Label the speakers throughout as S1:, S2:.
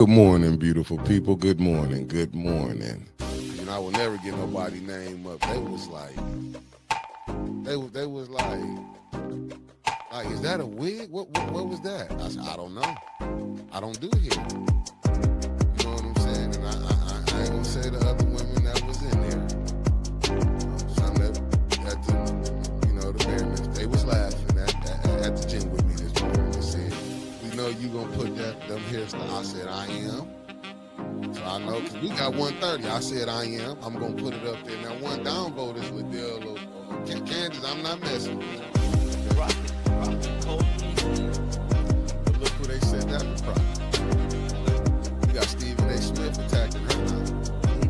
S1: Good morning, beautiful people. Good morning. Good morning. I will never get nobody name up. They was like, they was like, is that a wig? What was that? I said, I don't know. I don't do hair. You know what I'm saying? And I ain't gonna say the other women that was in there. Some that at the, the fairness, they was laughing at the gym with me this morning. They said, we know you gonna put them hairstyle. I said, I am. So I know, because we got 130. I said I am. I'm going to put it up there. Now, one downvote is Liddell or Kansas. I'm not messing with it. But look who they said that was Crockett. We got Stephen A. Smith attacking her now.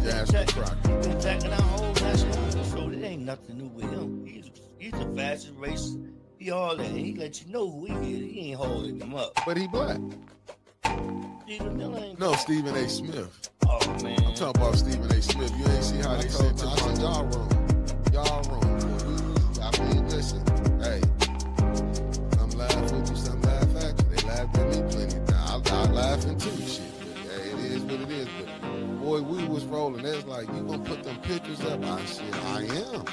S1: Jasmine Crockett.
S2: Been attacking our whole national show. It ain't nothing new with him. He's a fascist racist. He all that. He let you know who he is. He ain't holding him up.
S1: But he black. No, Stephen A. Smith.
S2: Oh, man.
S1: I'm talking about Stephen A. Smith. You ain't see how they said to us. Y'all wrong. Y'all wrong. I mean, listen. Hey, some laugh with you, some laugh at you. They laughed at me plenty of times. I laughing too, shit. But, hey, it is what it is. But, boy, we was rolling. They was like, you gonna put them pictures up? I said, I am.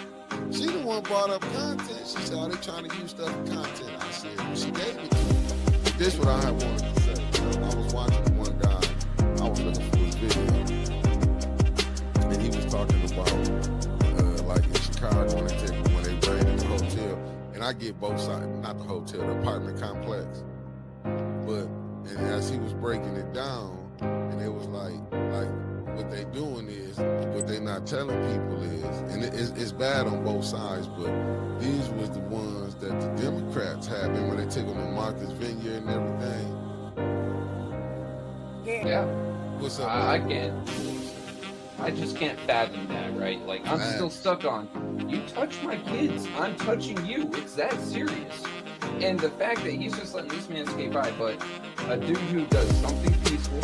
S1: She the one brought up content. She said, oh, they trying to use stuff for content. I said, well, she gave it to me. But this what I had wanted to say. I was watching one guy, I was looking for his video, and he was talking about, like in Chicago, when they raided the hotel, and I get both sides, not the hotel, the apartment complex, but, and as he was breaking it down, and it was like what they doing is, what they not telling people is, and it's bad on both sides, but these was the ones that the Democrats had, and when they took them to Martha's Vineyard and everything.
S3: Yeah.
S1: What's up?
S3: I just can't fathom that, right? Like, I'm still stuck on, you touch my kids, I'm touching you. It's that serious. And the fact that he's just letting this man skate by, but a dude who does something peaceful,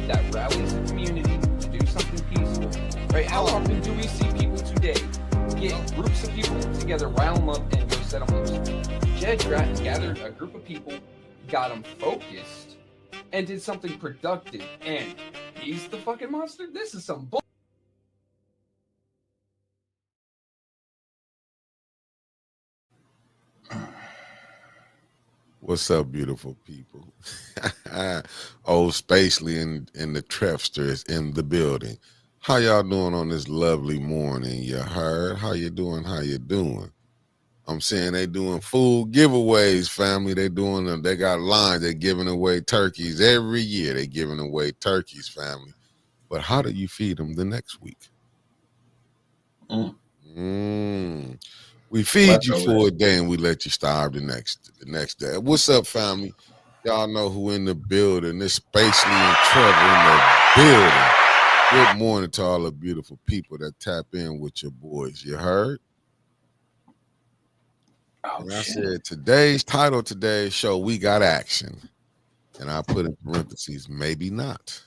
S3: that rallies the community to do something peaceful, right? How often do we see people today get groups of people together, rile them up, and go set them loose? Jed gathered a group of people, got them focused, and did something productive, and he's the fucking monster? This is some bull.
S1: What's up, beautiful people? Old Spacely and the Trevster is in the building. How y'all doing on this lovely morning? You heard? How you doing? How you doing? I'm saying they doing food giveaways, family. They doing them. They got lines. They giving away turkeys every year. They giving away turkeys, family. But how do you feed them the next week? We feed you for a day and we let you starve the next day. What's up, family? Y'all know who in the building. It's Spacely and Trevor in the building. Good morning to all the beautiful people that tap in with your boys. You heard? And I said, today's show, we got action. And I put in parentheses, maybe not.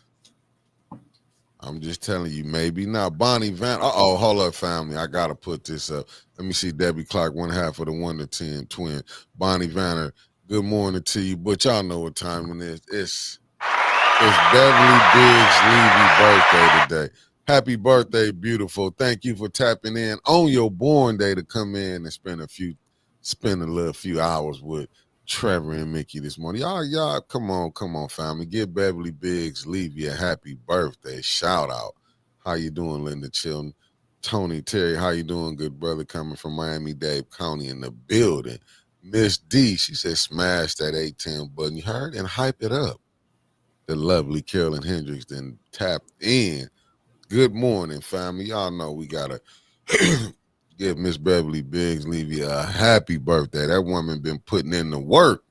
S1: I'm just telling you, maybe not. Bonnie Van. Hold up, family. I gotta put this up. Let me see. Debbie Clark, one half of the 1 to 10 twin. Bonnie Vanner. Good morning to you. But y'all know what time it is. It's Beverly Biggs Levy birthday today. Happy birthday, beautiful. Thank you for tapping in on your born day to come in and spend a few hours with Trevor and Mickey this morning. Y'all, come on, family. Give Beverly Biggs Levy a happy birthday. Shout out. How you doing, Linda Chilton? Tony Terry, how you doing, good brother? Coming from Miami-Dade County in the building. Miss D, she said smash that 810 button. You heard? And hype it up. The lovely Carolyn Hendricks then tapped in. Good morning, family. Y'all know we got to give Miss Beverly Biggs Levy a happy birthday. That woman been putting in the work.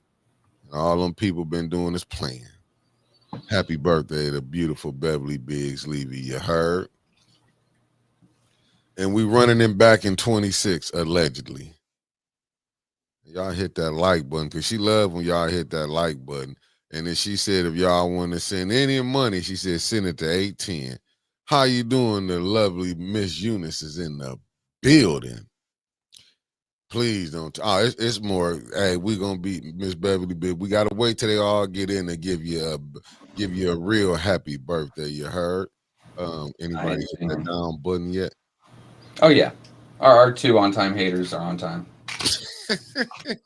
S1: And all them people been doing is playing. Happy birthday to beautiful Beverly Biggs Levy. You heard? And we running him back in 26, allegedly. Y'all hit that like button, because she loved when y'all hit that like button. And then she said, if y'all want to send any money, she said, send it to 810. How you doing? The lovely Miss Eunice is in the building. Please don't. Oh, it's more. Hey, we gonna be Miss Beverly Big. We gotta wait till they all get in and give you a real happy birthday. You heard?
S3: I
S1: Anybody
S3: ain't
S1: hit
S3: seen
S1: that
S3: him.
S1: down button yet?
S3: Oh yeah, our two on-time haters are on time. I mean,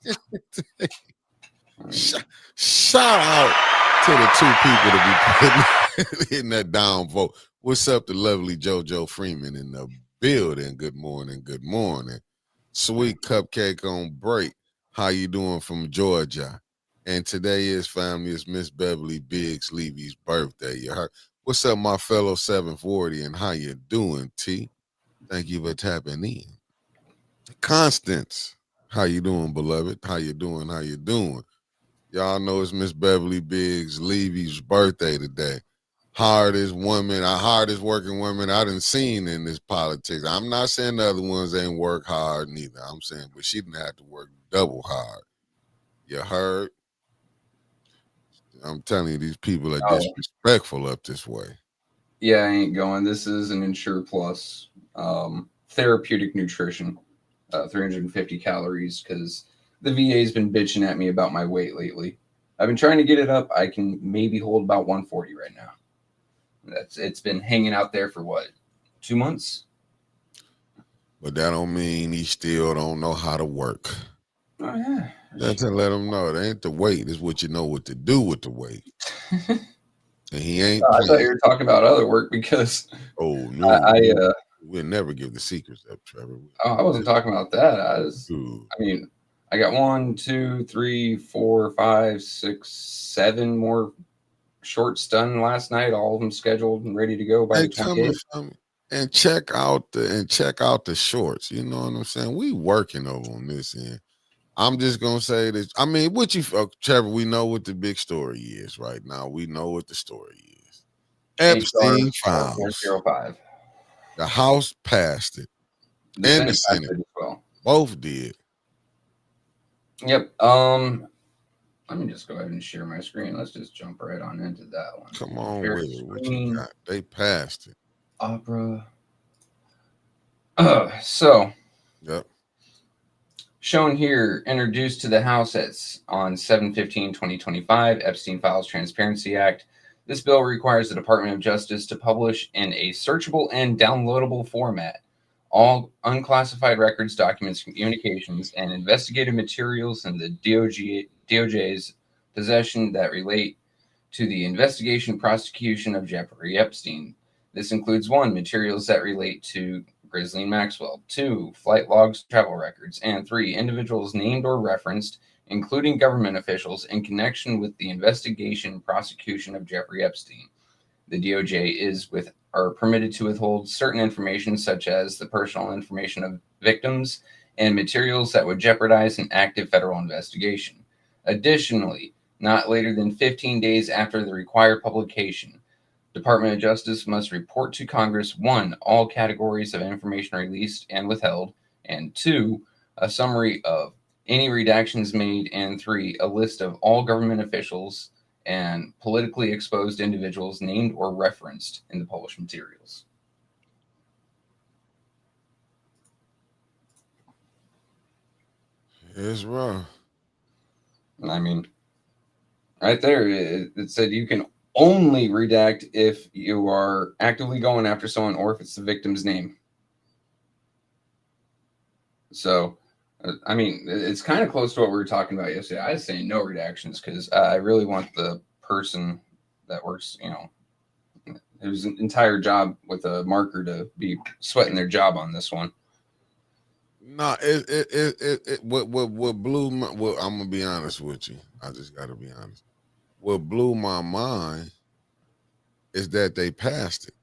S1: Shout out to the two people to be putting hitting that down vote. What's up, the lovely JoJo Freeman in the building? Good morning. Good morning. Sweet cupcake on break. How you doing from Georgia? And today is family. It's Miss Beverly Biggs Levy's birthday. You heard? What's up, my fellow 740? And how you doing, T? Thank you for tapping in. Constance, how you doing, beloved? How you doing? How you doing? Y'all know it's Miss Beverly Biggs Levy's birthday today. Hardest working woman I done seen in this politics. I'm not saying the other ones ain't work hard neither. I'm saying, but she didn't have to work double hard. You heard? I'm telling you, these people are
S3: oh
S1: disrespectful up this way.
S3: yeah, I ain't going. This is an Ensure Plus, therapeutic nutrition, 350 calories because the VA's been bitching at me about my weight lately. I've been trying to get it up. I can maybe hold about 140 right now. It's been hanging out there for what, 2 months?
S1: But that don't mean he still don't know how to work.
S3: Oh yeah.
S1: That's to let him know it ain't the weight, it's what you know what to do with the weight. And he ain't
S3: I thought
S1: playing.
S3: you were talking about other work because
S1: Oh
S3: I,
S1: no,
S3: I
S1: we'll never give the secrets up, Trevor.
S3: oh, I wasn't talking about that.
S1: Dude.
S3: I mean, I got 1, 2, 3, 4, 5, 6, 7 more shorts done last night. All of them scheduled and ready to go by
S1: Hey,
S3: the
S1: tell me
S3: 28th.
S1: something. And check out the shorts. You know what I'm saying? We working over on this end. I'm just gonna say this. I mean, Trevor? We know what the big story is right now. We know what the story is.
S3: HR
S1: Epstein files.
S3: 4405.
S1: The House passed it,
S3: The
S1: and the
S3: Senate passed
S1: Senate
S3: it as well.
S1: both did.
S3: Yep. Let me just go ahead and share my screen. Let's just jump right on into that one.
S1: Come on
S3: Share
S1: with it. What you
S3: screen,
S1: got? They passed it.
S3: Opera. So
S1: Yep.
S3: shown here, introduced to the House on 7/15/2025, Epstein Files Transparency Act. This bill requires the Department of Justice to publish in a searchable and downloadable format all unclassified records, documents, communications, and investigative materials in the DOJ's possession that relate to the investigation prosecution of Jeffrey Epstein. This includes 1, materials that relate to Ghislaine Maxwell, 2, flight logs, travel records, and 3, individuals named or referenced, including government officials, in connection with the investigation prosecution of Jeffrey Epstein. The DOJ are permitted to withhold certain information, such as the personal information of victims and materials that would jeopardize an active federal investigation. Additionally, not later than 15 days after the required publication, Department of Justice must report to Congress 1, all categories of information released and withheld, and 2, a summary of any redactions made, and 3, a list of all government officials and politically exposed individuals named or referenced in the published materials.
S1: It's wrong.
S3: I mean, right there, it said you can only redact if you are actively going after someone or if it's the victim's name. So, I mean, it's kind of close to what we were talking about yesterday. I was saying no redactions because I really want the person that works, whose entire job with a marker to be sweating their job on this one.
S1: No, what blew my, well, I'm gonna be honest with you. I just gotta be honest. What blew my mind is that they passed it.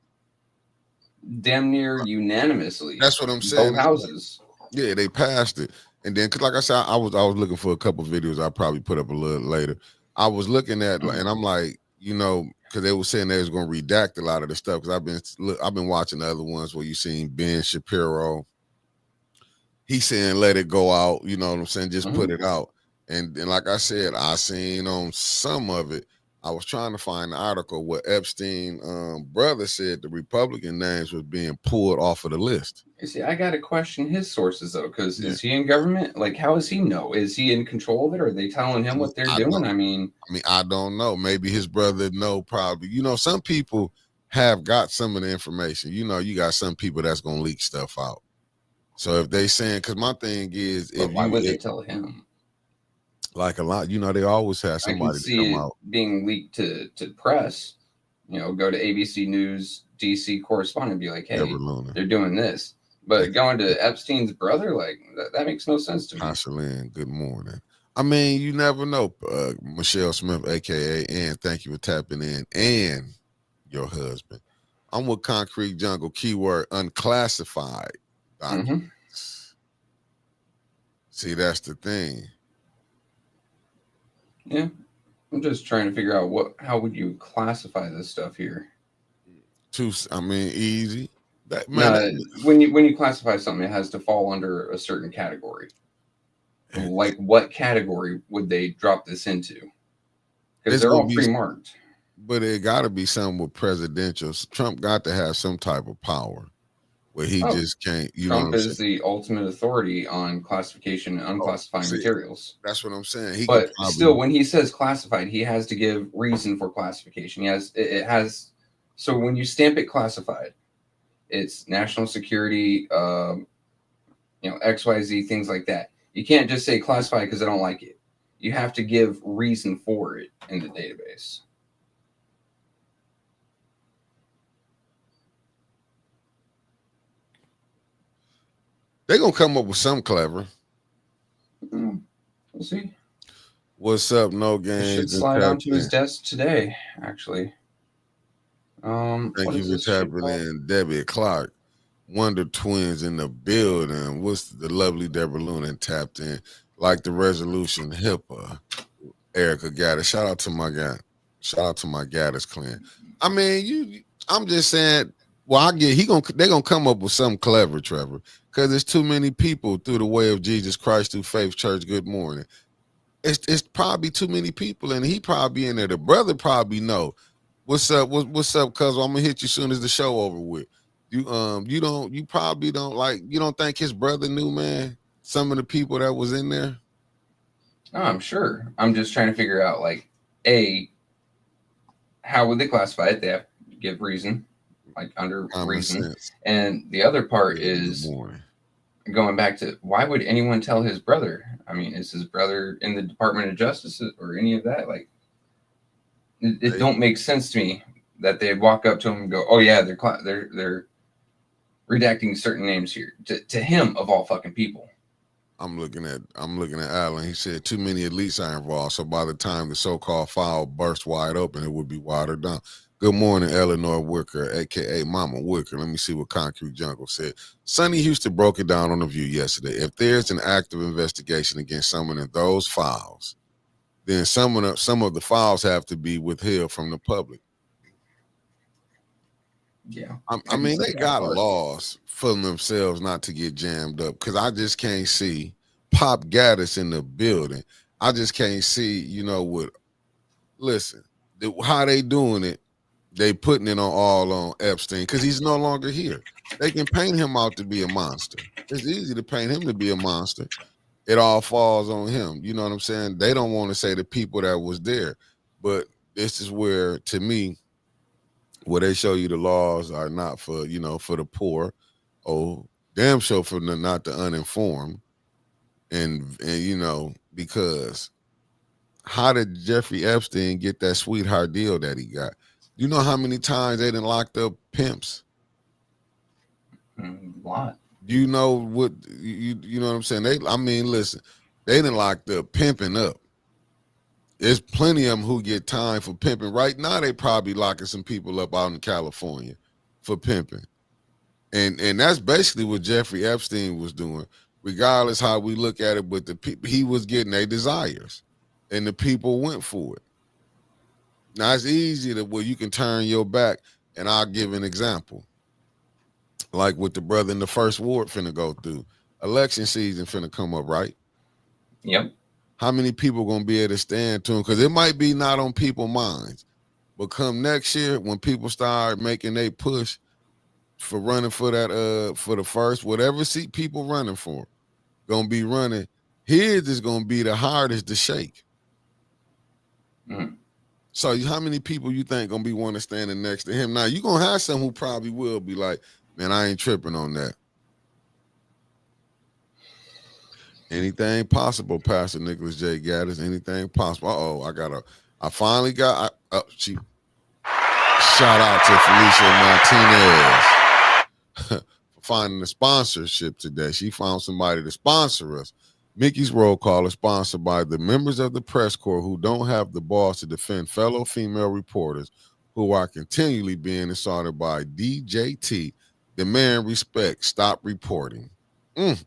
S3: Damn near unanimously.
S1: That's what I'm saying.
S3: Both houses.
S1: Yeah, they passed it. And then, cause like I said, I was looking for a couple videos. I probably put up a little later. I was looking at, and I'm like, because they were saying they was gonna redact a lot of the stuff. Because I've been watching the other ones where you seen Ben Shapiro. He's saying let it go out. You know what I'm saying? Just put it out. And like I said, I seen on some of it. I was trying to find the article where Epstein brother said the Republican names was being pulled off of the list.
S3: You see, I gotta question his sources though, because
S1: Yeah.
S3: is he in government? Like, how does he know? Is he in control of it? Are they telling him what they're
S1: I
S3: doing?
S1: don't.
S3: I mean,
S1: I don't know. Maybe his brother know. Probably. Some people have got some of the information. You got some people that's gonna leak stuff out. So if they saying, because my thing is,
S3: but why would they tell him?
S1: like a lot, they always have
S3: I can
S1: somebody to come
S3: see it
S1: out.
S3: being leaked to press. Go to ABC News DC correspondent and be like,
S1: Deborah
S3: hey,
S1: Luna,
S3: they're doing this. But going to Epstein's brother, like that makes no sense to me.
S1: Jocelyn, good morning. I mean, you never know. Michelle Smith, aka, and thank you for tapping in, and your husband. I'm with Concrete Jungle. Keyword unclassified documents. See, that's the thing.
S3: Yeah, I'm just trying to figure out how would you classify this stuff here.
S1: Easy.
S3: No, when you classify something, it has to fall under a certain category. Like, what category would they drop this into? Because they're all pre-marked.
S1: But it got to be something with presidential. Trump got to have some type of power where he just can't.
S3: Trump is the ultimate authority on classification and unclassified materials.
S1: That's what I'm saying.
S3: But still, when he says classified, he has to give reason for classification. It has. So when you stamp it classified, it's national security, XYZ, things like that. You can't just say classified because I don't like it. You have to give reason for it in the database.
S1: They're going to come up with something clever.
S3: We'll see.
S1: What's up, No Games?
S3: Should slide onto his desk today, actually.
S1: Thank you for tapping in, Debbie Clark. Wonder Twins in the building. What's the lovely Deborah Luna tapped in? Like the resolution, HIPAA. Erica Gaddis. Shout out to my guy. Shout out to my Gaddis clan. I mean, I'm just saying. Well, they're gonna come up with something clever, Trevor, because there's too many people through the way of Jesus Christ through Faith Church. Good morning. It's probably too many people, and he probably in there. The brother probably know. What's up? What's up, cuz I'm gonna hit you soon as the show over with. You probably don't you don't think his brother knew, man, some of the people that was in there?
S3: Oh, I'm sure. I'm just trying to figure out how would they classify it? They have to give reason, like under reason. Sense. And the other part is going back to why would anyone tell his brother? I mean, is his brother in the Department of Justice or any of that? Like, it don't make sense to me that they'd walk up to him and go, "Oh yeah, they're redacting certain names here." To him, of all fucking people.
S1: I'm looking at Alan. He said too many elites are involved, so by the time the so-called file burst wide open, it would be watered down. Good morning, Eleanor Wicker, aka Mama Wicker. Let me see what Concrete Jungle said. Sonny Houston broke it down on The View yesterday. If there's an active investigation against someone in those files, then some of the files have to be withheld from the public.
S3: Yeah,
S1: I mean, they got laws for themselves not to get jammed up, because I just can't see Pop Gaddis in the building. I just can't see, how they doing it. They putting it all on Epstein because he's no longer here. They can paint him out to be a monster. It's easy to paint him to be a monster. It all falls on him. You know what I'm saying? They don't want to say the people that was there, but this is where, to me, where they show you the laws are not for, for the poor, damn sure for not the uninformed. And because how did Jeffrey Epstein get that sweetheart deal that he got? You know how many times they done locked up pimps?
S3: A lot.
S1: You know what you know what I'm saying? Listen, they done locked up pimping up. There's plenty of them who get time for pimping. Right now, they probably locking some people up out in California for pimping. And that's basically what Jeffrey Epstein was doing, regardless how we look at it. But the people, he was getting their desires, and the people went for it. Now, it's easy where you can turn your back, and I'll give an example. Like with the brother in the first ward finna go through. Election season finna come up, right?
S3: Yep.
S1: how many people gonna be able to stand to him? Because it might be not on people's minds, but come next year when people start making they push for running for that for the first whatever seat people running for, gonna be running. His is gonna be the hardest to shake.
S3: Mm.
S1: So how many people you think gonna be one to standing next to him? Now you gonna have some who probably will be like, man, I ain't tripping on that. Anything possible, Pastor Nicholas J. Gaddis. Anything possible. I finally got. She shout out to Felicia Martinez for finding the sponsorship today. She found somebody to sponsor us. Mickey's Roll Call is sponsored by the members of the press corps who don't have the balls to defend fellow female reporters who are continually being assaulted by DJT. Demand respect. Stop reporting. Let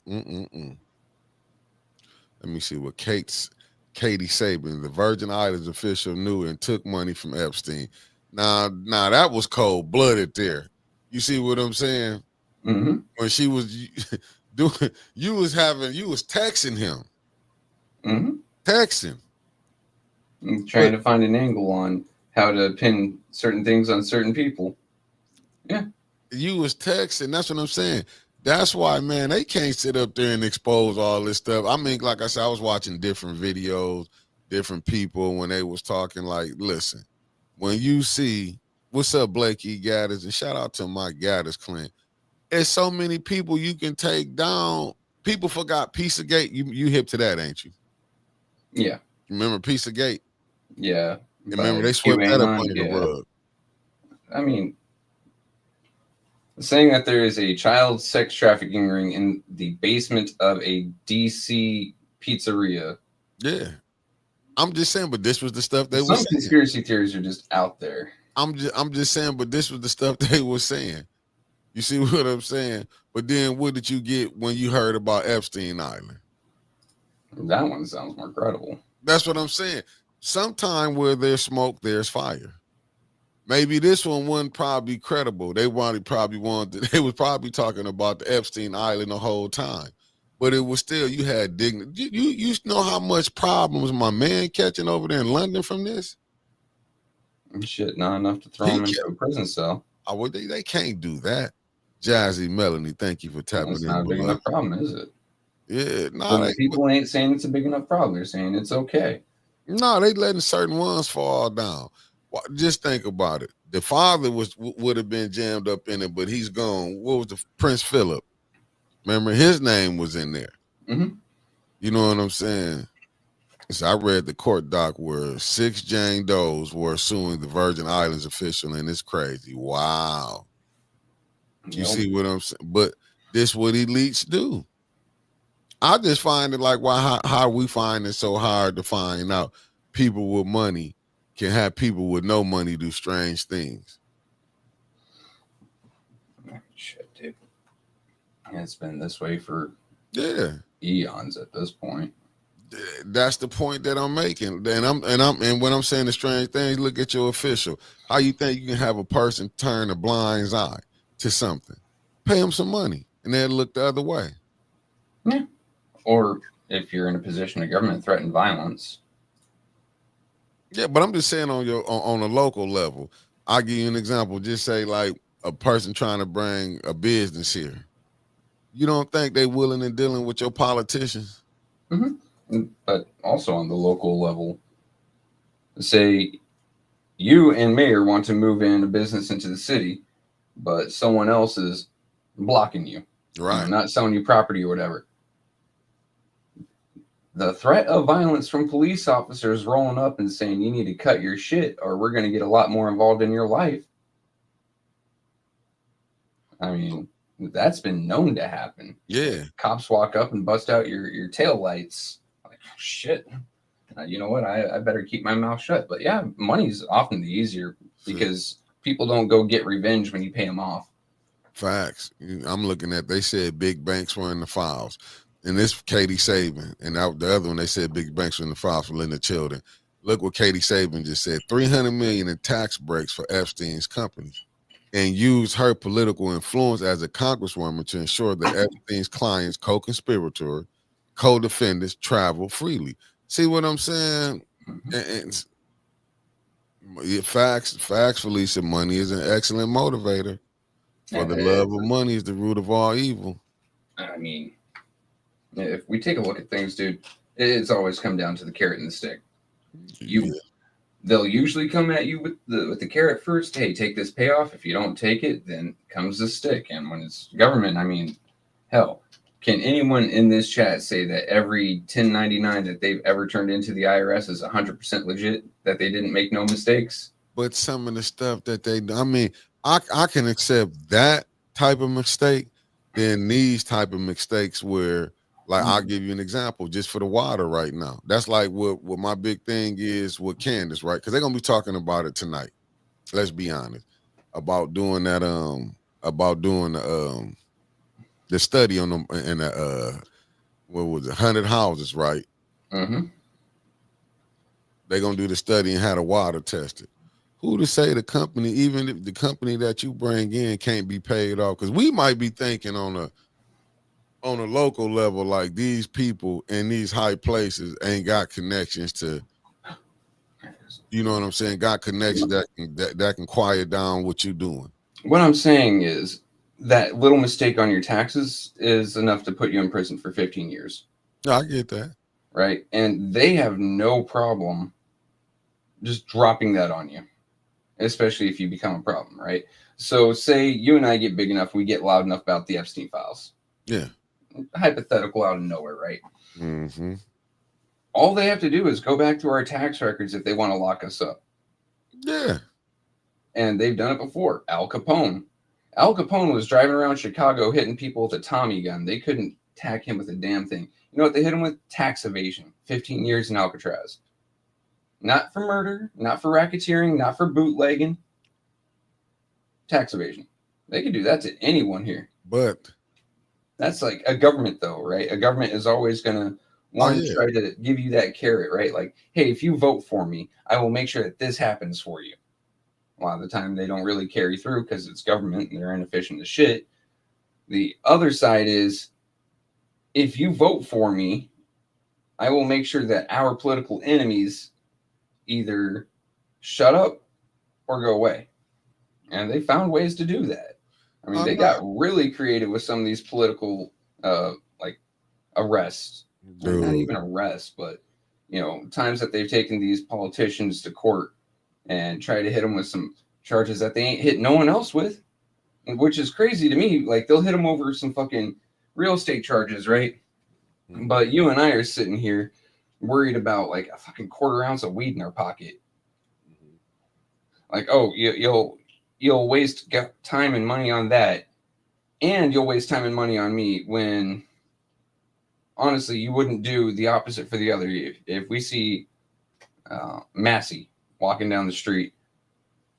S1: me see what Katie Saban, the Virgin Islands official, knew and took money from Epstein. Now that was cold blooded there. You see what I'm saying?
S3: Mm-hmm.
S1: When she was doing, you was texting him, texting,
S3: trying to find an angle on how to pin certain things on certain people. Yeah,
S1: you was texting. That's what I'm saying. That's why, man, they can't sit up there and expose all this stuff. I mean, like I said, I was watching different videos, different people when they was talking. Like, listen, when you see what's up, Blake E. Gaddis, and shout out to my Gaddis Clint. There's so many people you can take down. People forgot Pizzagate. You hip to that, ain't you?
S3: Yeah.
S1: Remember Pizzagate?
S3: Yeah.
S1: Remember they swept that up under the rug.
S3: I mean, saying that there is a child sex trafficking ring in the basement of a DC pizzeria.
S1: Yeah. I'm just saying, but this was the stuff they were saying.
S3: Some conspiracy theories are just out there.
S1: I'm just saying, but this was the stuff they were saying. You see what I'm saying? But then what did you get when you heard about Epstein Island?
S3: That one sounds more credible.
S1: That's what I'm saying. Sometime where there's smoke, there's fire. Maybe this one wasn't probably credible. They was probably talking about the Epstein Island the whole time. But it was still, you had dignity. You know how much problems my man catching over there in London from this?
S3: Shit, not enough to throw him into a prison cell.
S1: Oh, they can't do that. Jazzy Melanie, thank you for tapping in.
S3: It's not a big enough problem, is it?
S1: Yeah,
S3: people ain't saying it's a big enough problem. They're saying it's okay.
S1: No, they letting certain ones fall down. Just think about it. The father would have been jammed up in it, but he's gone. What was the Prince Philip? Remember, his name was in there.
S3: Mm-hmm.
S1: You know what I'm saying? So I read the court doc where 6 Jane Does were suing the Virgin Islands official, and it's crazy. Wow. You see what I'm saying? But this what elites do. I just find it like, how we find it so hard to find out people with money can have people with no money do strange things.
S3: Shit, dude. It's been this way for eons at this point.
S1: That's the point that I'm making. And when I'm saying the strange things, look at your official. How you think you can have a person turn a blind eye to something? Pay them some money and they'll look the other way.
S3: Yeah. Or if you're in a position of government, threaten violence.
S1: Yeah, but I'm just saying on a local level. I'll give you an example. Just say like a person trying to bring a business here. You don't think they willing and dealing with your politicians?
S3: Mm-hmm. But also on the local level, say you and mayor want to move in a business into the city, but someone else is blocking you,
S1: right?
S3: Not selling you property or whatever. The threat of violence from police officers rolling up and saying you need to cut your shit or we're going to get a lot more involved in your life. I mean, that's been known to happen.
S1: Yeah.
S3: Cops walk up and bust out your tail lights. Like, oh, shit. You know what? I better keep my mouth shut. But yeah, money's often the easier because people don't go get revenge when you pay them off.
S1: Facts. I'm looking at, they said big banks were in the files. And this Katie Saban, and the other one, they said big banks were in the files for lending children. Look what Katie Saban just said: $300 million in tax breaks for Epstein's company, and used her political influence as a congresswoman to ensure that Epstein's clients, co-conspirator, co-defendants travel freely. See what I'm saying? Facts, Felicia. Money is an excellent motivator. For the love of money is the root of all evil.
S3: I mean, if we take a look at things, dude, it's always come down to the carrot and the stick. They'll usually come at you with the carrot first. Hey, take this payoff. If you don't take it, then comes the stick. And when it's government, I mean, hell, can anyone in this chat say that every 1099 that they've ever turned into the IRS is 100% legit? That they didn't make no mistakes?
S1: But some of the stuff that they, I mean, I can accept that type of mistake than these type of mistakes where, like, I'll give you an example just for the water right now. That's like what my big thing is with Candace, right? Because they're gonna be talking about it tonight. Let's be honest about doing that. The study on them in the what was it, 100 houses, right?
S3: Mm-hmm.
S1: They're gonna do the study and how the water tested. Who to say the company, even if the company that you bring in can't be paid off? Because we might be thinking on a local level, like these people in these high places ain't got connections to, you know what I'm saying? Got connections that can quiet down what you're doing.
S3: What I'm saying is that little mistake on your taxes is enough to put you in prison for 15 years.
S1: I get that.
S3: Right? And they have no problem just dropping that on you, especially if you become a problem, right? So say you and I get big enough, we get loud enough about the Epstein files.
S1: Yeah.
S3: Hypothetical out of nowhere, right?
S1: Mm-hmm.
S3: All they have to do is go back to our tax records if they want to lock us up.
S1: Yeah.
S3: And they've done it before. Al Capone was driving around Chicago hitting people with a Tommy gun. They couldn't tack him with a damn thing. You know what they hit him with? Tax evasion. 15 years in Alcatraz. Not for murder, not for racketeering, not for bootlegging. Tax evasion. They could do that to anyone here.
S1: But
S3: that's like a government, though, right? A government is always going to want to try to give you that carrot, right? Like, hey, if you vote for me, I will make sure that this happens for you. A lot of the time, they don't really carry through because it's government and they're inefficient as shit. The other side is, if you vote for me, I will make sure that our political enemies either shut up or go away. And they found ways to do that. I mean, they got really creative with some of these political, like, arrests. Not even arrests, but, you know, times that they've taken these politicians to court and try to hit them with some charges that they ain't hit no one else with, which is crazy to me. Like, they'll hit them over some fucking real estate charges, right? Mm-hmm. But you and I are sitting here worried about, like, a fucking quarter ounce of weed in our pocket. Mm-hmm. Like, oh, you'll waste time and money on that, and you'll waste time and money on me when, honestly, you wouldn't do the opposite for the other. If we see Massey walking down the street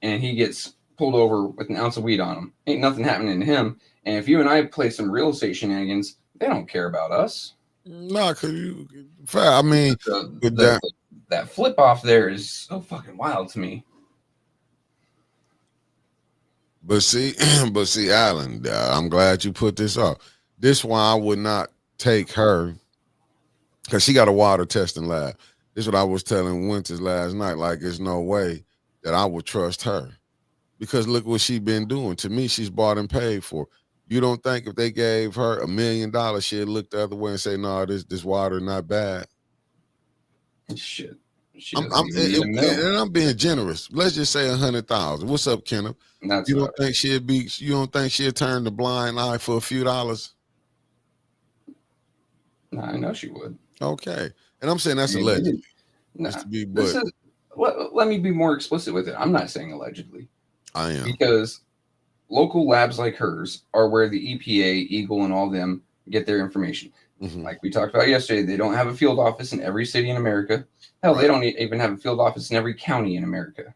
S3: and he gets pulled over with an ounce of weed on him, ain't nothing happening to him. And if you and I play some real estate shenanigans, they don't care about us.
S1: No, because I mean,
S3: that flip off there is so fucking wild to me.
S1: But see, Alan, I'm glad you put this up. This is why I would not take her, because she got a water testing lab. This is what I was telling Winters last night. Like, there's no way that I would trust her, because look what she's been doing. To me, she's bought and paid for. You don't think if they gave her $1 million, she'd look the other way and say, "No, this water not bad."
S3: Shit.
S1: And I'm being generous. Let's just say 100,000. What's up, Kenneth? You don't think she'd turn the blind eye for a few dollars?
S3: No, I know she would.
S1: Okay, and I'm saying that's allegedly.
S3: Let me be more explicit with it. I'm not saying allegedly.
S1: I am,
S3: because local labs like hers are where the EPA, Eagle, and all them get their information. Mm-hmm. Like we talked about yesterday, they don't have a field office in every city in America. Hell, They don't even have a field office in every county in America.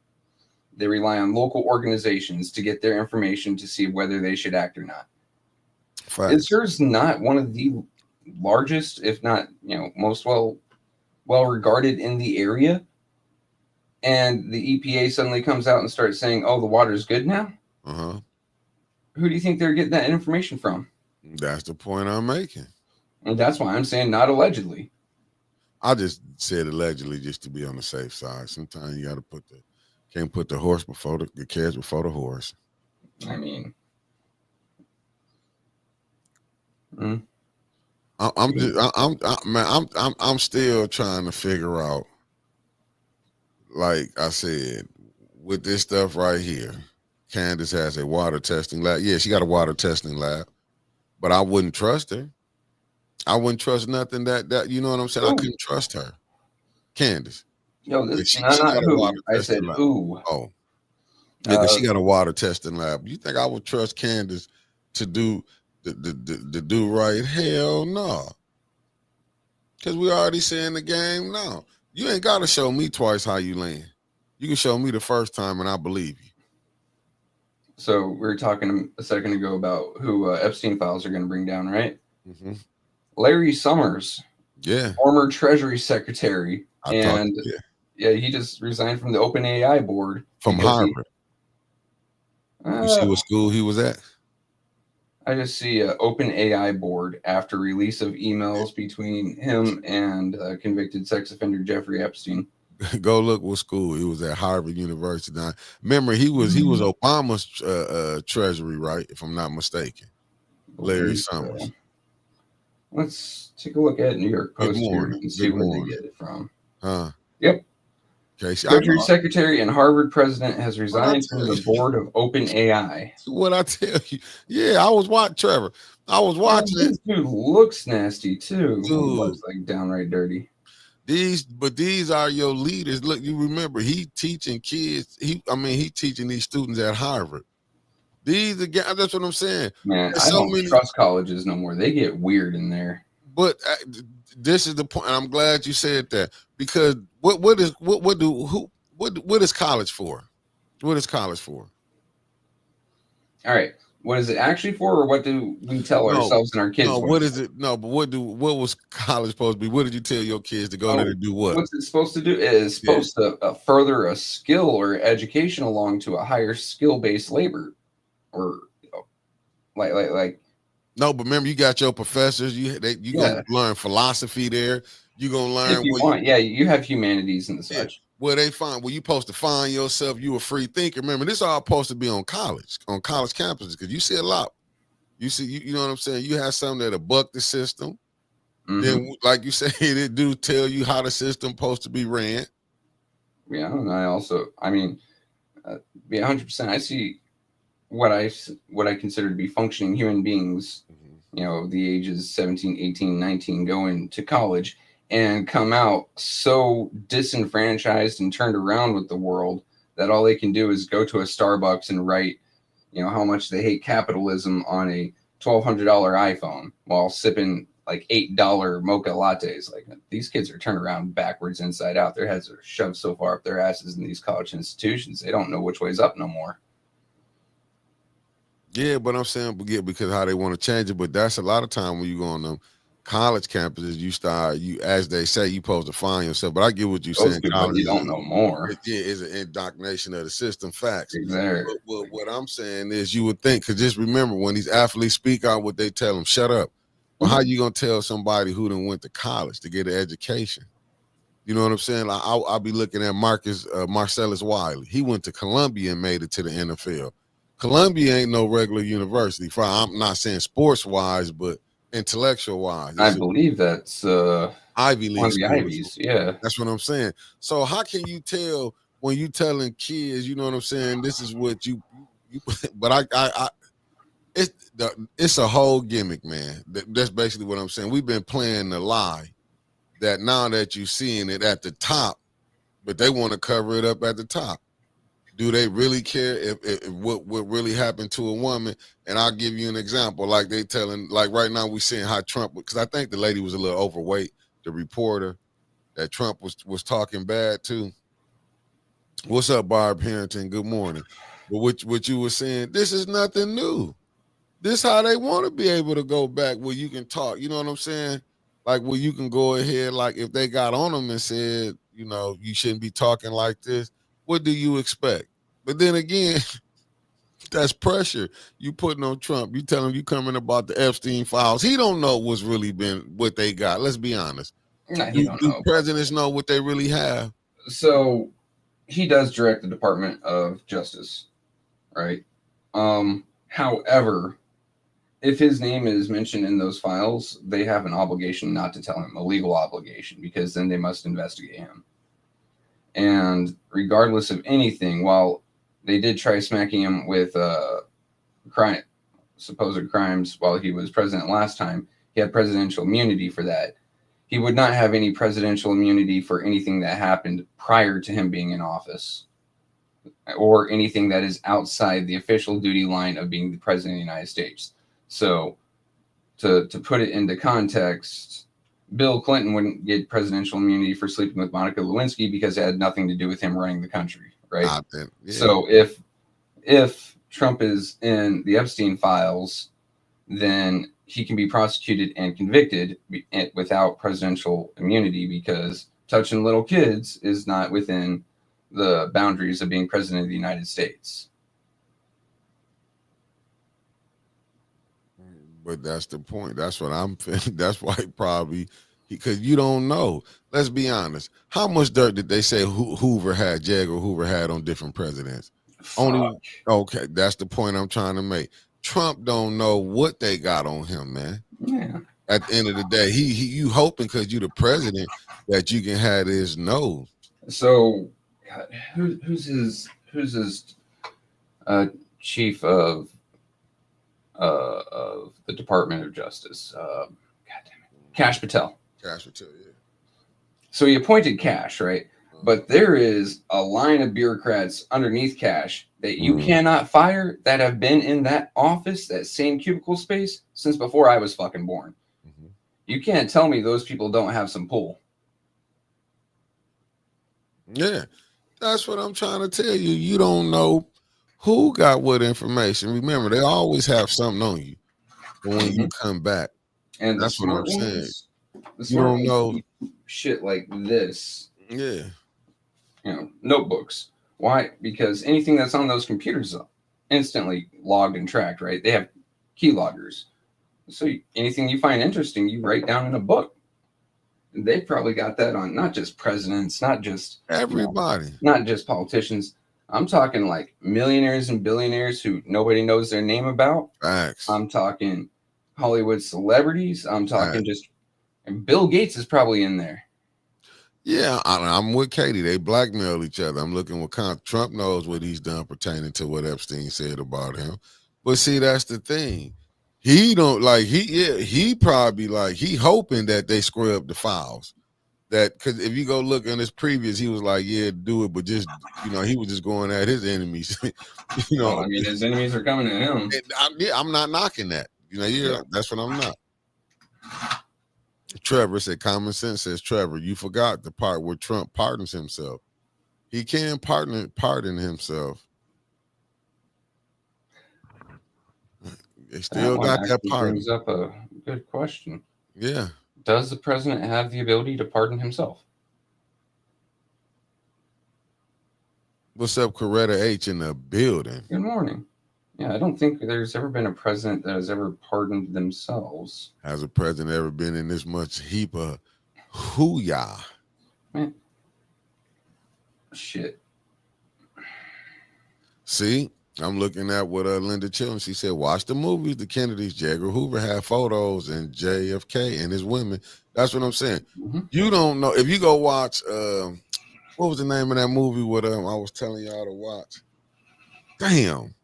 S3: They rely on local organizations to get their information to see whether they should act or not. Is hers not one of the largest, if not, most well regarded in the area? And the EPA suddenly comes out and starts saying, "Oh, the water's good now."
S1: Uh-huh.
S3: Who do you think they're getting that information from?
S1: That's the point I'm making.
S3: And that's why I'm saying not allegedly.
S1: I just said allegedly just to be on the safe side. Sometimes you got to can't put the horse before the carriage before the horse.
S3: I mean,
S1: I'm still trying to figure out, like I said, with this stuff right here. Candace has a water testing lab. Yeah, she got a water testing lab, but I wouldn't trust her. I wouldn't trust nothing that you know what I'm saying. I
S3: ooh,
S1: couldn't trust her, Candace.
S3: yo,
S1: Yeah,
S3: this
S1: she
S3: not
S1: got a
S3: who.
S1: water
S3: I said
S1: testing lab.
S3: ooh.
S1: Oh, yeah, because
S3: Uh,
S1: she got a water testing lab. You think I would trust Candace to do the do right? Hell no. Because we already saying the game now. You ain't got to show me twice how you land. You can show me the first time and I believe you.
S3: so we were talking a second ago about who Epstein files are going to bring down, right?
S1: Mm-hmm.
S3: Larry Summers,
S1: Yeah,
S3: former Treasury Secretary,
S1: I thought,
S3: and
S1: yeah,
S3: yeah, he just resigned from the OpenAI board
S1: from
S3: because he.
S1: Harvard. You see what school he was at?
S3: I just see OpenAI board after release of emails between him and convicted sex offender Jeffrey Epstein.
S1: Go look what school he was at. Harvard University. Now, remember, he was Obama's treasury, right? If I'm not mistaken. Larry Summers.
S3: Let's take a look at New York
S1: Good
S3: Post here
S1: morning.
S3: and see
S1: Good
S3: where they
S1: morning.
S3: get it from.
S1: Huh?
S3: Yep.
S1: Okay.
S3: Treasury Secretary and Harvard president has resigned from the board of OpenAI.
S1: What I tell you? Yeah, I was watching Trevor. I was watching
S3: This dude looks nasty too. He
S1: Dude.
S3: looks like downright dirty.
S1: These are your leaders. Look, you remember he teaching kids. He teaching these students at Harvard. These again, that's what I'm saying.
S3: Man,
S1: There's
S3: I don't trust colleges no more. They get weird in there.
S1: But this is the point. I'm glad you said that because what is college for? What is college for?
S3: All right. What is it actually for, or what do we tell ourselves and our kids?
S1: No, what is it? No, but what was college supposed to be? What did you tell your kids to go there to do? What's
S3: it supposed to do? It is supposed to further a skill or education along to a higher skill-based labor, or like.
S1: No, but remember, you got your professors. You gonna learn philosophy there. You gonna learn
S3: if you want. You have humanities and such.
S1: Where they find where you supposed to find yourself. You a free thinker. Remember, this all supposed to be on college campuses because you see a lot. You see, you know what I'm saying. You have some that'll buck the system. Mm-hmm. Then, like you say, they do tell you how the system supposed to be ran.
S3: Yeah, and I mean, be 100%. I see what I consider to be functioning human beings. You know, the ages 17, 18, 19, going to college and come out so disenfranchised and turned around with the world that all they can do is go to a Starbucks and write, you know, how much they hate capitalism on a $1,200 iPhone while sipping like $8 mocha lattes. Like, these kids are turned around backwards, inside out. Their heads are shoved so far up their asses in these college institutions, they don't know which way's up no more.
S1: Yeah, but I'm saying, because how they want to change it. But that's a lot of time when you go on them college campuses, you as they say, you supposed to find yourself. But I get what you're saying.
S3: College, you don't know more.
S1: It's an indoctrination of the system. Facts.
S3: Exactly.
S1: But what I'm saying is, you would think, because just remember when these athletes speak out, what they tell them, shut up. Well, how you gonna tell somebody who done went to college to get an education? You know what I'm saying? Like, I'll be looking at Marcellus Wiley. He went to Columbia and made it to the NFL. Columbia ain't no regular university. I'm not saying sports wise, but intellectual wise.
S3: I believe that's
S1: Ivy League.
S3: One of the Ivies, yeah.
S1: That's what I'm saying. So how can you tell when you telling kids, you know what I'm saying? This is what you but it's a whole gimmick, man. That's basically what I'm saying. We've been playing the lie that now that you're seeing it at the top, but they want to cover it up at the top. Do they really care if what really happened to a woman? And I'll give you an example. Like they telling, like right now we seeing how Trump, because I think the lady was a little overweight, the reporter that Trump was talking bad to. What's up, Barb Harrington? Good morning. But what you were saying, this is nothing new. This how they want to be able to go back where you can talk. You know what I'm saying? Like where you can go ahead, like if they got on them and said, you know, you shouldn't be talking like this. What do you expect? But then again, that's pressure you putting on Trump. You tell him you coming about the Epstein files. He don't know what's really been what they got. Let's be honest.
S3: Nah, he don't
S1: Do
S3: know.
S1: presidents know what they really have?
S3: So he does direct the Department of Justice, right? However, if his name is mentioned in those files, they have an obligation not to tell him, a legal obligation, because then they must investigate him. And regardless of anything, while they did try smacking him with crime, supposed crimes while he was president last time, he had presidential immunity for that. He would not have any presidential immunity for anything that happened prior to him being in office, or anything that is outside the official duty line of being the president of the United States. So, to put it into context, Bill Clinton wouldn't get presidential immunity for sleeping with Monica Lewinsky because it had nothing to do with him running the country, right?
S1: Yeah.
S3: So if Trump is in the Epstein files, then he can be prosecuted and convicted without presidential immunity, because touching little kids is not within the boundaries of being president of the United States.
S1: But that's the point. That's what I'm feeling. That's why probably, because you don't know. Let's be honest. How much dirt did they say Hoover had, J. Edgar Hoover had on different presidents? Only. Okay, that's the point I'm trying to make. Trump don't know what they got on him, man.
S3: Yeah.
S1: At the end of the day, you hoping because you the president that you can have his nose.
S3: So, who's his chief of the Department of Justice? God damn it, Kash Patel.
S1: Kash Patel, yeah.
S3: So he appointed Kash, right? But there is a line of bureaucrats underneath Kash that you cannot fire that have been in that office, that same cubicle space, since before I was fucking born. Mm-hmm. You can't tell me those people don't have some pull.
S1: Yeah, that's what I'm trying to tell you. You don't know who got what information. Remember, they always have something on you. But when you come back,
S3: and
S1: that's what I'm saying.
S3: You don't know shit like this.
S1: Yeah.
S3: Notebooks. Why? Because anything that's on those computers is instantly logged and tracked, right? They have key loggers. So anything you find interesting, you write down in a book. They probably got that on not just presidents, not just
S1: everybody,
S3: not just politicians. I'm talking like millionaires and billionaires who nobody knows their name about.
S1: Facts.
S3: I'm talking Hollywood celebrities. I'm talking just, and Bill Gates is probably in there.
S1: Yeah, I'm with Katie. They blackmail each other. I'm looking what Trump knows what he's done pertaining to what Epstein said about him. But see, that's the thing. He don't like he probably like he hoping that they scrub the files. That because if you go look in his previous, he was like, yeah, do it, but just he was just going at his enemies.
S3: Well, I mean, his enemies are coming to him.
S1: I'm not knocking that. That's what I'm not. Trevor said, common sense says, Trevor, you forgot the part where Trump pardons himself. He can pardon himself. They still got that pardon.
S3: Brings up a good question.
S1: Yeah.
S3: Does the president have the ability to pardon himself?
S1: What's up, Coretta H in the building?
S3: Good morning. Yeah, I don't think there's ever been a president that has ever pardoned themselves.
S1: Has a president ever been in this much heap of hoo-yah?
S3: Man. Shit.
S1: See, I'm looking at what Linda Chilton, she said, watch the movies, the Kennedys, J. Edgar Hoover had photos, and JFK and his women. That's what I'm saying. Mm-hmm. You don't know. If you go watch, what was the name of that movie with I was telling y'all to watch? Damn.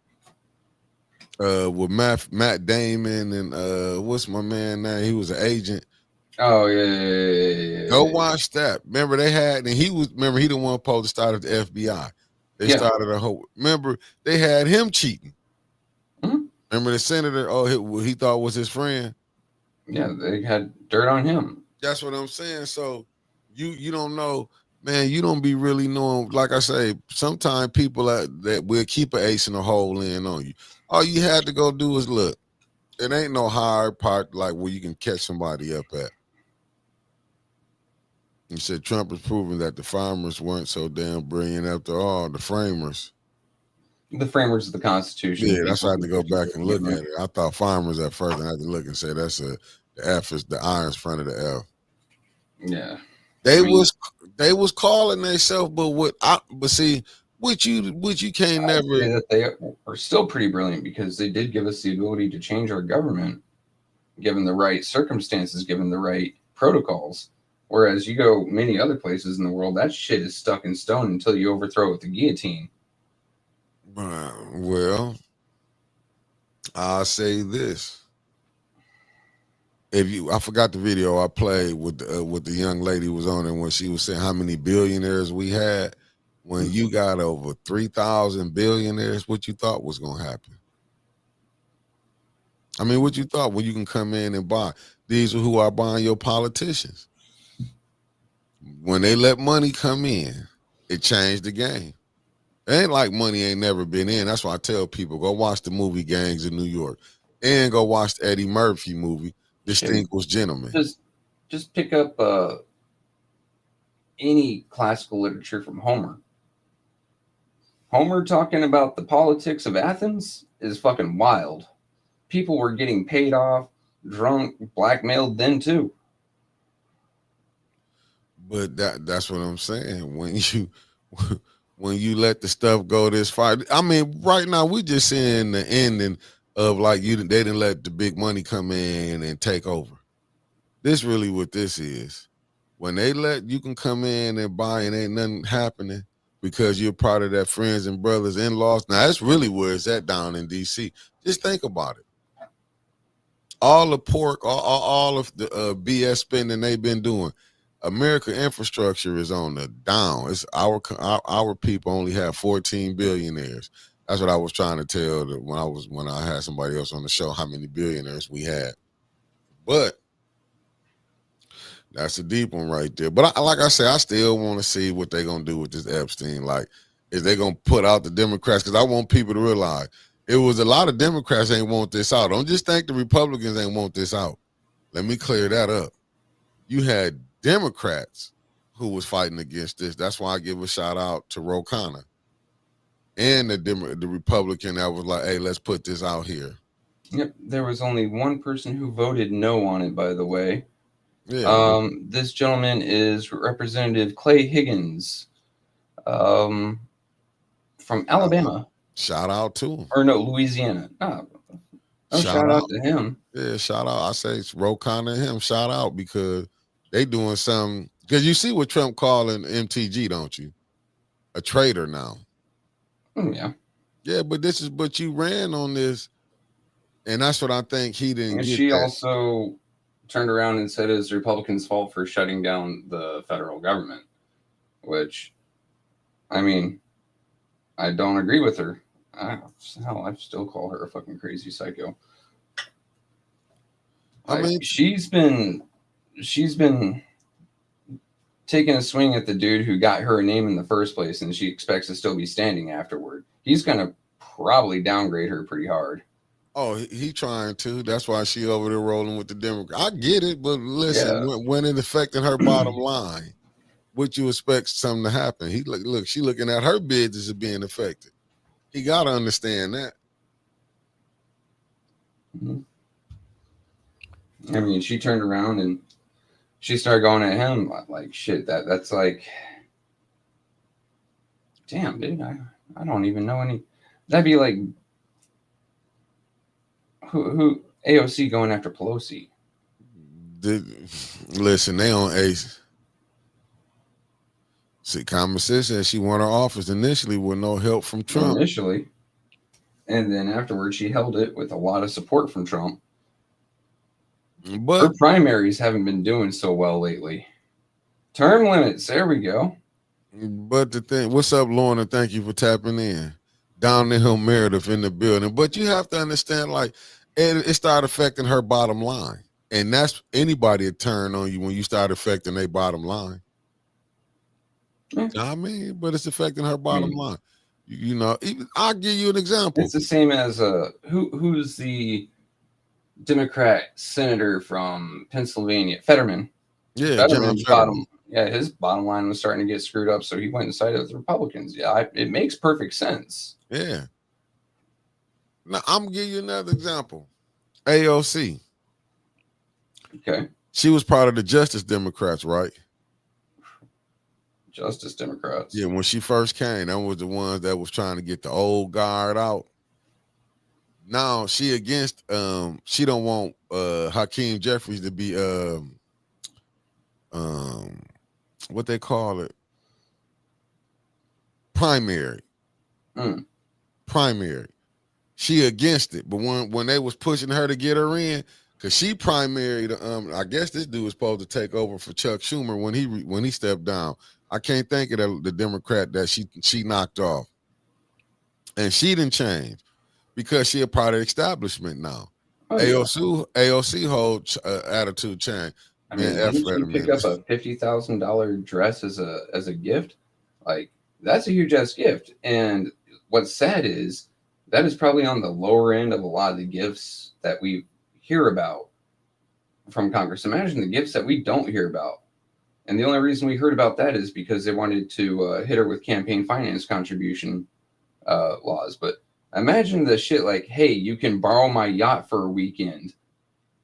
S1: With Matt Damon and what's my man name? He was an agent.
S3: Oh yeah.
S1: Go watch that. Remember they had, and he the one supposed to start at the FBI. They started a whole. Remember they had him cheating. Mm-hmm. Remember the senator? Oh, he thought was his friend.
S3: Yeah, they had dirt on him.
S1: That's what I'm saying. So you don't know, man. You don't be really knowing. Like I say, sometimes people that will keep an ace in the hole in on you. All you had to go do is look. It ain't no hard part like where you can catch somebody up at. He said Trump is proving that the farmers weren't so damn brilliant after all. The framers.
S3: The framers of the Constitution.
S1: Yeah, that's why I had to go back and look at it. I thought farmers at first, and I had to look and say that's the F is the iron's front of the F.
S3: Yeah.
S1: They was calling themselves, but see, what you can't
S3: I'd
S1: never.
S3: say that they are still pretty brilliant because they did give us the ability to change our government, given the right circumstances, given the right protocols. Whereas you go many other places in the world, that shit is stuck in stone until you overthrow it with the guillotine.
S1: Well, I'll say this. I forgot the video I played with the young lady was on it when she was saying how many billionaires we had. When you got over 3,000 billionaires, what you thought was gonna happen? I mean, what you thought when you can come in and buy? These are who are buying your politicians. When they let money come in, it changed the game. It ain't like money ain't never been in. That's why I tell people go watch the movie Gangs in New York and go watch the Eddie Murphy movie
S3: Shit,
S1: Distinguished Gentlemen.
S3: just pick up any classical literature from Homer. Homer talking about the politics of Athens is fucking wild. People were getting paid off, drunk, blackmailed then too.
S1: But that's what I'm saying. When you let the stuff go this far, I mean, right now we just seeing the ending of like they didn't let the big money come in and take over. This really what this is. When they let you can come in and buy and ain't nothing happening because you're part of that friends and brothers in-laws. Now that's really where it's at down in DC. Just think about it. All the pork, all of the BS spending they've been doing. America infrastructure is on the down. It's our people only have 14 billionaires. That's what I was trying to tell when I had somebody else on the show how many billionaires we had. But that's a deep one right there. But like I said, I still want to see what they're gonna do with this Epstein. Like, is they gonna put out the Democrats? Because I want people to realize it was a lot of Democrats ain't want this out. Don't just think the Republicans ain't want this out. Let me clear that up. You had Democrats who was fighting against this. That's why I give a shout out to Ro Khanna and the Republican that was like, hey, let's put this out here.
S3: Yep, there was only one person who voted no on it, by the way.
S1: Yeah.
S3: This gentleman is Representative Clay Higgins from Alabama.
S1: Shout out to him.
S3: Or no, Louisiana. Shout out to him.
S1: Yeah, shout out. I say it's Ro Khanna and him. Shout out because they doing something. Because you see what Trump calling MTG, don't you? A traitor now.
S3: Yeah.
S1: Yeah, but you ran on this, and that's what I think he didn't
S3: And
S1: get.
S3: she also turned around and said it's the Republicans' fault for shutting down the federal government, which, I mean, I don't agree with her. I still call her a fucking crazy psycho. I mean, she's been taking a swing at the dude who got her a name in the first place, and she expects to still be standing afterward. He's gonna probably downgrade her pretty hard.
S1: Oh, he trying to. That's why she over there rolling with the Democrats. I get it, but listen, when it affecting her bottom line, what you expect something to happen? He look, she looking at her business as being affected. He got to understand that.
S3: Mm-hmm. I mean, she turned around and she started going at him like shit. That's like, damn, dude. I don't even know any. That'd be like who AOC going after Pelosi.
S1: Listen, they on Ace. See, Common Sense said she won her office initially with no help from Trump.
S3: Initially. And then afterwards, she held it with a lot of support from Trump.
S1: But
S3: her primaries haven't been doing so well lately. Term limits, there we go.
S1: But the thing, what's up, Lorna? Thank you for tapping in. Down the hill Meredith in the building. But you have to understand, like, it started affecting her bottom line. And that's anybody that turn on you when you start affecting their bottom line. Yeah. I mean, but it's affecting her bottom line. You know, I'll give you an example.
S3: It's the same as who's the Democrat senator from Pennsylvania, Fetterman.
S1: Yeah,
S3: Fetterman's his bottom line was starting to get screwed up, so he went and sided with the Republicans. Yeah, it makes perfect sense.
S1: Yeah. Now I'm gonna give you another example. AOC.
S3: Okay.
S1: She was part of the Justice Democrats, right?
S3: Justice Democrats.
S1: Yeah, when she first came, that was the ones that was trying to get the old guard out. Now she against she don't want Hakeem Jeffries to be um what they call it, primary.
S3: Mm.
S1: Primary. She against it, but when they was pushing her to get her in, because she primaried, I guess this dude was supposed to take over for Chuck Schumer when he stepped down. I can't think of the Democrat that she knocked off, and she didn't change because she a part of the establishment now.
S3: Oh, yeah.
S1: AOC holds attitude change.
S3: I
S1: Man,
S3: mean,
S1: F
S3: didn't she pick up a $50,000 dress as a gift? Like, that's a huge ass gift. And what's sad is that is probably on the lower end of a lot of the gifts that we hear about from Congress. Imagine the gifts that we don't hear about. And the only reason we heard about that is because they wanted to hit her with campaign finance contribution laws. But imagine the shit like, hey, you can borrow my yacht for a weekend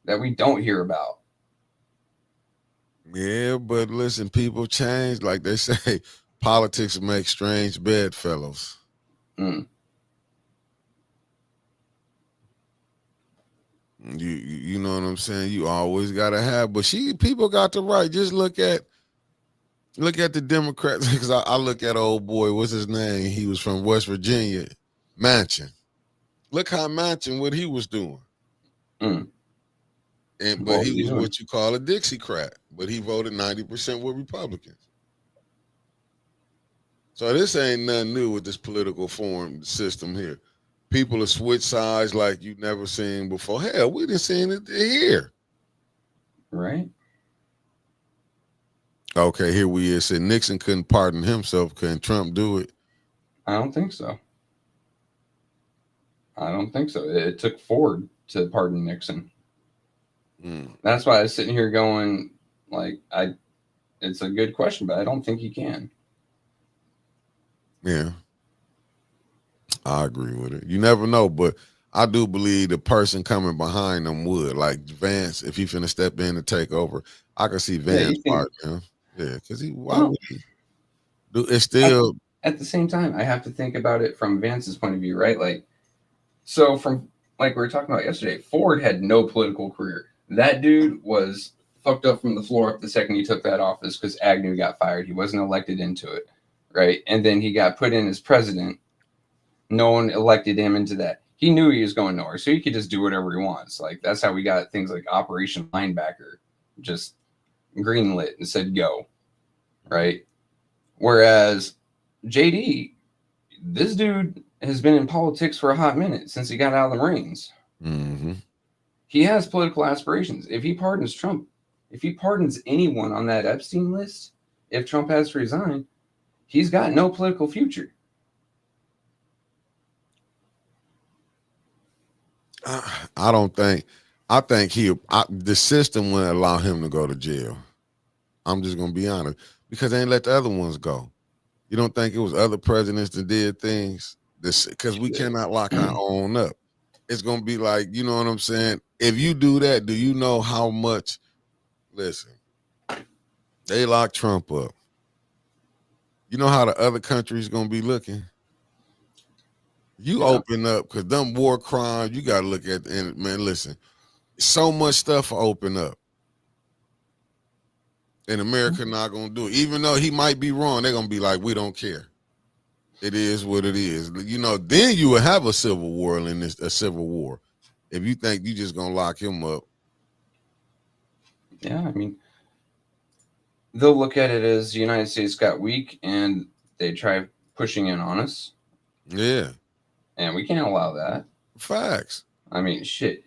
S3: that we don't hear about.
S1: Yeah, but listen, people change. Like they say, politics make strange bedfellows.
S3: Mm.
S1: You know what I'm saying? You always gotta have, but people got the right. Just look at the Democrats, because I look at old boy, what's his name? He was from West Virginia, Manchin. Look how Manchin, what he was doing.
S3: Mm.
S1: But he was what you call a Dixiecrat, but he voted 90% with Republicans. So this ain't nothing new with this political form system here. People have switched sides like you've never seen before. Hell, we didn't see it here.
S3: Right.
S1: Okay, here we is. Said Nixon couldn't pardon himself. Can Trump do it?
S3: I don't think so. It took Ford to pardon Nixon. That's why I was sitting here going, like, it's a good question, but I don't think he can.
S1: Yeah. I agree with it. You never know, but I do believe the person coming behind them would. Like Vance, if he finna step in to take over, I can see Vance pardon him. Yeah, because why would he? It's still
S3: at the same time, I have to think about it from Vance's point of view, right? Like, so from like we were talking about yesterday, Ford had no political career. That dude was fucked up from the floor up the second he took that office because Agnew got fired. He wasn't elected into it, right? And then he got put in as president. No one elected him into that. He knew he was going nowhere, so he could just do whatever he wants. Like, that's how we got things like Operation Linebacker, just greenlit and said go, right? Whereas JD, this dude has been in politics for a hot minute since he got out of the Marines.
S1: Mm-hmm.
S3: He has political aspirations. If he pardons Trump, if he pardons anyone on that Epstein list, if Trump has to resign, he's got no political future.
S1: I don't think. I think the system wouldn't allow him to go to jail. I'm just gonna be honest, because they ain't let the other ones go. You don't think it was other presidents that did things? Because we cannot lock our own up. It's gonna be like, you know what I'm saying? If you do that, do you know how much? Listen, they locked Trump up. You know how the other countries gonna be looking? You open up, because them war crimes, you got to look at, and man, listen, so much stuff will open up. And America not going to do it. Even though he might be wrong, they're going to be like, we don't care. It is what it is. You know, then you will have a civil war a civil war. If you think you just going to lock him up.
S3: Yeah, I mean, they'll look at it as the United States got weak and they try pushing in on us.
S1: Yeah.
S3: And we can't allow that.
S1: Facts.
S3: I mean, shit.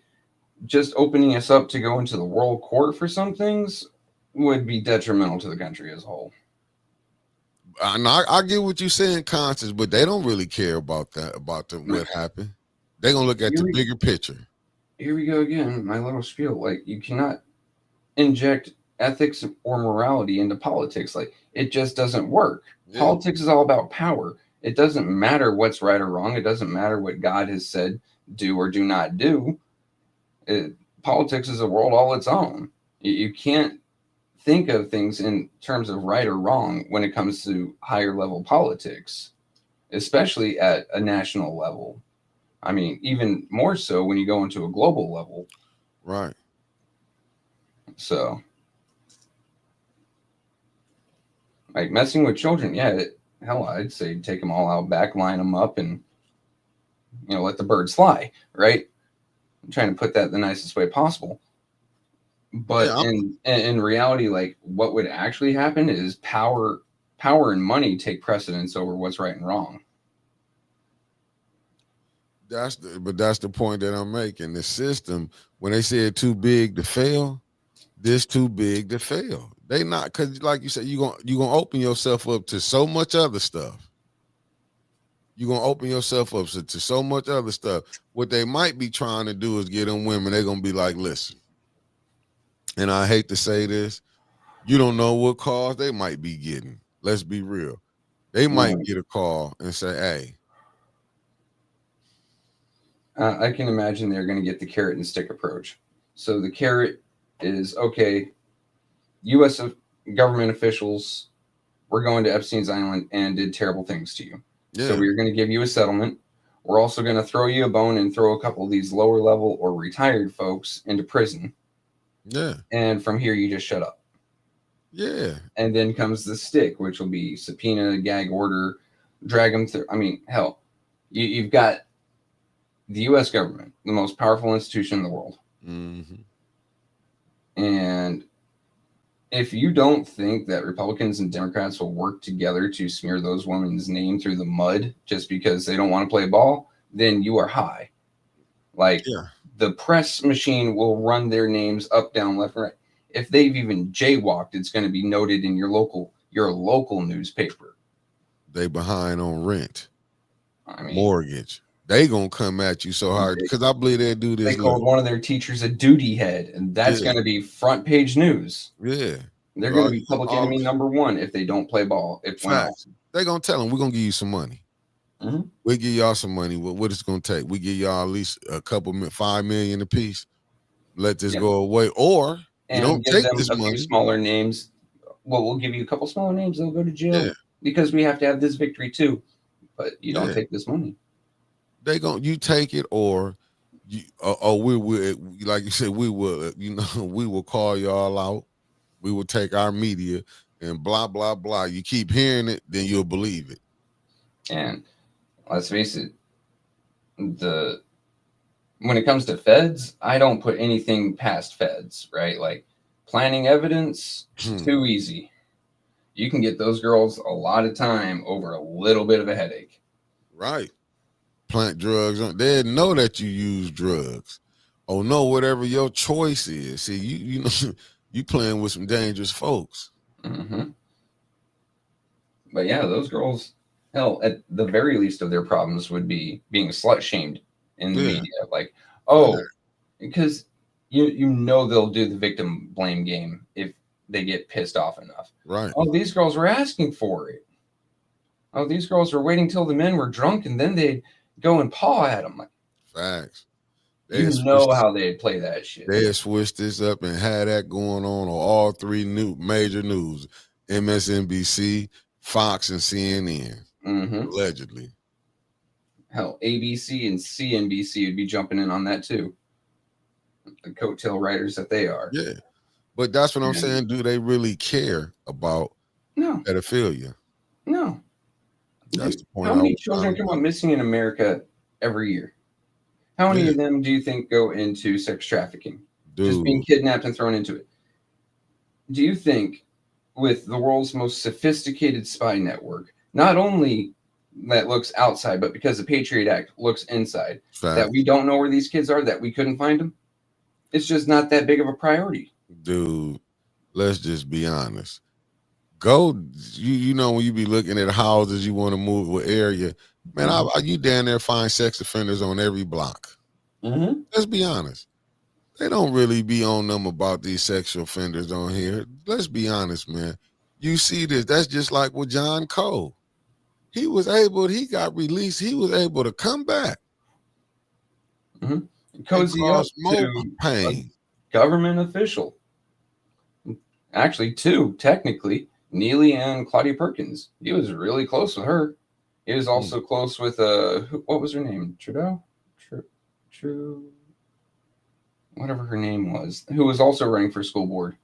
S3: Just opening us up to go into the world court for some things would be detrimental to the country as a whole.
S1: I get what you're saying, Constance, but they don't really care about that, what happened. They're going to look at the bigger picture.
S3: Here we go again, my little spiel. Like, you cannot inject ethics or morality into politics. Like, it just doesn't work. Yeah. Politics is all about power. It doesn't matter what's right or wrong. It doesn't matter what God has said do or do not do. Politics is a world all its own. You can't think of things in terms of right or wrong when it comes to higher level politics, especially at a national level. I mean, even more so when you go into a global level.
S1: Right.
S3: So, like messing with children, yeah, hell, I'd say take them all out back, line them up, and let the birds fly. Right? I'm trying to put that the nicest way possible. But
S1: Yeah.
S3: in reality, like what would actually happen is power and money take precedence over what's right and wrong.
S1: That's the point that I'm making. The system, when they say too big to fail, this too big to fail. They not, because like you said, you gonna open yourself up to so much other stuff. You're gonna open yourself up to so much other stuff. What they might be trying to do is get them women. They're gonna be like, listen, and I hate to say this, you don't know what calls they might be getting. Let's be real. They might get a call and say, hey.
S3: I can imagine they're going to get the carrot and stick approach. So the carrot is, okay, U.S. government officials were going to Epstein's Island and did terrible things to you.
S1: Yeah.
S3: So we're going to give you a settlement. We're also going to throw you a bone and throw a couple of these lower level or retired folks into prison.
S1: Yeah.
S3: And from here, you just shut up.
S1: Yeah.
S3: And then comes the stick, which will be subpoena, gag order, drag them through. I mean, hell, you've got the U.S. government, the most powerful institution in the world.
S1: Mm-hmm.
S3: And if you don't think that Republicans and Democrats will work together to smear those women's name through the mud just because they don't want to play ball, then you are high. Like, the press machine will run their names up, down, left, and right. If they've even jaywalked, it's going to be noted in your local newspaper.
S1: They behind on rent,
S3: I mean,
S1: mortgage. They gonna come at you so hard because I believe they do this.
S3: They called one of their teachers a duty head, and that's going to be front page news.
S1: Yeah,
S3: they're going to be public enemy number one if they don't play ball.
S1: Facts. They're gonna tell them we're gonna give you some money.
S3: Mm-hmm.
S1: We'll give y'all some money. What it's gonna take? We give y'all at least a couple $5 million a piece. Let this go away, or you don't
S3: give
S1: take
S3: them
S1: this
S3: a
S1: money.
S3: few smaller names. Well, we'll give you a couple smaller names. They'll go to jail because we have to have this victory too. But you don't take this money.
S1: You take it, or we will, like you said, we will. We will call y'all out. We will take our media and blah blah blah. You keep hearing it, then you'll believe it.
S3: And let's face it, when it comes to feds, I don't put anything past feds, right? Like planting evidence, too easy. You can get those girls a lot of time over a little bit of a headache.
S1: Right. Plant drugs on. They know that you use drugs. Oh no, whatever your choice is. See, you know you playing with some dangerous folks.
S3: Mm-hmm. But yeah, those girls, hell, at the very least of their problems would be being slut shamed in the media. Like, because you know they'll do the victim blame game if they get pissed off enough.
S1: Right.
S3: Oh, these girls were asking for it. Oh, these girls were waiting till the men were drunk and then they'd go and paw at them. Like,
S1: facts.
S3: You know how they'd play that shit.
S1: They had switched this up and had that going on all three major news: MSNBC, Fox, and CNN.
S3: Mm-hmm.
S1: Allegedly.
S3: Hell, ABC and CNBC would be jumping in on that too. The coattail riders that they are.
S1: Yeah. But that's what I'm saying. Do they really care about pedophilia?
S3: No.
S1: That's the point.
S3: How many children come up missing in America every year? How many of them do you think go into sex trafficking? Just being kidnapped and thrown into it. Do you think with the world's most sophisticated spy network, not only that looks outside, but because the Patriot Act looks inside, that we don't know where these kids are, that we couldn't find them? It's just not that big of a priority.
S1: Dude, let's just be honest. Go, you know, when you be looking at houses you want to move with area, man, you down there find sex offenders on every block.
S3: Mm-hmm.
S1: Let's be honest. They don't really be on them about these sexual offenders on here. Let's be honest, man. You see this. That's just like with John Cole. He got released. He was able to come back.
S3: Mm-hmm. Cozy up to
S1: pain.
S3: a government official. Actually, two, technically. Neely and Claudia Perkins. He was really close with her. He was also close with what was her name? Trudeau? True. Whatever her name was, who was also running for school board.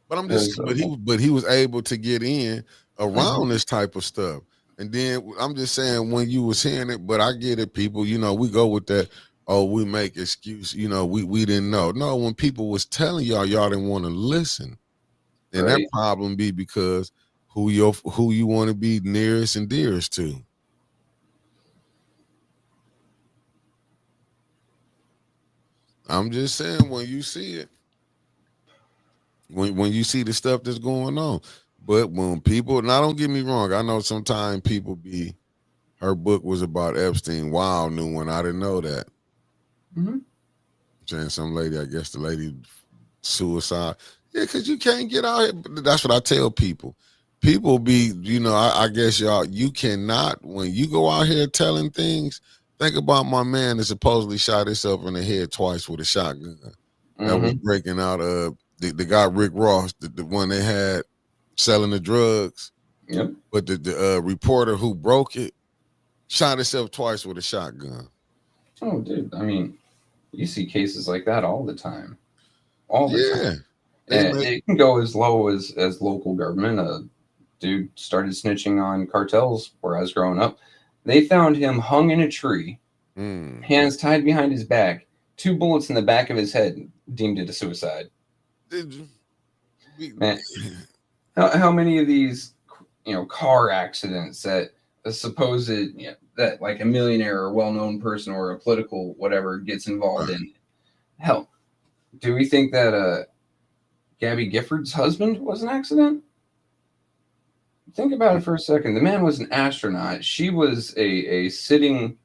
S1: But I'm just, but he was able to get in around this type of stuff. And then I'm just saying, when you was hearing it, but I get it, people. You know, we go with that. Oh, we make excuse. You know, we didn't know. No, when people was telling y'all didn't want to listen, and that
S3: Right.
S1: problem be because who you want to be nearest and dearest to. I'm just saying, when you see it, when you see the stuff that's going on. But when people, now don't get me wrong, I know sometimes people be, her book was about Epstein. Wow, new one. I didn't know that.
S3: Mm-hmm.
S1: Saying some lady, I guess the lady suicide. Yeah, because you can't get out here. That's what I tell people. People be, you know, I guess y'all, you cannot, when you go out here telling things, think about my man that supposedly shot himself in the head twice with a shotgun. That was breaking out the guy Rick Ross, the one they had selling the drugs.
S3: Yep.
S1: But the reporter who broke it shot himself twice with a shotgun.
S3: Oh, dude. I mean, you see cases like that all the time. All the time. And it can go as low as local government. A dude started snitching on cartels where I was growing up. They found him hung in a tree, hands tied behind his back, 2 bullets in the back of his head, deemed it a suicide. Man, how many of these, car accidents that a supposed, that like a millionaire or well-known person or a political whatever gets involved in? Hell, do we think that Gabby Gifford's husband was an accident? Think about it for a second. The man was an astronaut. She was a sitting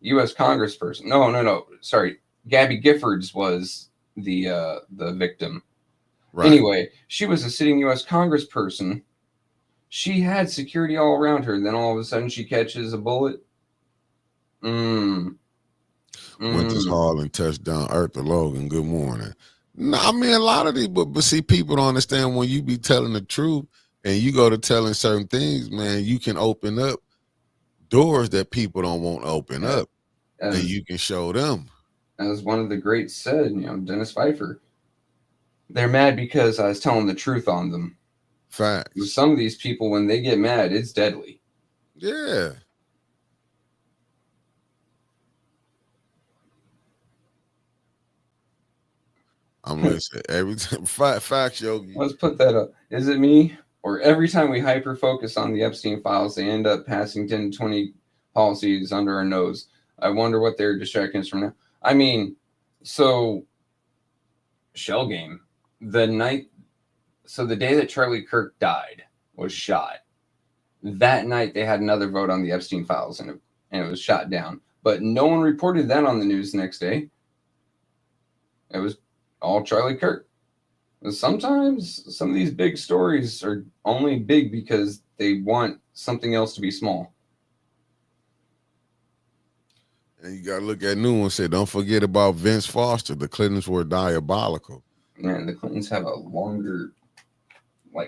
S3: U.S. Congressperson. No. Sorry, Gabby Giffords was the victim. Right. Anyway, she was a sitting U.S. Congressperson. She had security all around her. Then all of a sudden, she catches a bullet.
S1: Went to Hall and touched down Eartha Logan. Good morning. No, I mean, a lot of these, but see, people don't understand when you be telling the truth and you go to telling certain things, man, you can open up doors that people don't want to open up, and you can show them.
S3: As one of the greats said, Dennis Pfeiffer, they're mad because I was telling the truth on them.
S1: Facts.
S3: Some of these people, when they get mad, it's deadly.
S1: Yeah. I'm listening. Every time, facts, Yogi.
S3: Let's put that up. Is it me? Or every time we hyper focus on the Epstein files, they end up passing 10 to 20 policies under our nose. I wonder what they're distracting us from now. I mean, so Shell Game, the day that Charlie Kirk died, was shot. That night they had another vote on the Epstein files and it was shot down. But no one reported that on the news the next day. It was all Charlie Kirk. Sometimes some of these big stories are only big because they want something else to be small.
S1: And you got to look at new one. Said, don't forget about Vince Foster. The Clintons were diabolical.
S3: Man, the Clintons have a longer,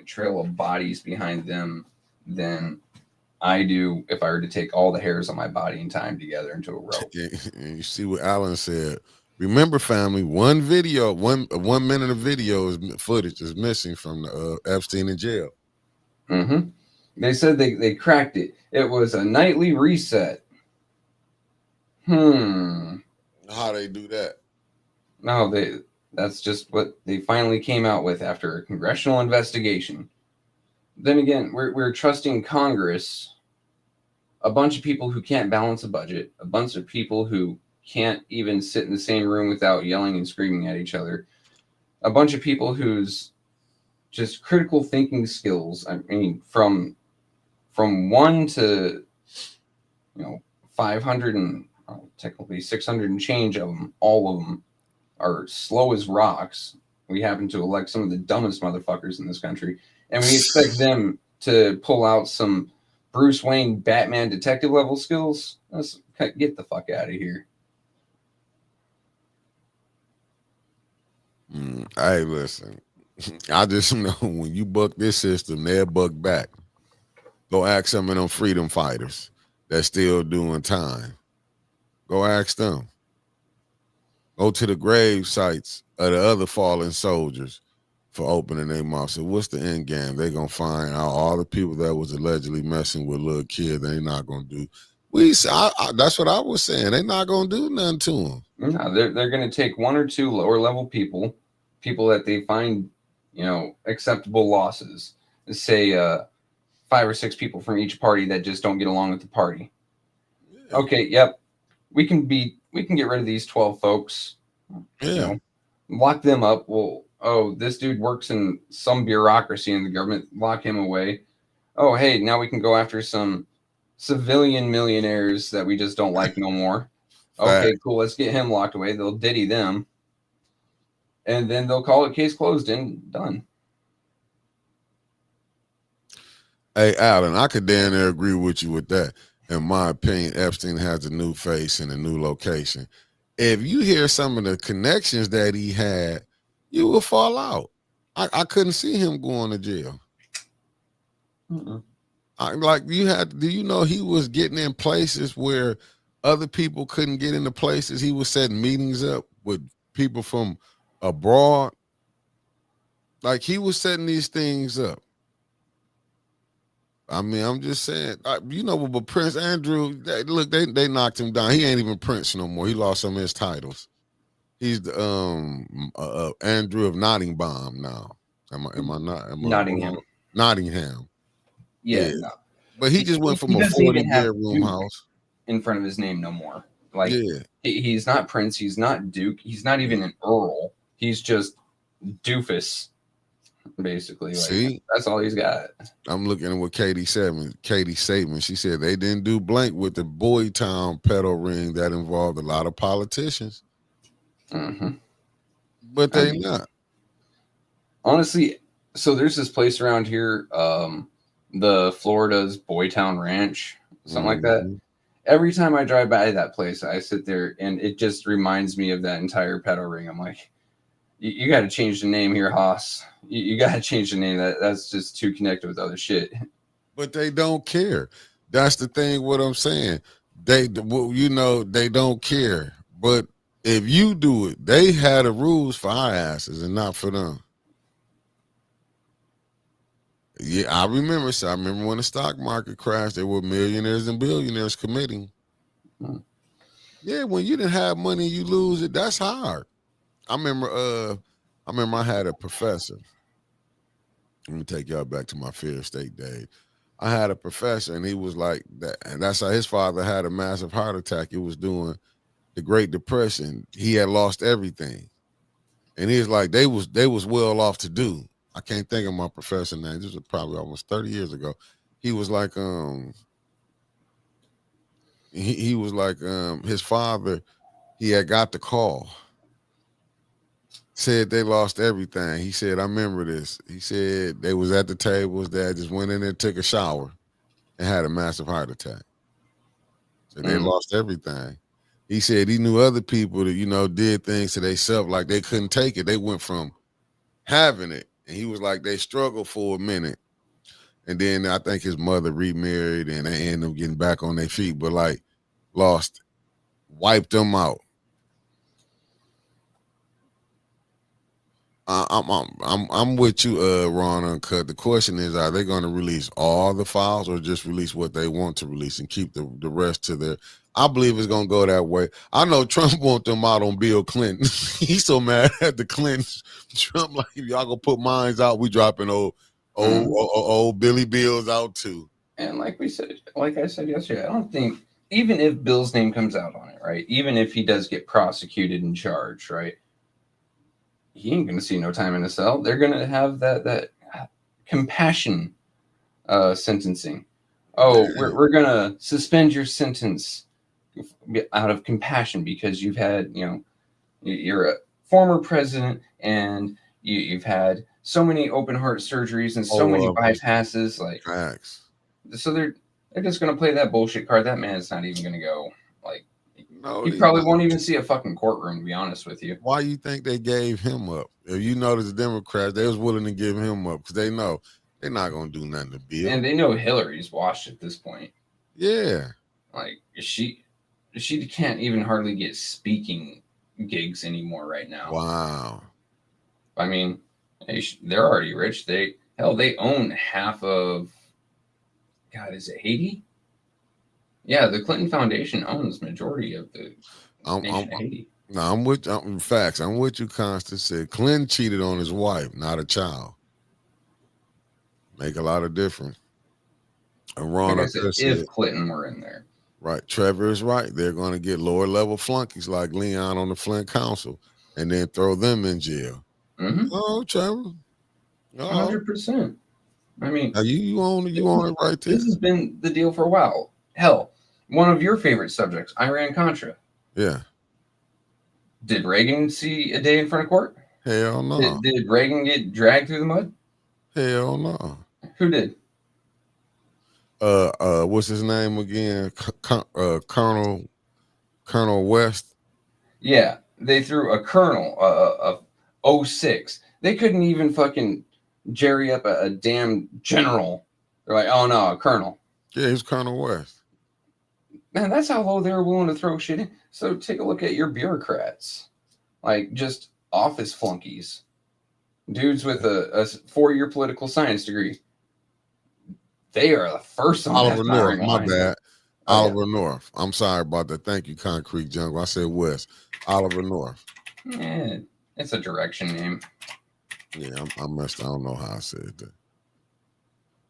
S3: trail of bodies behind them than I do if I were to take all the hairs on my body and tie them together into a rope.
S1: And you see what Alan said. Remember, family, one minute of video footage is missing from the Epstein in jail.
S3: Mm-hmm. They said they cracked it. It was a nightly reset.
S1: How they do that?
S3: No, that's just what they finally came out with after a congressional investigation. Then again, we're trusting Congress, a bunch of people who can't balance a budget, a bunch of people who can't even sit in the same room without yelling and screaming at each other, a bunch of people whose just critical thinking skills, I mean, from 1 to 500 and technically 600 and change of them, all of them are slow as rocks. We happen to elect some of the dumbest motherfuckers in this country, and we expect them to pull out some Bruce Wayne Batman detective level skills. Let's get the fuck out of here.
S1: Hey, listen. I just know when you buck this system, they'll buck back. Go ask some of them freedom fighters that's still doing time. Go ask them. Go to the grave sites of the other fallen soldiers for opening their mouth. So what's the end game? They gonna find out all the people that was allegedly messing with little kids. They not gonna do. That's what I was saying. They not gonna do nothing to them.
S3: No, they're going to take one or two lower level people that they find, acceptable losses. Say 5 or 6 people from each party that just don't get along with the party. Yeah. Okay, yep, we can get rid of these 12 folks.
S1: Yeah,
S3: lock them up. Well, oh, this dude works in some bureaucracy in the government. Lock him away. Oh, hey, now we can go after some civilian millionaires that we just don't like no more. Okay, cool. Let's get him locked away. They'll diddy them, and then they'll call it case closed and done.
S1: Hey, Alan, I could damn near agree with you with that. In my opinion, Epstein has a new face and a new location. If you hear some of the connections that he had, you will fall out. I couldn't see him going to jail. Do you know he was getting in places where other people couldn't get into places? He was setting meetings up with people from abroad. Like he was setting these things up. I mean, I'm just saying, but Prince Andrew, they knocked him down. He ain't even Prince no more. He lost some of his titles. He's the Andrew of Nottingham now. Am I not?
S3: Nottingham.
S1: Nottingham.
S3: Yeah. No.
S1: But he just went from a 40-bedroom house
S3: in front of his name no more. Like, he's not Prince. He's not Duke. He's not even an Earl. He's just doofus. Basically,
S1: see,
S3: that's all he's got.
S1: I'm looking at what Katie Saban. She said they didn't do blank with the Boytown pedo ring that involved a lot of politicians.
S3: Mm-hmm.
S1: But they not.
S3: Honestly, so there's this place around here, the Florida's Boytown Ranch, something like that. Every time I drive by that place, I sit there and it just reminds me of that entire pedo ring. I'm like, you got to change the name here, Haas. You got to change the name. That's just too connected with other shit.
S1: But they don't care. That's the thing. What I'm saying, they don't care. But if you do it, they had the rules for our asses and not for them. Yeah, I remember. So I remember when the stock market crashed, there were millionaires and billionaires committing. Yeah, when you didn't have money, you lose it. That's hard. I remember I had a professor. Let me take y'all back to my Fear State days. I had a professor and he was like that, and that's how his father had a massive heart attack. It was during the Great Depression. He had lost everything. And he was like, they was well off to do. I can't think of my professor name. This was probably almost 30 years ago. He was like, he was like, his father, he had got the call. Said they lost everything. He said, I remember this. He said they was at the table. His dad just went in there, took a shower, and had a massive heart attack. So they lost everything. He said he knew other people that, did things to themselves like they couldn't take it. They went from having it, and he was like, they struggled for a minute. And then I think his mother remarried, and they ended up getting back on their feet, but like wiped them out. I'm with you, Ron Uncut. The question is, are they going to release all the files or just release what they want to release and keep the rest to their? I believe it's going to go that way. I know Trump want them out on Bill Clinton. He's so mad at the Clintons. Trump like, if y'all gonna put mines out, we dropping old Billy Bills out too.
S3: And like I said yesterday, I don't think, even if Bill's name comes out on it, right? Even if he does get prosecuted and charged, right? He ain't going to see no time in a cell. They're going to have that compassion sentencing. Oh, we're going to suspend your sentence out of compassion because you've had, you're a former president and you've had so many open heart surgeries and so many bypasses.
S1: Facts.
S3: So they're just going to play that bullshit card. That man's not even going to go. Like,
S1: No,
S3: He
S1: they
S3: probably
S1: not.
S3: won't even see a fucking courtroom, to be honest with you.
S1: Why you think they gave him up? If you notice, the Democrats, they was willing to give him up because they know they're not gonna do nothing to Bill.
S3: And they know Hillary's washed at this point.
S1: Yeah.
S3: Like she can't even hardly get speaking gigs anymore right now.
S1: Wow.
S3: I mean, they're already rich. They own half of. God, is it Haiti? Yeah, the Clinton Foundation owns majority of the
S1: I'm
S3: nation of Haiti.
S1: no, facts. I'm with you, Constance said Clinton cheated on his wife, not a child. Make a lot of difference. And
S3: Like
S1: Ron
S3: I
S1: up
S3: said,
S1: there
S3: if
S1: said,
S3: Clinton were in there,
S1: right, Trevor is right. They're gonna get lower level flunkies like Leon on the Flint Council and then throw them in jail. Oh, Trevor. Oh,
S3: 100%. I mean,
S1: now you own it right there.
S3: this has been the deal for a while. Hell, one of your favorite subjects, Iran-Contra.
S1: Yeah.
S3: Did Reagan see a day in front of court?
S1: Hell no.
S3: Did Reagan get dragged through the mud?
S1: Hell no.
S3: Who did?
S1: What's his name again? Colonel West.
S3: Yeah, they threw a colonel of 06. They couldn't even fucking jerry up a damn general. They're like, oh no, a colonel.
S1: Yeah, he's Colonel West.
S3: Man, that's how low they were willing to throw shit in. So take a look at your bureaucrats. Like, just office flunkies. Dudes with a 4-year political science degree. They are the first on
S1: Oliver
S3: that
S1: North,
S3: firing
S1: my
S3: line.
S1: bad.
S3: Oh,
S1: Oliver North. I'm sorry about that. Thank you, Concrete Jungle. I said West. Oliver North.
S3: Yeah, it's a direction name.
S1: Yeah, I messed. I don't know how I said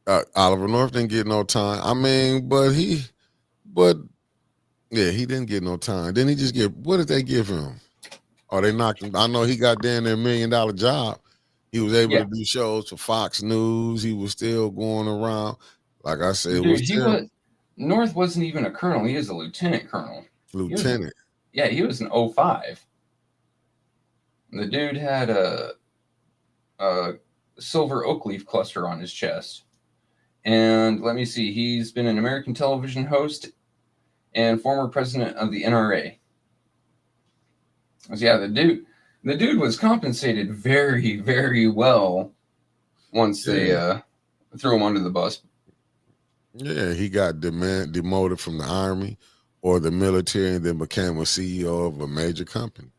S1: that. Oliver North didn't get no time. I mean, but yeah, he didn't get no time. Didn't he just get? What did they give him? Oh, they knocked him. I know he got down there $1 million job. He was able to do shows for Fox News. He was still going around. Like I said,
S3: Dude, North wasn't even a colonel. He was a lieutenant colonel.
S1: Lieutenant.
S3: He was an 05. The dude had a silver oak leaf cluster on his chest. And let me see, he's been an American television host and former president of the NRA. So yeah, the dude was compensated very, very well once they threw him under the bus.
S1: Yeah, he got demoted from the army or the military and then became a CEO of a major company.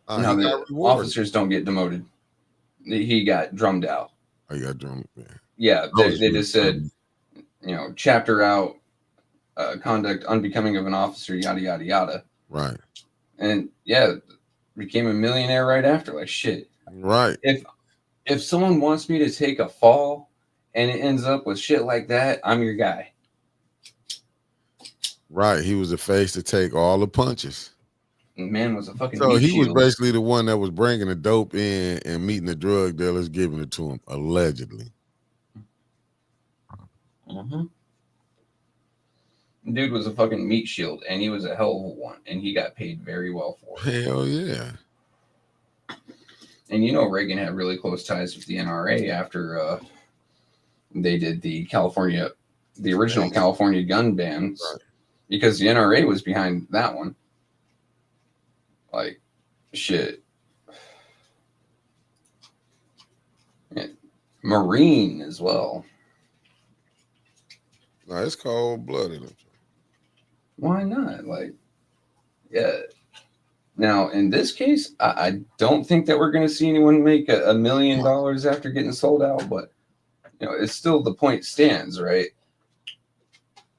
S3: No, the officers don't get demoted. He got drummed out.
S1: Oh, he got drummed.
S3: Yeah, they just said, chapter out, conduct unbecoming of an officer, yada, yada, yada.
S1: Right.
S3: And yeah, became a millionaire right after. Like, shit.
S1: Right.
S3: If someone wants me to take a fall and it ends up with shit like that, I'm your guy.
S1: Right. He was the face to take all the punches.
S3: Man was a fucking
S1: So he
S3: shield.
S1: was basically the one that was bringing the dope in and meeting the drug dealers, giving it to him, allegedly.
S3: Dude was a fucking meat shield, and he was a hell of a one, and he got paid very well for it.
S1: Hell yeah.
S3: And Reagan had really close ties with the NRA after they did the original California gun bans, right, because the NRA was behind that one. Like, shit. Yeah. Marine as well.
S1: No, it's cold-blooded.
S3: Why not? Like, yeah. Now, in this case, I don't think that we're going to see anyone make $1 million after getting sold out, but, it's still, the point stands, right?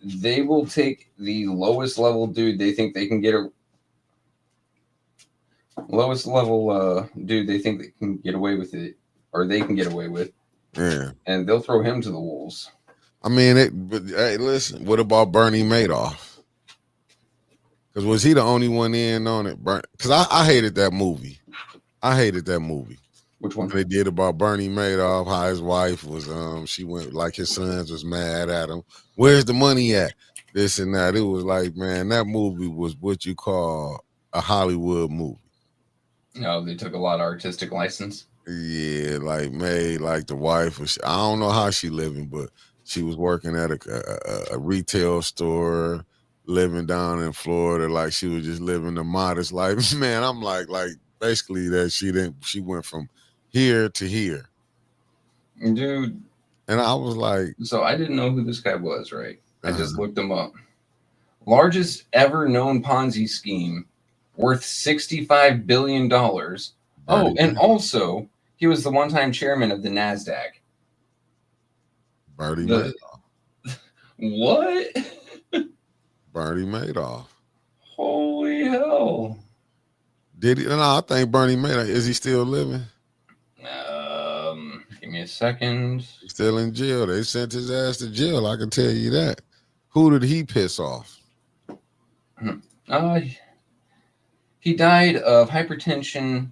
S3: They will take the lowest level dude they think they can get dude they think they can get away with it, or they can get away with.
S1: Yeah.
S3: And they'll throw him to the wolves.
S1: I mean, but hey, listen, what about Bernie Madoff? Because was he the only one in on it? Because I hated that movie.
S3: Which one?
S1: They did about Bernie Madoff, how his wife was, she went, like his sons was mad at him. Where's the money at? This and that. It was like, man, that movie was what you call a Hollywood movie.
S3: No, they took a lot of artistic license.
S1: Yeah, like the wife was, I don't know how she living, but she was working at a retail store. living down in Florida, like she was just living a modest life. Man, I'm like basically that she went from here to here.
S3: Dude,
S1: And I was like,
S3: so I didn't know who this guy was, right? I just
S1: uh-huh.
S3: looked him up. Largest ever known Ponzi scheme, worth $65 billion. Oh,
S1: Bernie
S3: and
S1: Madoff.
S3: also, he was the one-time chairman of the NASDAQ.
S1: Bernie
S3: The
S1: Madoff.
S3: what?
S1: Bernie Madoff.
S3: Holy hell.
S1: Did he? No, I think Bernie Madoff. Is he still living?
S3: Give me a second.
S1: He's still in jail. They sent his ass to jail. I can tell you that. Who did he piss off?
S3: Uh, he died of hypertension,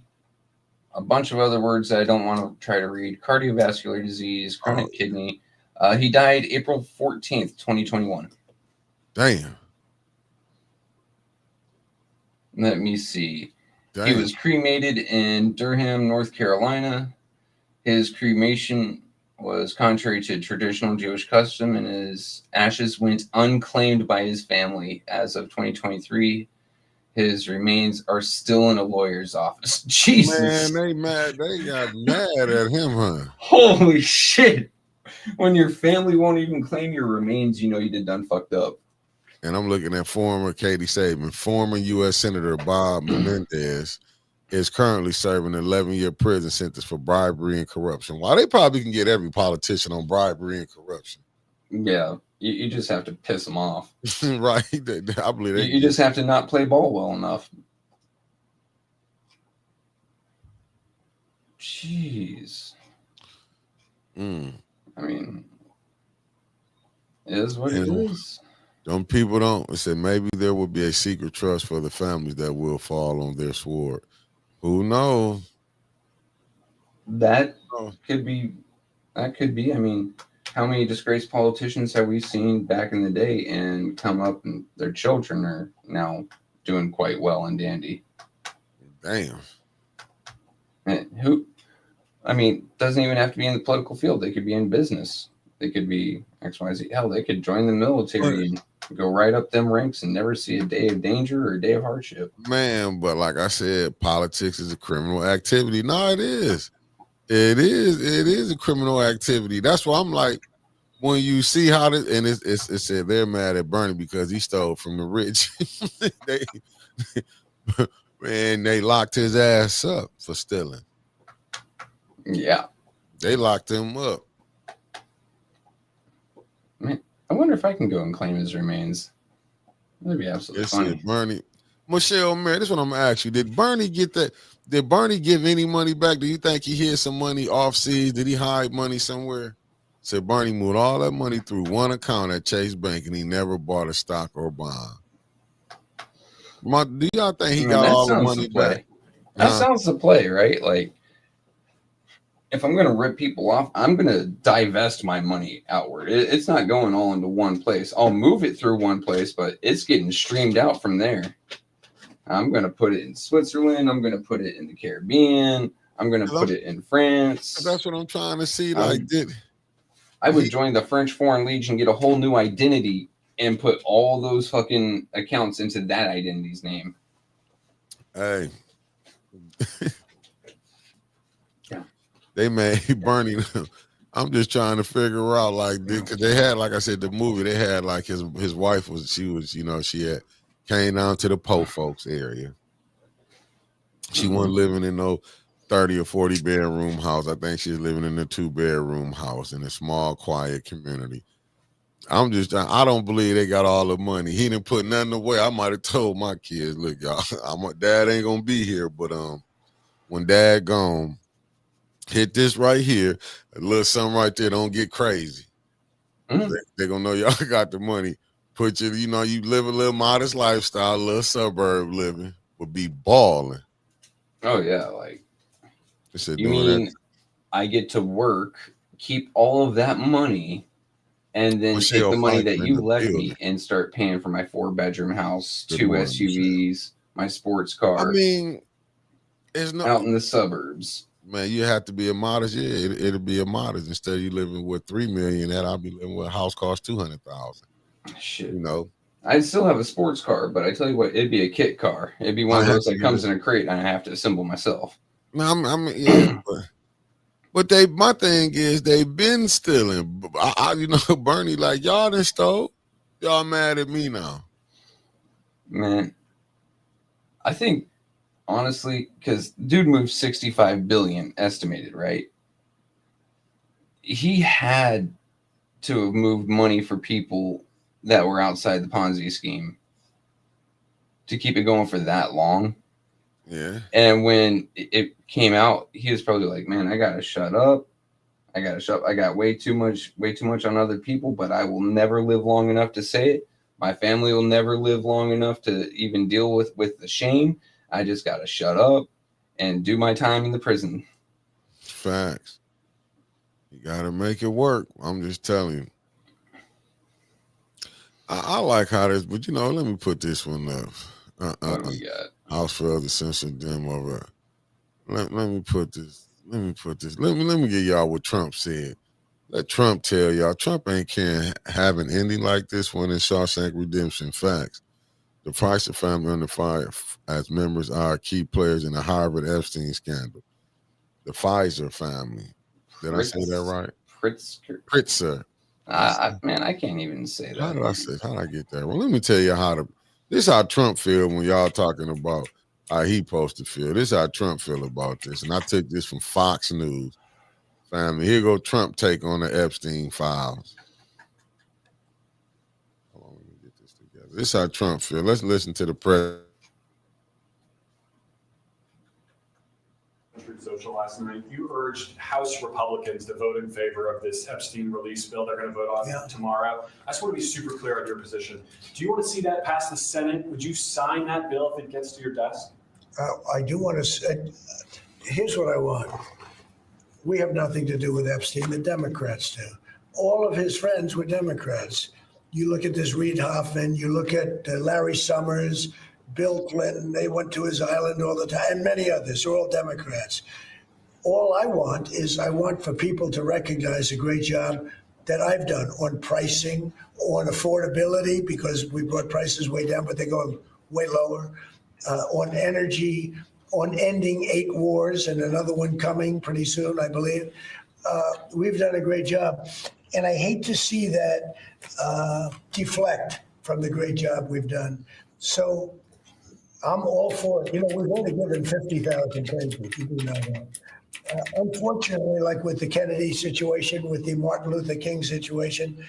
S3: a bunch of other words that I don't want to try to read, cardiovascular disease, chronic kidney. He died April 14th, 2021.
S1: Damn.
S3: Let me see.
S1: Damn.
S3: He was cremated in Durham, North Carolina. His cremation was contrary to traditional Jewish custom, and his ashes went unclaimed by his family. As of 2023, his remains are still in a lawyer's office. Jesus.
S1: Man, they mad. They got mad at him, huh?
S3: Holy shit. When your family won't even claim your remains, you know you did done fucked up.
S1: And I'm looking at former Katie Saban, former U.S. Senator Bob Menendez is currently serving an 11-year prison sentence for bribery and corruption. While they probably can get every politician on bribery and corruption.
S3: Yeah, you just have to piss them off.
S1: Right. I believe
S3: you just have to not play ball well enough. Jeez. I mean, it is what it is.
S1: Them people don't. It said maybe there will be a secret trust for the families that will fall on their sword. Who knows?
S3: That could be. That could be. I mean, how many disgraced politicians have we seen back in the day and come up and their children are now doing quite well and dandy?
S1: Damn.
S3: And who? I mean, doesn't even have to be in the political field. They could be in business. They could be XYZ. Hell, they could join the military and go right up them ranks and never see a day of danger or a day of hardship.
S1: Man, but like I said, politics is a criminal activity. No, it is. It is a criminal activity. That's why I'm like, when you see how this, and it said they're mad at Bernie because he stole from the rich. they locked his ass up for stealing.
S3: Yeah.
S1: They locked him up.
S3: Man, I wonder if I can go and claim his remains. That'd be absolutely funny.
S1: Bernie, Michelle, man, this is what I'm gonna ask you. Did Bernie get that? Did Bernie give any money back? Do you think he hid some money off seas? Did he hide money somewhere? Said Bernie moved all that money through one account at Chase Bank and he never bought a stock or bond. Do y'all think he got all the money back?
S3: That sounds to play, right? Like, if I'm going to rip people off, I'm going to divest my money outward. It's not going all into one place. I'll move it through one place, but it's getting streamed out from there. I'm going to put it in Switzerland. I'm going to put it in the Caribbean. I'm going to put it in France.
S1: That's what I'm trying to see.
S3: I would join the French Foreign Legion, get a whole new identity, and put all those fucking accounts into that identity's name.
S1: Hey. They made Bernie. I'm just trying to figure out, like, because they had, like I said, the movie. They had like his wife was, she had came down to the Po folks area. She wasn't living in no 30 or 40 bedroom house. I think she's living in a 2-bedroom house in a small, quiet community. I don't believe they got all the money. He didn't put nothing away. I might have told my kids, look, y'all, Dad ain't gonna be here, but when Dad gone, hit this right here, a little something right there. Don't get crazy. They're gonna know y'all got the money. Put you live a little modest lifestyle, a little suburb living, but be balling.
S3: Oh yeah, like you mean I get to work, keep all of that money, and then take the money that you left me and start paying for my 4-bedroom house, 2 SUVs, my sports car.
S1: I mean, it's not
S3: out in the suburbs.
S1: Man, you have to be a modest. Yeah, it'll be a modest. Instead of you living with $3 million, that I'll be living with a house cost $200,000.
S3: Shit. I'd still have a sports car, but I tell you what, it'd be a kit car. It'd be one
S1: I
S3: of
S1: have
S3: those
S1: to
S3: that
S1: get
S3: comes
S1: it.
S3: in a crate and I have to assemble myself.
S1: No, yeah, but they. My thing is they've been stealing. You know, Bernie, like y'all done stole. Y'all mad at me now?
S3: Man, I think honestly, because dude moved 65 billion estimated, right? He had to have moved money for people that were outside the Ponzi scheme to keep it going for that long.
S1: Yeah.
S3: And when it came out, he was probably like, "Man, I gotta shut up. I gotta shut. I got way too much on other people, but I will never live long enough to say it. My family will never live long enough to even deal with the shame. I just gotta shut up and do my time in the prison."
S1: Facts. You gotta make it work. I'm just telling you. I like how this, but let me put this one up.
S3: What do we got?
S1: House for other censored them over. Let me put this. Let me put this. Let me get y'all what Trump said. Let Trump tell y'all. Trump ain't can't have an ending like this one in Shawshank Redemption. Facts. The Price of family under fire as members are key players in the Harvard Epstein scandal. The Pfizer family. Did I say that
S3: Fritz,
S1: right?
S3: Pritzker.
S1: Pritzker.
S3: Man, I can't even say
S1: How
S3: that.
S1: did I say? How did I get that? Well, let me tell you how to. This how Trump feel when y'all talking about how he supposed to feel. This how Trump feel about this, and I took this from Fox News. Family, here go Trump take on the Epstein files. Hold on, let me get this together. This how Trump feel. Let's listen to the president.
S4: Social last night, you urged House Republicans to vote in favor of this Epstein release bill they're going to vote on tomorrow. I just want to be super clear on your position. Do you want to see that pass the Senate? Would you sign that bill if it gets to your desk?
S5: I do want to. Here's what I want. We have nothing to do with Epstein. The Democrats do. All of his friends were Democrats. You look at this Reid Hoffman. You look at Larry Summers, Bill Clinton. They went to his island all the time, and many others. They're all Democrats. All I want for people to recognize a great job that I've done on pricing, on affordability, because we brought prices way down, but they're going way lower, on energy, on ending 8 wars and another one coming pretty soon, I believe. We've done a great job. And I hate to see that deflect from the great job we've done. So I'm all for it. We've only given 50,000 pages. You do know that. Unfortunately, like with the Kennedy situation, with the Martin Luther King situation,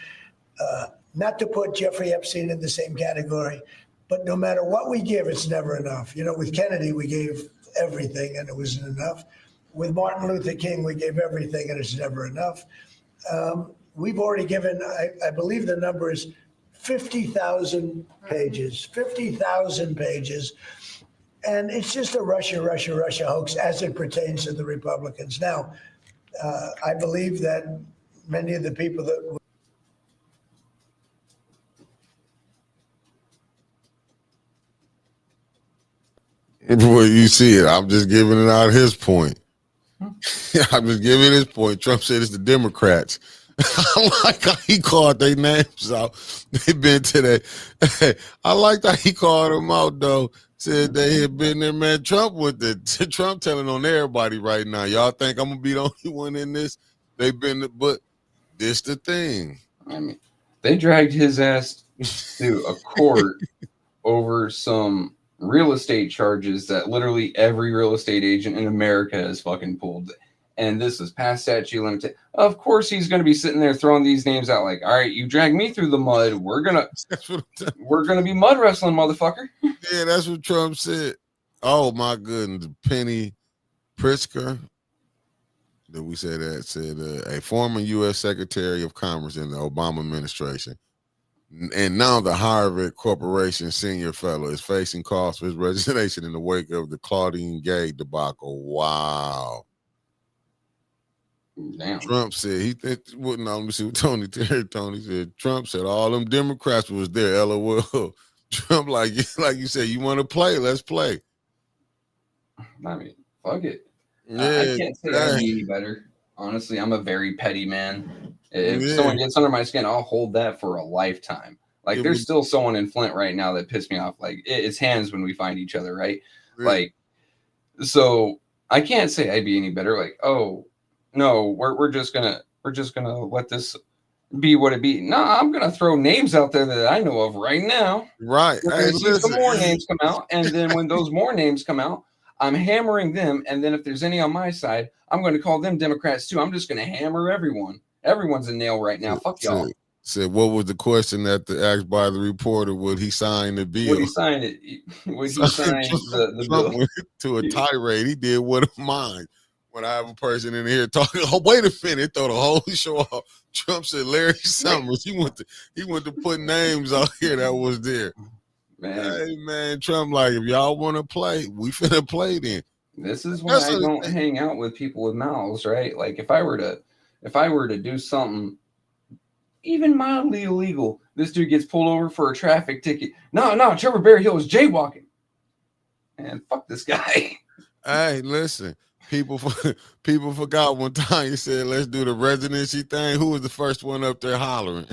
S5: not to put Jeffrey Epstein in the same category, but no matter what we give, it's never enough. With Kennedy, we gave everything and it wasn't enough. With Martin Luther King, we gave everything and it's never enough. We've already given, I believe the number is 50,000 pages, 50,000 pages. And it's just a Russia hoax as it pertains to the Republicans. Now, I believe that many of the people that
S1: Well, you see it. I'm just giving it out his point. I'm just giving his point. Trump said it's the Democrats. I like how he called their names out. They've been to that. I like how he called them out, though. Said they had been there, man. Trump with the Trump telling on everybody right now. Y'all think I'm gonna be the only one in this? They've been, but this the thing.
S3: I mean, they dragged his ass to a court over some real estate charges that literally every real estate agent in America has fucking pulled. And this is past statute limited. Of course, he's going to be sitting there throwing these names out like, all right, you drag me through the mud. We're gonna be mud wrestling, motherfucker.
S1: Yeah, that's what Trump said. Oh my goodness, Penny Pritzker. Did we say that? Said a former U.S. Secretary of Commerce in the Obama administration, and now the Harvard Corporation senior fellow is facing calls for his resignation in the wake of the Claudine Gay debacle. Wow.
S3: Damn.
S1: Trump said he wouldn't. Let me see what Tony said. Trump said all them Democrats was there. LOL. Trump like you said, you want to play? Let's play.
S3: I mean, fuck it.
S1: Yeah,
S3: I can't say I'd be any better. Honestly, I'm a very petty man. If someone gets under my skin, I'll hold that for a lifetime. Like, there's still someone in Flint right now that pissed me off. Like, it's hands when we find each other, right?
S1: Yeah.
S3: Like, so I can't say I'd be any better. Like, oh no, we're just gonna let this be what it be. No, I'm gonna throw names out there that I know of right now.
S1: Right.
S3: We're gonna see some more names come out, and then when those more names come out, I'm hammering them. And then if there's any on my side, I'm going to call them Democrats too. I'm just going to hammer everyone. Everyone's a nail right now. Fuck y'all.
S1: Said, what was the question that asked by the reporter? Would he sign the bill?
S3: Would he sign it? Would he sign the
S1: Trump
S3: bill?
S1: went to a tirade. He did what of mine. When I have a person in here talking, oh, wait a minute, throw the whole show off. Trump said Larry Summers. He went to put names out here that was there.
S3: Man.
S1: Hey man, Trump, like, if y'all want to play, we finna play then.
S3: This is why I don't hang out with people with mouths, right? Like, if I were to do something even mildly illegal, this dude gets pulled over for a traffic ticket. No, Trevor Berryhill was jaywalking. And fuck this guy.
S1: Hey, listen. People forgot one time you said, let's do the residency thing. Who was the first one up there hollering?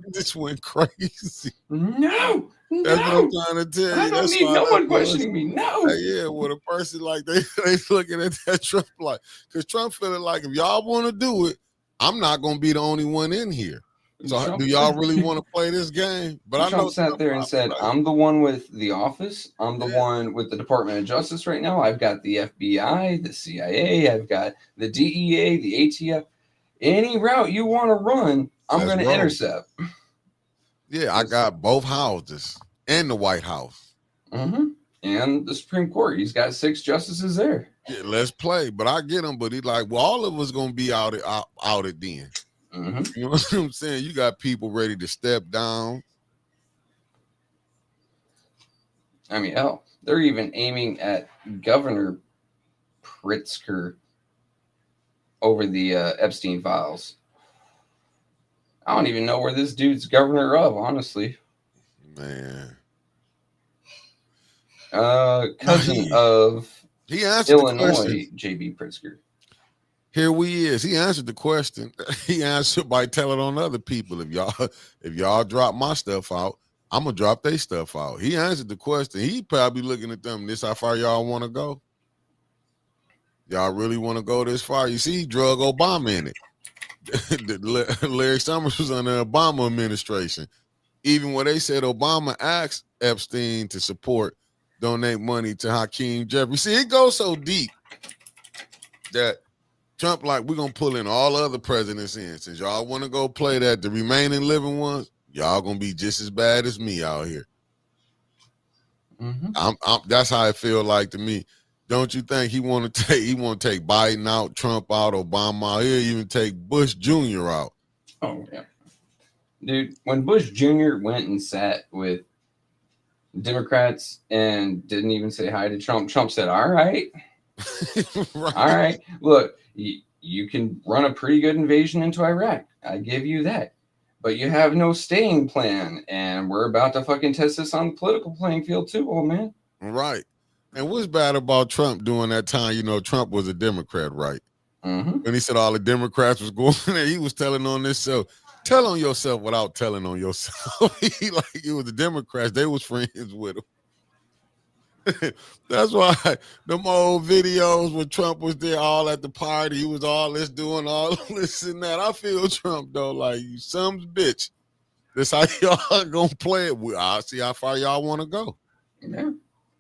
S1: This went crazy.
S3: No.
S1: That's what I'm trying to tell you.
S3: I don't need no one questioning me. No.
S1: Hey, yeah, with a person like they looking at that Trump like, because Trump feeling like if y'all want to do it, I'm not going to be the only one in here. So
S3: Trump,
S1: do y'all really want to play this game? But
S3: Trump sat there and said, I'm the one with the office. I'm the one with the Department of Justice right now. I've got the FBI, the CIA. I've got the DEA, the ATF. Any route you want to run, I'm going to intercept.
S1: Yeah, I got both houses and the White House.
S3: Mm-hmm. And the Supreme Court. He's got 6 justices there.
S1: Yeah, let's play. But I get him. But he's like, well, all of us going to be out at then.
S3: Mm-hmm.
S1: You know what I'm saying? You got people ready to step down.
S3: I mean, hell, they're even aiming at Governor Pritzker over the Epstein files. I don't even know where this dude's governor of, honestly.
S1: Man.
S3: Cousin of
S1: he answered
S3: Illinois, J.B. Pritzker.
S1: Here we is. He answered the question. He answered by telling on other people, if y'all drop my stuff out, I'm gonna drop their stuff out. He answered the question. He probably looking at them. This how far y'all want to go? Y'all really want to go this far? You see, he drug Obama in it. Larry Summers was under the Obama administration. Even when they said Obama asked Epstein to donate money to Hakeem Jeffrey. See, it goes so deep that Trump, like, we're going to pull in all other presidents in. Since y'all want to go play that, the remaining living ones, y'all going to be just as bad as me out here.
S3: Mm-hmm.
S1: That's how it feel like to me. Don't you think he want to take Biden out, Trump out, Obama out? He'll even take Bush Jr. out.
S3: Oh, yeah. Dude, when Bush Jr. went and sat with Democrats and didn't even say hi to Trump, Trump said, all right.
S1: Right.
S3: All right. Look, you can run a pretty good invasion into Iraq. I give you that. But you have no staying plan. And we're about to fucking test this on the political playing field too, old man.
S1: Right. And what's bad about Trump during that time, Trump was a Democrat, right?
S3: Mm-hmm.
S1: When he said all the Democrats was going there, he was telling on this show, tell on yourself without telling on yourself. It was the Democrats. They was friends with him. That's why them old videos when Trump was there all at the party, he was all this doing all this and that. I feel Trump though, like, you some bitch. That's how y'all gonna play it. I'll see how far y'all want to go.
S3: Yeah.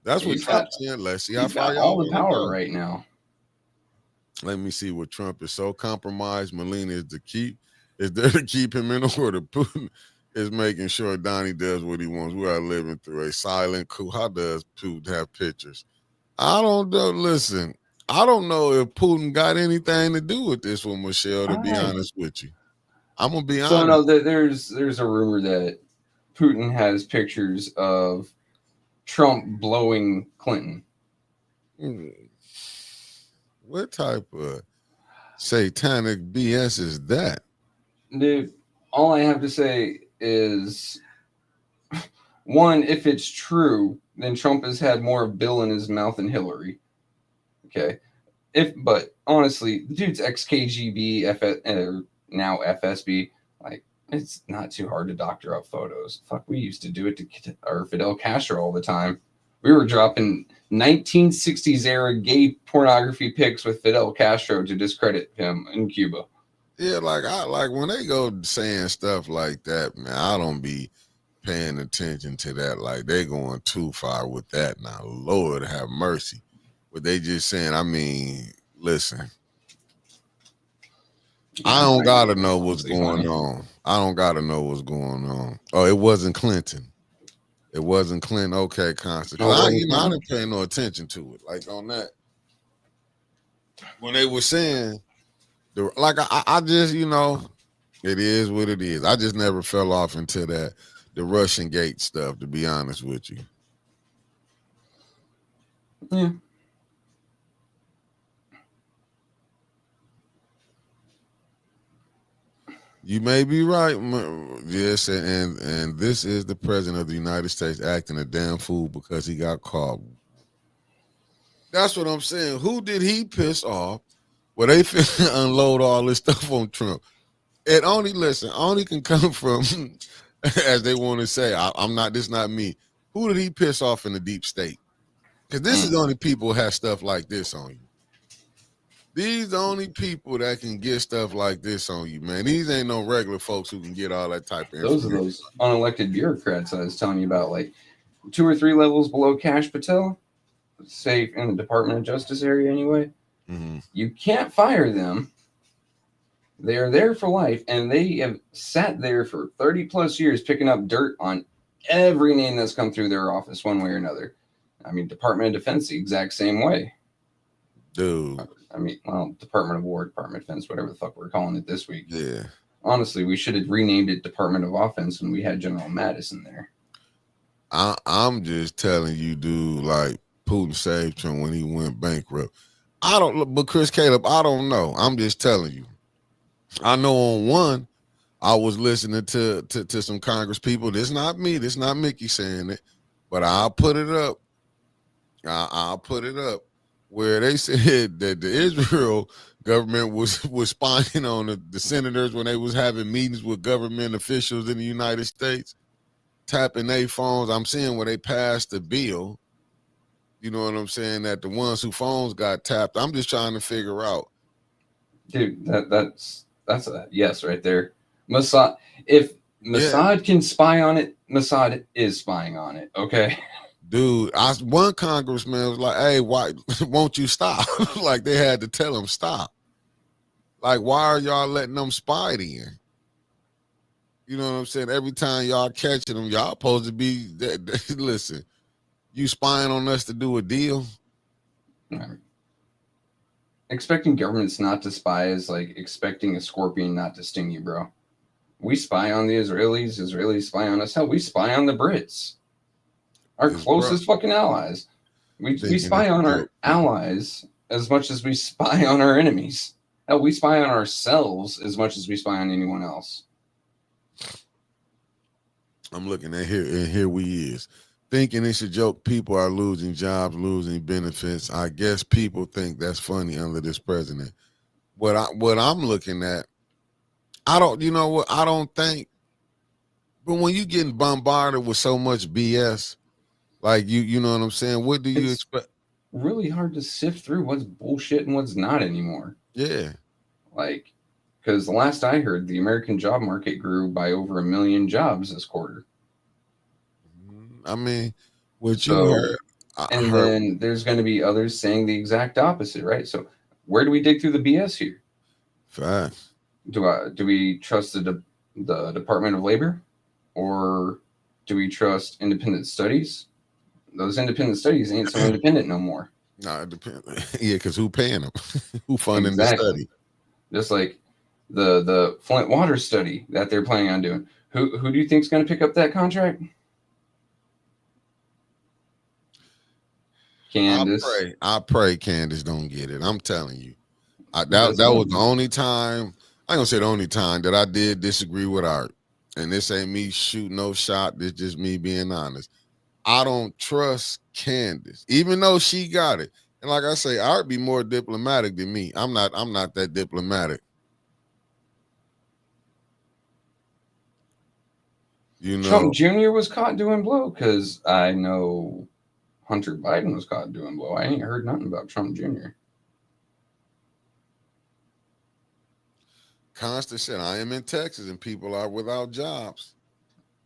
S1: That's what Trump's saying. Let's see how far y'all
S3: all the
S1: want to
S3: power
S1: go
S3: right now.
S1: Let me see what Trump is so compromised. Melina is there to keep him in order. Putin is making sure Donnie does what he wants. We are living through a silent coup. How does Putin have pictures? I don't know. Listen, I don't know if Putin got anything to do with this one, Michelle, to be honest with you. I'm going to be honest.
S3: So, no, there's a rumor that Putin has pictures of Trump blowing Clinton.
S1: What type of satanic BS is that?
S3: Dude, all I have to say is, one, if it's true, then Trump has had more Bill in his mouth than Hillary. Okay. But honestly, the dude's ex-KGB, now FSB. Like, It's not too hard to doctor up photos. Fuck, we used to do it to our Fidel Castro all the time. We were dropping 1960s era gay pornography pics with Fidel Castro to discredit him in Cuba.
S1: Yeah, like when they go saying stuff like that, man, I don't be paying attention to that. Like they going too far with that now. Lord have mercy. But they just saying, I mean, listen, I don't gotta know what's going on. I don't gotta know what's going on. Oh, it wasn't Clinton. It wasn't Clinton. Okay, Constant. I didn't pay no attention to it. Like on that, when they were saying, I just, it is what it is. I just never fell off into the Russian Gate stuff, to be honest with you.
S3: Yeah.
S1: You may be right. Yes, and this is the president of the United States acting a damn fool because he got caught. That's what I'm saying. Who did he piss off? Well, they finna unload all this stuff on Trump. It only can come from, as they want to say, this not me. Who did he piss off in the deep state? Because this is the only people who have stuff like this on you. These the only people that can get stuff like this on you, man. These ain't no regular folks who can get all that type of information.
S3: Those are those unelected bureaucrats I was telling you about, like 2 or 3 levels below Kash Patel, say in the Department of Justice area anyway. Mm-hmm. You can't fire them. They are there for life, and they have sat there for 30 plus years picking up dirt on every name that's come through their office one way or another. I mean, Department of Defense, the exact same way.
S1: Dude.
S3: I mean, well, Department of War, Department of Defense, whatever the fuck we're calling it this week.
S1: Yeah.
S3: Honestly, we should have renamed it Department of Offense when we had General Mattis in there.
S1: I'm just telling you, dude, like Putin saved Trump when he went bankrupt. But Chris Caleb, I don't know. I'm just telling you. I know on one, I was listening to some Congress people. This not me. This not Mickey saying it. But I'll put it up. I'll put it up. Where they said that the Israel government was spying on the senators when they was having meetings with government officials in the United States, tapping their phones. I'm seeing where they passed the bill. You know what I'm saying? That the ones whose phones got tapped. I'm just trying to figure out.
S3: Dude, that's a yes right there. Mossad, if Mossad can spy on it, Mossad is spying on it. Okay.
S1: Dude, one congressman was like, "Hey, why won't you stop?" Like they had to tell him stop. Like, why are y'all letting them spy in? You know what I'm saying? Every time y'all catching them, y'all supposed to be listen. You spying on us to do a deal?
S3: Expecting governments not to spy is like expecting a scorpion not to sting you, bro. We spy on the Israelis. Israelis spy on us. Hell, we spy on the Brits. Our closest fucking allies. We spy on our allies as much as we spy on our enemies. Hell, we spy on ourselves as much as we spy on anyone else.
S1: I'm looking at here, and here we is. Thinking it's a joke, people are losing jobs, losing benefits. I guess people think that's funny under this president. What I'm looking at, I don't think, but when you getting bombarded with so much BS, like you know what I'm saying? What do you expect?
S3: Really hard to sift through what's bullshit and what's not anymore.
S1: Yeah.
S3: Like, because the last I heard, the American job market grew by over 1 million jobs this quarter.
S1: I mean, what you heard.
S3: Then there's going to be others saying the exact opposite, right? So where do we dig through the BS here?
S1: Facts.
S3: Do we trust the Department of Labor, or do we trust independent studies? Those independent studies ain't so independent no more.
S1: No, it depends. Yeah, because who paying them? Who funding the study?
S3: Just like the Flint water study that they're planning on doing. Who do you think is going to pick up that contract? Candace.
S1: I pray Candace don't get it. I'm telling you. That was the only time, I ain't gonna say the only time that I did disagree with Art. And this ain't me shooting no shot. This just me being honest. I don't trust Candace, even though she got it. And like I say, Art be more diplomatic than me. I'm not that diplomatic. You know,
S3: Trump Jr. was caught doing blow because I know Hunter Biden was caught doing blow. I ain't heard nothing about Trump Jr.
S1: constant shit. I am in Texas and people are without jobs.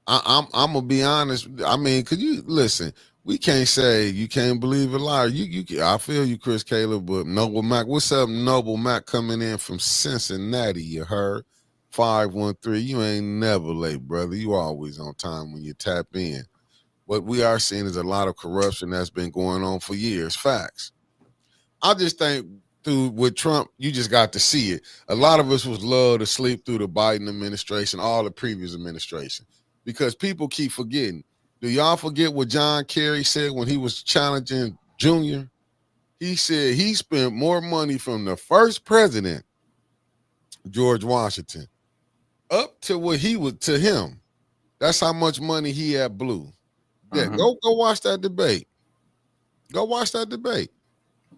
S1: I'm gonna be honest. I mean, could you listen? We can't say you can't believe a lie. I feel you, Chris Caleb, but Noble Mac. What's up, Noble Mac coming in from Cincinnati? You heard 513. You ain't never late, brother. You always on time when you tap in. What we are seeing is a lot of corruption that's been going on for years. Facts. I just think through with Trump, you just got to see it. A lot of us was lulled to sleep through the Biden administration, all the previous administration, because people keep forgetting. Do y'all forget what John Kerry said when he was challenging Junior? He said he spent more money from the first president, George Washington, up to what he was to him. That's how much money he had blew. Yeah, go watch that debate. Go watch that debate.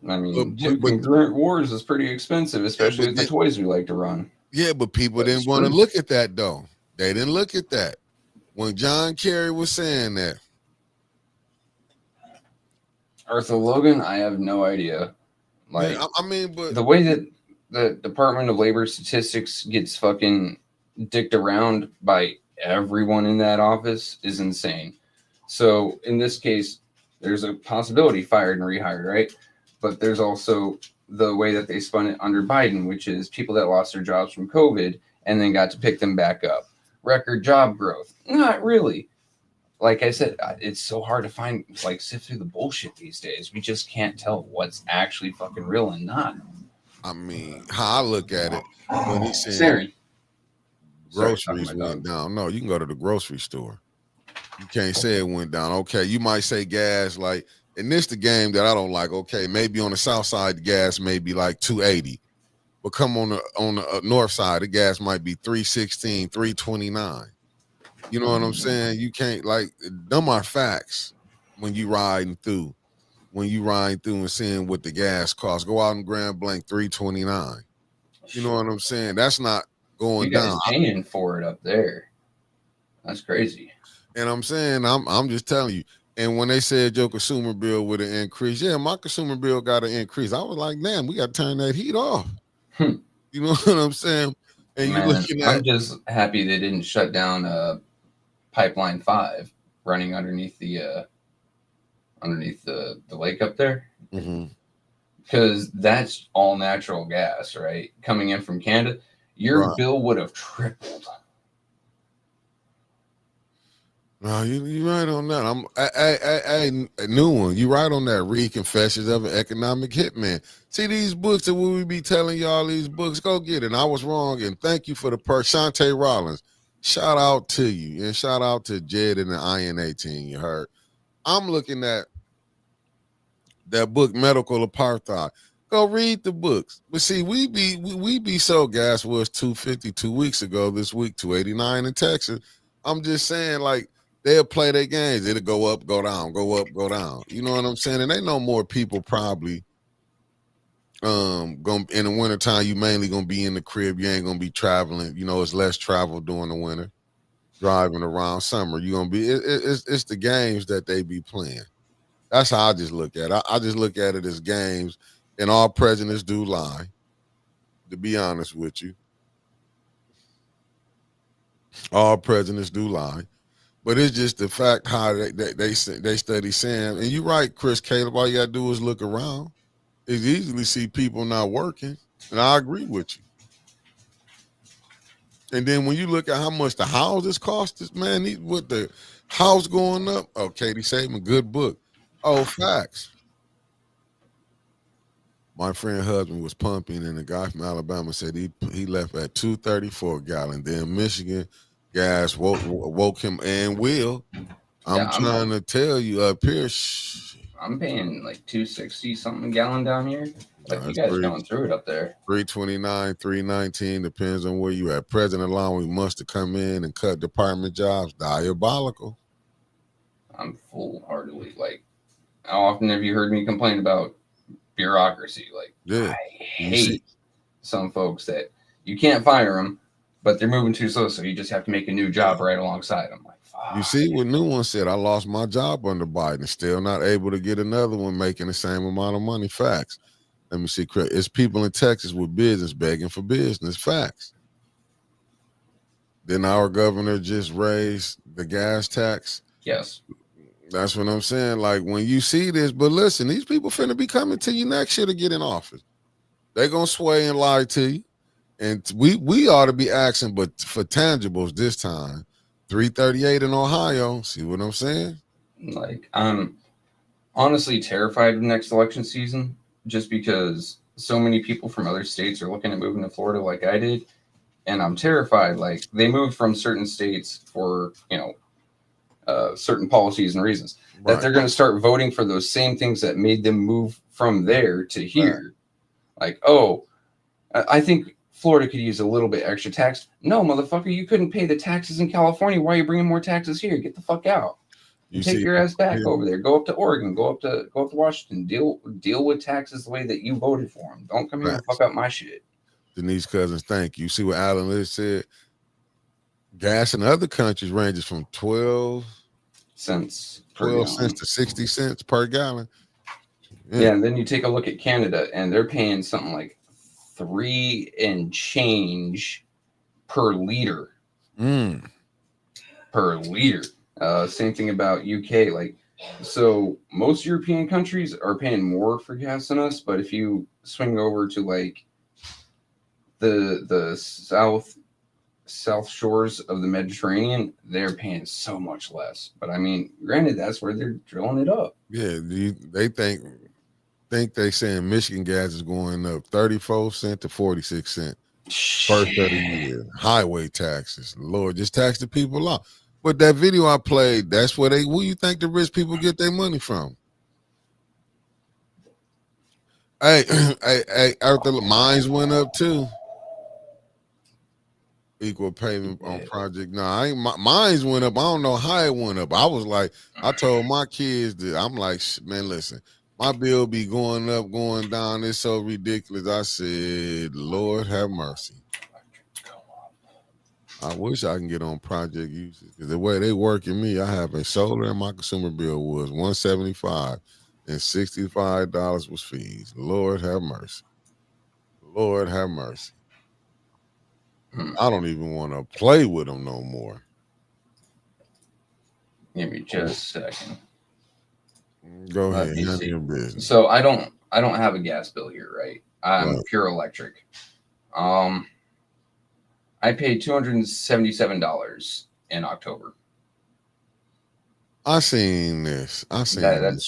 S3: I mean, two concurrent wars is pretty expensive, especially with the toys we like to run.
S1: Yeah, but people didn't want to look at that, though. They didn't look at that. When John Kerry was saying that.
S3: Arthur Logan, I have no idea. Like,
S1: yeah, I mean, but
S3: the way that the Department of Labor Statistics gets fucking dicked around by everyone in that office is insane. So in this case, there's a possibility fired and rehired, right? But there's also the way that they spun it under Biden, which is people that lost their jobs from COVID and then got to pick them back up. Record job growth. Not really. Like I said, it's so hard to find, like, sift through the bullshit these days. We just can't tell what's actually fucking real and not.
S1: I mean, how I look at it, when he said
S3: Siri.
S1: groceries went down. No, you can go to the grocery store. You can't say it went down. Okay, you might say gas, like, and this the game that I don't like. Okay, maybe on the south side, the gas may be like 280. But come on the north side, the gas might be 316, 329. You know what I'm saying? You can't, like, them are facts when you riding through. When you riding through and seeing what the gas costs. Go out and Grand Blanc 329. You know what I'm saying? That's not going
S3: you guys
S1: down.
S3: Paying for it up there. That's crazy.
S1: And I'm saying, I'm just telling you. And when they said your consumer bill would have increased, yeah, my consumer bill got to increase. I was like, damn, we got to turn that heat off. You know what I'm saying? And
S3: Man,
S1: you looking at,
S3: I'm just happy they didn't shut down Pipeline 5 running underneath the lake up there. Because that's all natural gas, right? Coming in from Canada, your bill would have tripled.
S1: No, you right on that. A new one. You right on that. Read Confessions of an Economic Hitman. See these books that we be telling y'all these books. Go get it. And I was wrong. And thank you for the Shante Rollins. Shout out to you. And shout out to Jed and the INA team. You heard. I'm looking at that book, Medical Apartheid. Go read the books. But see, we be so gas was 250 2 weeks ago. This week 289 in Texas. I'm just saying, like, they'll play their games. It'll go up, go down, go up, go down. You know what I'm saying? And they know more people probably gonna in the wintertime, you mainly gonna be in the crib. You ain't gonna be traveling. You know, it's less travel during the winter. Driving around summer. You're gonna be it's the games that they be playing. That's how I just look at it. I just look at it as games, and all presidents do lie, to be honest with you. All presidents do lie. But it's just the fact how they study Sam. And you're right, Chris Caleb. All you got to do is look around. It's easily see people not working. And I agree with you. And then when you look at how much the houses cost, this man, with the house going up. Oh, Katie Saban, good book. Oh, facts. My friend husband was pumping, and the guy from Alabama said he left at $2.34 a gallon. Then Michigan gas woke him and will. I'm trying to tell you up here.
S3: I'm paying like $2.60 something a gallon down here. Like, you guys going through it up there.
S1: $3.29, $3.19, depends on where you at. President allowing must have come in and cut department jobs. Diabolical.
S3: I'm full-heartedly, like, how often have you heard me complain about bureaucracy? Like, yeah. I hate some folks that you can't fire them, but they're moving too slow, so you just have to make a new job right alongside them. Like,
S1: You see what new one said? I lost my job under Biden, still not able to get another one making the same amount of money. Facts. Let me see. It's people in Texas with business begging for business. Facts. Then our governor just raised the gas tax.
S3: Yes.
S1: That's what I'm saying. Like when you see this, but listen, these people finna be coming to you next year to get in office. They gonna sway and lie to you. And we ought to be asking, but for tangibles this time. 338 in Ohio. See what I'm saying?
S3: Like, I'm honestly terrified of next election season just because so many people from other states are looking at moving to Florida like I did. And I'm terrified. Like, they moved from certain states for, certain policies and reasons that they're going to start voting for those same things that made them move from there to here. Like, oh, I think Florida could use a little bit extra tax. No, motherfucker, you couldn't pay the taxes in California. Why are you bringing more taxes here? Get the fuck out. Take your ass back over there. Go up to Oregon. Go up to Washington. Deal with taxes the way that you voted for them. Don't come here and fuck up my shit.
S1: Denise Cousins, thank you. See what Alan Liz said? Gas in other countries ranges from 12
S3: cents
S1: to 60 cents per gallon.
S3: Yeah, and then you take a look at Canada, and they're paying something like $3 and change per liter. Per liter. Same thing about UK. Like, so most European countries are paying more for gas than us, but if you swing over to like the south shores of the Mediterranean, they're paying so much less. But I mean, granted, that's where they're drilling it up.
S1: Yeah, they think they saying Michigan gas is going up 34 cents to 46 cents first of the year. Highway taxes, Lord, just tax the people off. But that video I played, that's where you think the rich people get their money from? Hey, the mines went up too. Equal payment on project. No, mines went up. I don't know how it went up. I was like, I told my kids that I'm like, man, listen, my bill be going up, going down. It's so ridiculous. I said, Lord have mercy. I wish I can get on project usage because the way they working me, I have a solar and my consumer bill was $175 and $65 was fees. Lord have mercy. Lord have mercy. I don't even want to play with them no more.
S3: Give me just a second.
S1: Go ahead. Handle your business.
S3: So I don't have a gas bill here, right? I'm pure electric. I paid $277 in October.
S1: I seen this.
S3: That's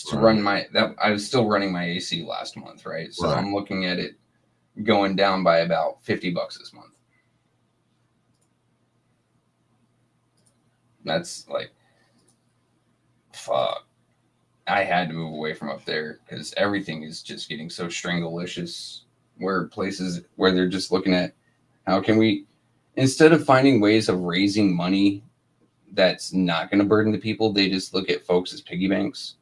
S3: to run I was still running my AC last month, right? So I'm looking at it going down by about $50 this month. That's like, fuck. I had to move away from up there because everything is just getting so stranglicious. Where places where they're just looking at how can we, instead of finding ways of raising money that's not going to burden the people, they just look at folks as piggy banks.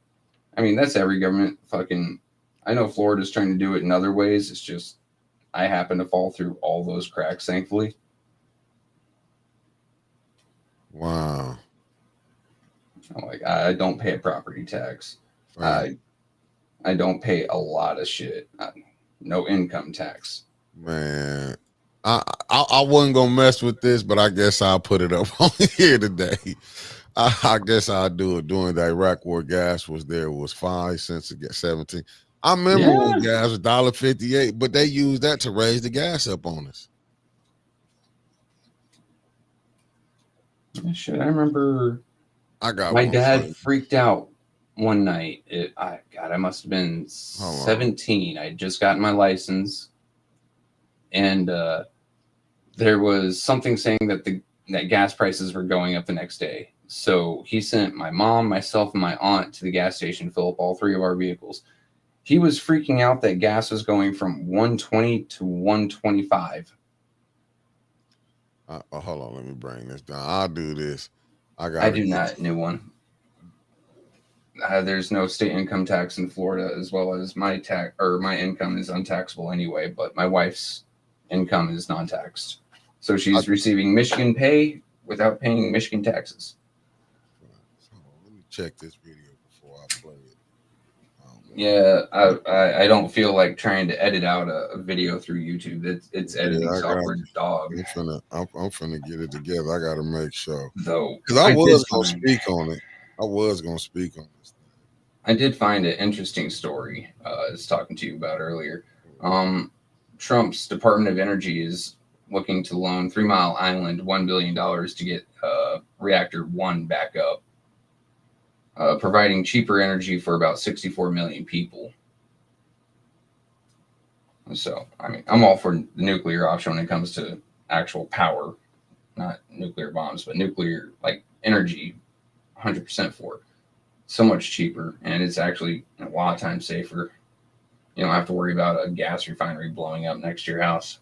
S3: I mean, that's every government fucking. I know Florida's trying to do it in other ways. It's just I happen to fall through all those cracks, thankfully.
S1: Wow.
S3: I'm like, I don't pay a property tax. Right. I don't pay a lot of shit. No income tax.
S1: Man, I wasn't gonna mess with this, but I guess I'll put it up on here today. I guess I'll do it. During the Iraq War, gas was 5 cents to get 17. I remember when gas was $1.58, but they used that to raise the gas up on us.
S3: Shit, I remember. My dad freaked out one night. I must have been 17. I had just gotten my license, and there was something saying that gas prices were going up the next day. So he sent my mom, myself, and my aunt to the gas station to fill up all three of our vehicles. He was freaking out that gas was going from $1.20 to $1.25.
S1: Hold on, let me bring this down. I'll do this.
S3: I do not new one. There's no state income tax in Florida, as well as my income is untaxable anyway. But my wife's income is non-taxed, so she's receiving Michigan pay without paying Michigan taxes.
S1: check this video before I play it.
S3: Yeah, I don't feel like trying to edit out a video through YouTube. It's editing software's dog.
S1: I'm finna get it together. I gotta make sure.
S3: Though
S1: Because I was gonna speak on it. I was gonna speak on this thing.
S3: I did find an interesting story. I was talking to you about earlier. Trump's Department of Energy is looking to loan 3 Mile Island $1 billion to get reactor 1 back up, providing cheaper energy for about 64 million people. So, I mean, I'm all for the nuclear option when it comes to actual power, not nuclear bombs, but nuclear, like, energy, 100% for it. So much cheaper, and it's actually a lot of times safer. You don't have to worry about a gas refinery blowing up next to your house.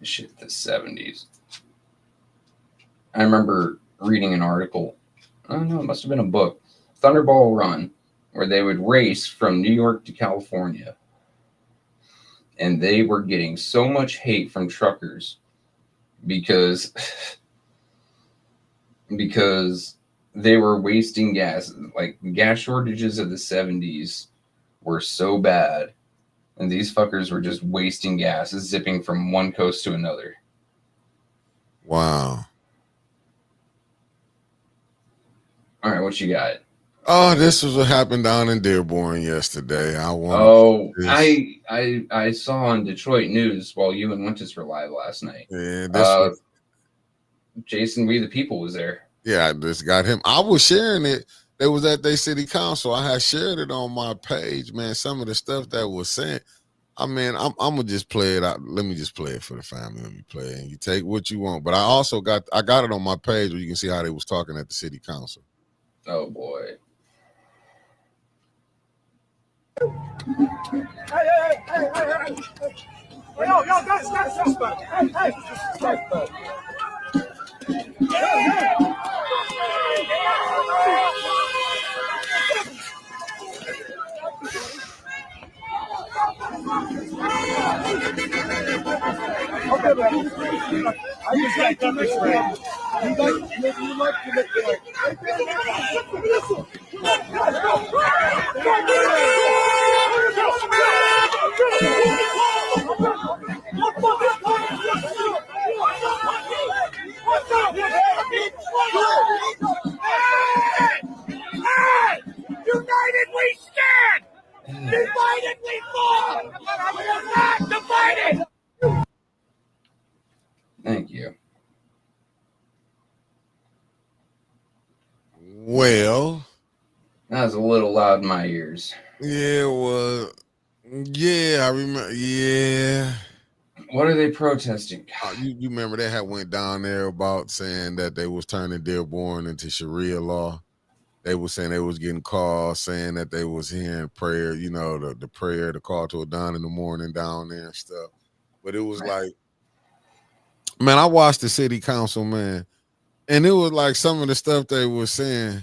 S3: Shit, the 70s. I remember reading an article. I don't know, it must have been a book. Thunderball Run, where they would race from New York to California. And they were getting so much hate from truckers because they were wasting gas. Like, gas shortages of the 70s were so bad, and these fuckers were just wasting gas, zipping from one coast to another.
S1: Wow.
S3: All right, what you got?
S1: Oh, this was what happened down in Dearborn yesterday. I
S3: saw on Detroit news while you and Winters were live last night.
S1: Yeah,
S3: Jason, We the People was there.
S1: Yeah, I just got him. I was sharing it. They was at their city council. I had shared it on my page, man. Some of the stuff that was sent. I mean, I'm gonna just play it out. Let me just play it for the family. Let me play it, and you take what you want. But I got it on my page where you can see how they was talking at the city council.
S3: Oh boy.
S6: Hey, yo, guys, I just got done this way. You like to make it United we stand! Divided we fall! We are not divided!
S3: Thank you.
S1: Well,
S3: that was a little loud in my ears.
S1: Yeah, well, yeah, I remember. Yeah.
S3: What are they protesting?
S1: You remember they had went down there about saying that they was turning Dearborn into Sharia law. They was saying they was getting calls saying that they was hearing prayer, you know, the prayer, the call to a dawn in the morning down there and stuff. But it was like, man, I watched the city council, man, and it was like some of the stuff they was saying.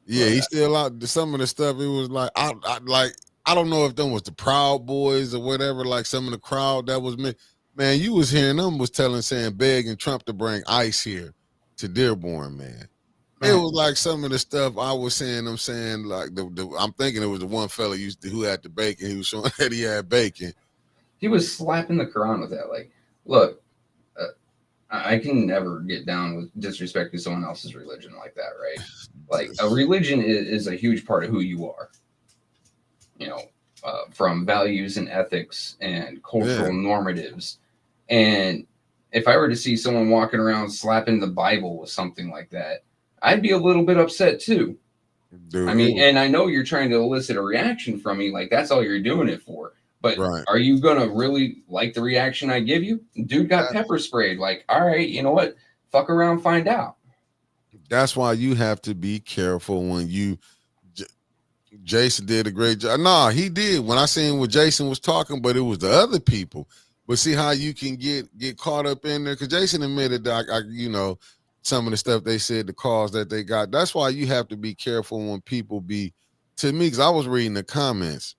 S1: Yeah, he's still out. Some of the stuff it was like, I don't know if them was the Proud Boys or whatever. Like some of the crowd that was man, you was hearing them was saying begging Trump to bring ICE here to Dearborn, man. It was like some of the stuff I was saying. I'm saying like I'm thinking it was the one fella who had the bacon. He was showing that he had bacon.
S3: He was slapping the Quran with that. Like, look, I can never get down with disrespecting someone else's religion like that, right? Like, a religion is a huge part of who you are. You know, from values and ethics and cultural normatives. And if I were to see someone walking around slapping the Bible with something like that, I'd be a little bit upset too. Dude, I mean, and I know you're trying to elicit a reaction from me, like that's all you're doing it for. But are you gonna really like the reaction I give you? Dude got pepper sprayed. Like, all right, you know what? Fuck around, find out.
S1: That's why you have to be careful when you. Jason did a great job. Nah, he did. When I seen what Jason was talking, but it was the other people. But see how you can get caught up in there, because Jason admitted that you know, some of the stuff they said, the calls that they got. That's why you have to be careful when people be, to me, because I was reading the comments.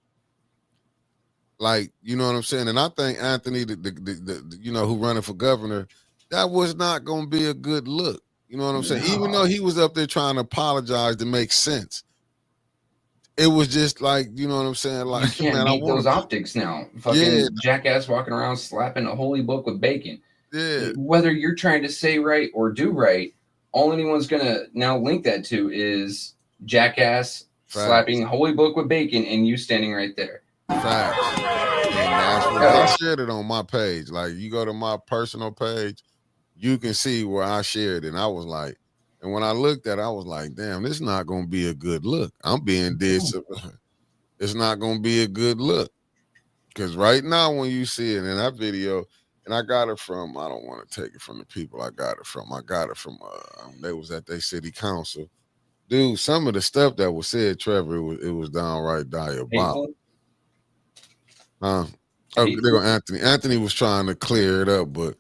S1: Like, you know what I'm saying? And I think Anthony, the you know, who running for governor, that was not going to be a good look. You know what I'm saying? Even though he was up there trying to apologize to make sense, it was just like, you know what I'm saying?
S3: You
S1: Like,
S3: can't
S1: man, I
S3: beat
S1: want
S3: those
S1: to.
S3: optics now. Fucking jackass walking around slapping a holy book with bacon.
S1: Yeah.
S3: Whether you're trying to say right or do right, all anyone's gonna now link that to is jackass slapping holy book with bacon and you standing right there.
S1: Facts. And that's what I shared it on my page. Like, you go to my personal page, you can see where I shared it. And I was like, and when I looked at it, I was like, damn, this is not going to be a good look. I'm being dead. It's not going to be a good look. Because right now, when you see it in that video, and I got it from, I don't want to take it from the people I got it from. They was at their city council. Dude, some of the stuff that was said, Trevor, it was downright diabolical. Oh, there go Anthony. Anthony was trying to clear it up, but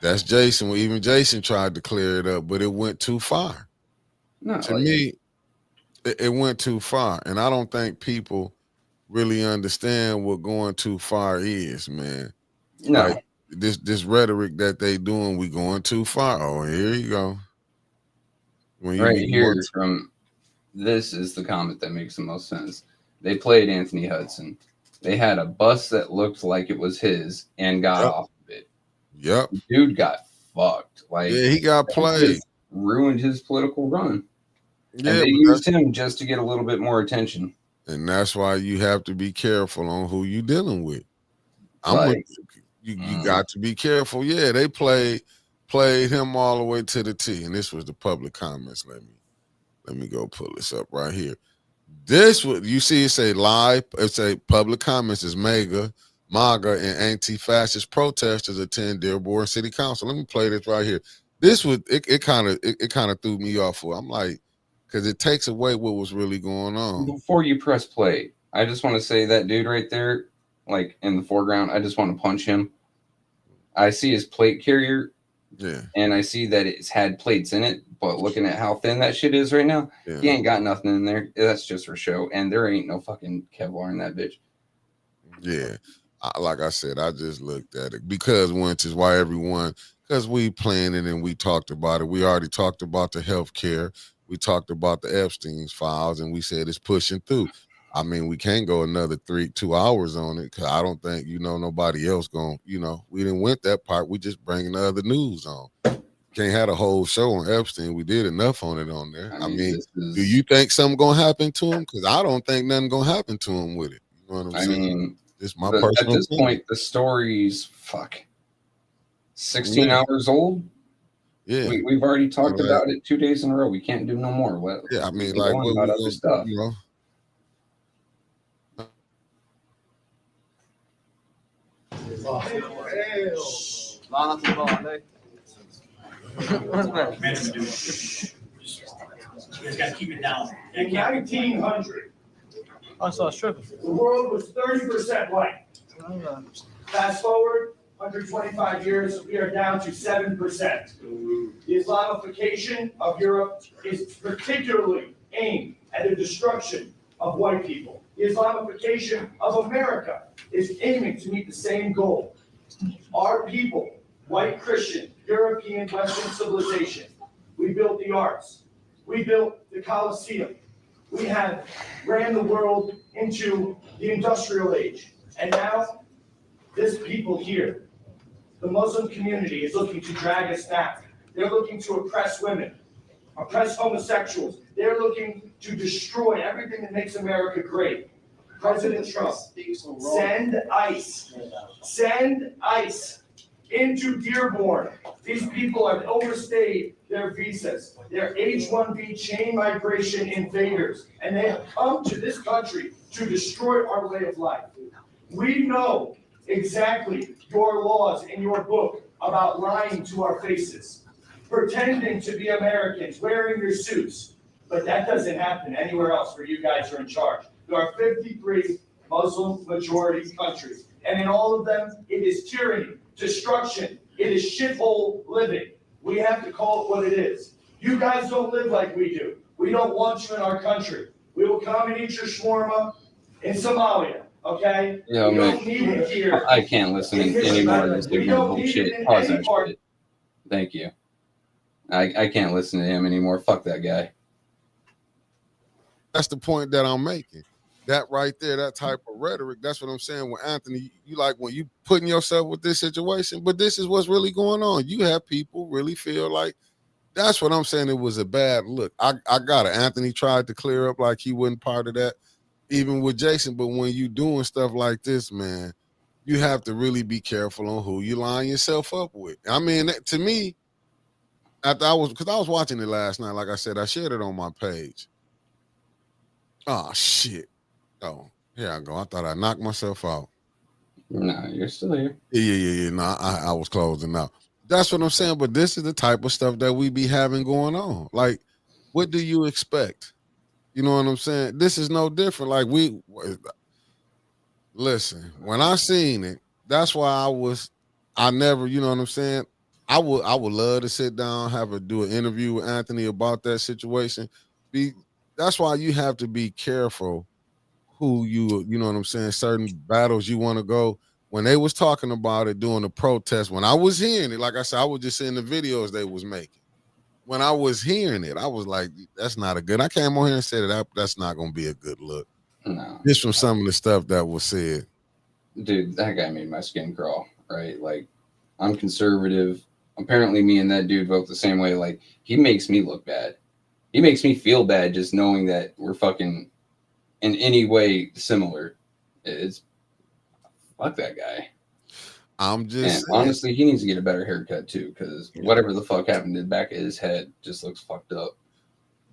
S1: that's Jason. Well, even Jason tried to clear it up, but it went too far. To me, it went too far. And I don't think people really understand what going too far is, man.
S3: No.
S1: Like this rhetoric that they doing, we going too far. Oh, here you go. When you
S3: right here from this is the comment that makes the most sense. They played Anthony Hudson. They had a bus that looked like it was his and got off of it.
S1: Yep.
S3: Dude got fucked. Like,
S1: yeah, he got played.
S3: Ruined his political run.
S1: Yeah,
S3: and they used him just to get a little bit more attention.
S1: And that's why you have to be careful on who you dealing with. You got to be careful. Yeah, they played him all the way to the T. And this was the public comments. Let me go pull this up right here. This what you see, it say live, it say public comments is MAGA and anti-fascist protesters attend Dearborn City Council. Let me play this right here. This was it kind of threw me off. I'm like, because it takes away what was really going on.
S3: Before you press play, I just want to say that dude right there, like in the foreground, I just want to punch him. I see his plate carrier.
S1: Yeah.
S3: And I see that it's had plates in it, but looking at how thin that shit is right now, he ain't got nothing in there. That's just for show. And there ain't no fucking Kevlar in that bitch.
S1: Yeah. Like I said, I just looked at it because which is why because we planned it and we talked about it. We already talked about the health care. We talked about the Epstein's files and we said it's pushing through. I mean, we can't go another 2 hours on it because I don't think, nobody else going, we didn't went that part. We just bringing the other news on. Can't have a whole show on Epstein. We did enough on it on there. I mean do you think something going to happen to him? Because I don't think nothing going to happen to him with it. You know what I'm saying?
S3: Mean,
S1: it's my personal
S3: at this
S1: opinion.
S3: point, the story's 16 hours old.
S1: Yeah.
S3: We've already talked about it 2 days in a row. We can't do no more.
S1: Yeah, I mean, like, what
S3: about other stuff.
S7: You guys got to keep it down. In 1900, the world was 30% white. Fast forward 125 years, we are down to 7%. The Islamification of Europe is particularly aimed at the destruction of white people. The Islamification of America is aiming to meet the same goal. Our people, white Christian, European, Western civilization, we built the arts. We built the Colosseum. We have ran the world into the industrial age. And now, this people here, the Muslim community, is looking to drag us back. They're looking to oppress women, oppress homosexuals. They're looking to destroy everything that makes America great. President Trump, send ICE into Dearborn. These people have overstayed their visas. They're H-1B chain migration invaders, and they have come to this country to destroy our way of life. We know exactly your laws in your book about lying to our faces, pretending to be Americans, wearing your suits, but that doesn't happen anywhere else where you guys are in charge. There are 53 Muslim majority countries, and in all of them, it is tyranny, destruction, it is shithole living. We have to call it what it is. You guys don't live like we do. We don't want you in our country. We will come and eat your shawarma in Somalia. okay?
S3: Yeah,
S7: We
S3: man.
S7: don't need it here.
S3: I can't listen anymore to this
S7: We
S3: ignorant
S7: don't need
S3: bullshit.
S7: it in
S3: Pause
S7: any
S3: that
S7: part.
S3: shit. Thank you. I can't listen to him anymore. Fuck that guy.
S1: That's the point that I'm making. That right there, that type of rhetoric, that's what I'm saying. With Anthony, you like when you putting yourself with this situation, but this is what's really going on. You have people really feel like that's what I'm saying. It was a bad look. I got it. Anthony tried to clear up like he wasn't part of that, even with Jason. But when you doing stuff like this, man, you have to really be careful on who you line yourself up with. I mean, to me, after I was watching it last night, like I said, I shared it on my page. Oh shit. Oh, here I go. I thought I knocked myself out.
S3: No, you're still here.
S1: Yeah. No, I was closing out. That's what I'm saying. But this is the type of stuff that we be having going on. Like, what do you expect? You know what I'm saying? This is no different. Like listen, when I seen it, that's why I never, you know what I'm saying? I would love to sit down, do an interview with Anthony about that situation. That's why you have to be careful who you know what I'm saying, certain battles you want to go. When they was talking about it during the protest, when I was hearing it, like I said, I was just seeing the videos they was making. When I was hearing it, I was like, that's not a good. I came on here and said that's not gonna be a good look.
S3: No.
S1: Just from some of the stuff that was said.
S3: Dude, that guy made my skin crawl, right? Like, I'm conservative. Apparently, me and that dude vote the same way. Like, he makes me look bad. He makes me feel bad just knowing that we're fucking in any way similar. It's fuck that guy.
S1: I'm just
S3: And honestly, he needs to get a better haircut too, because whatever the fuck happened to the back of his head just looks fucked up.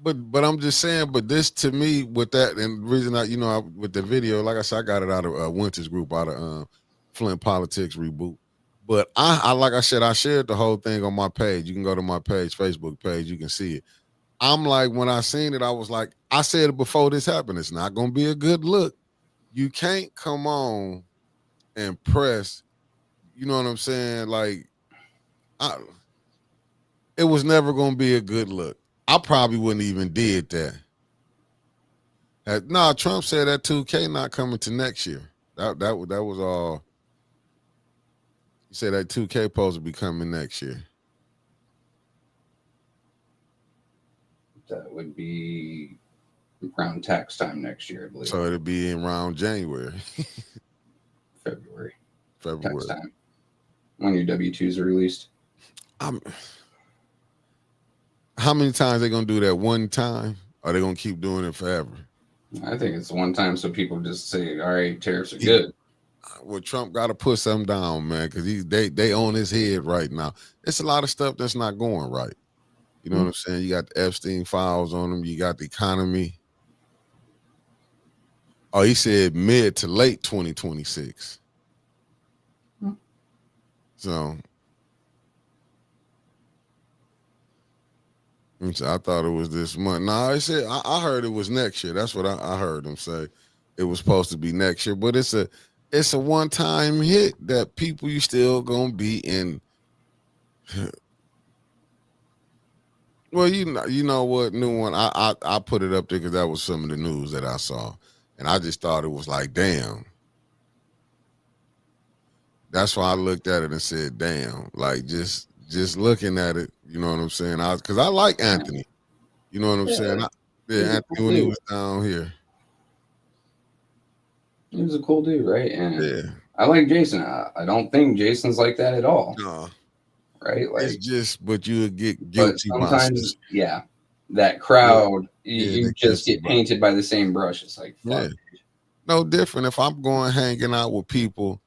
S1: But I'm just saying, but this to me with that, and the reason with the video, like I said, I got it out of Winter's group out of Flint Politics Reboot. But I like I said, I shared the whole thing on my page. You can go to my page, Facebook page, you can see it. I'm like, when I seen it, I was like, I said it before this happened. It's not gonna be a good look. You can't come on and press, you know what I'm saying? Like, it was never gonna be a good look. I probably wouldn't even did that. No, Trump said that 2K not coming to next year. That was all. He said that 2K supposed to be coming next year.
S3: That would be around tax time next year, I believe.
S1: So it'll be around January.
S3: February.
S1: February.
S3: Tax time. When your W-2s are released.
S1: How many times they gonna do that? One time? Or they gonna keep doing it forever?
S3: I think it's one time so people just say, all right, tariffs are good.
S1: Well, Trump got to put something down, man, because they on his head right now. It's a lot of stuff that's not going right. You know what I'm saying? You got the Epstein files on him. You got the economy. Oh, he said mid to late 2026. So I thought it was this month. No, I said I heard it was next year. That's what I heard him say. It was supposed to be next year, but it's a one-time hit that people you still gonna be in. Well, you know what, new one. I put it up there because that was some of the news that I saw, and I just thought it was like, damn. That's why I looked at it and said, damn. Like just looking at it, you know what I'm saying? Because I like Anthony. You know what I'm saying? Anthony when he was down here.
S3: He was a cool dude, right? And
S1: yeah.
S3: I like Jason. I don't think Jason's like that at all.
S1: No.
S3: Right? Like,
S1: it's just, but you would get guilty.
S3: But sometimes, that crowd, you just get painted by the same brush. It's like, fuck.
S1: Yeah. No different. If I'm going hanging out with people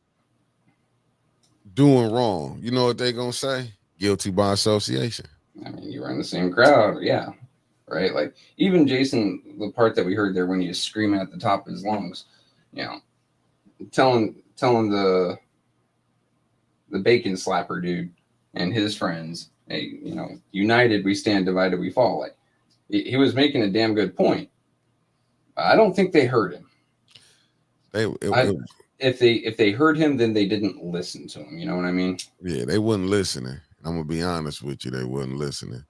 S1: doing wrong, you know what they gonna say? Guilty by association.
S3: I mean, you were in the same crowd, yeah. Right? Like, even Jason, the part that we heard there when he was screaming at the top of his lungs, you know, telling the bacon slapper dude and his friends, hey, you know, united we stand, divided we fall. Like, he was making a damn good point. I don't think they heard him. If they heard him, then they didn't listen to him. You know what I mean?
S1: Yeah, they wasn't listening. I'm gonna be honest with you, they wasn't listening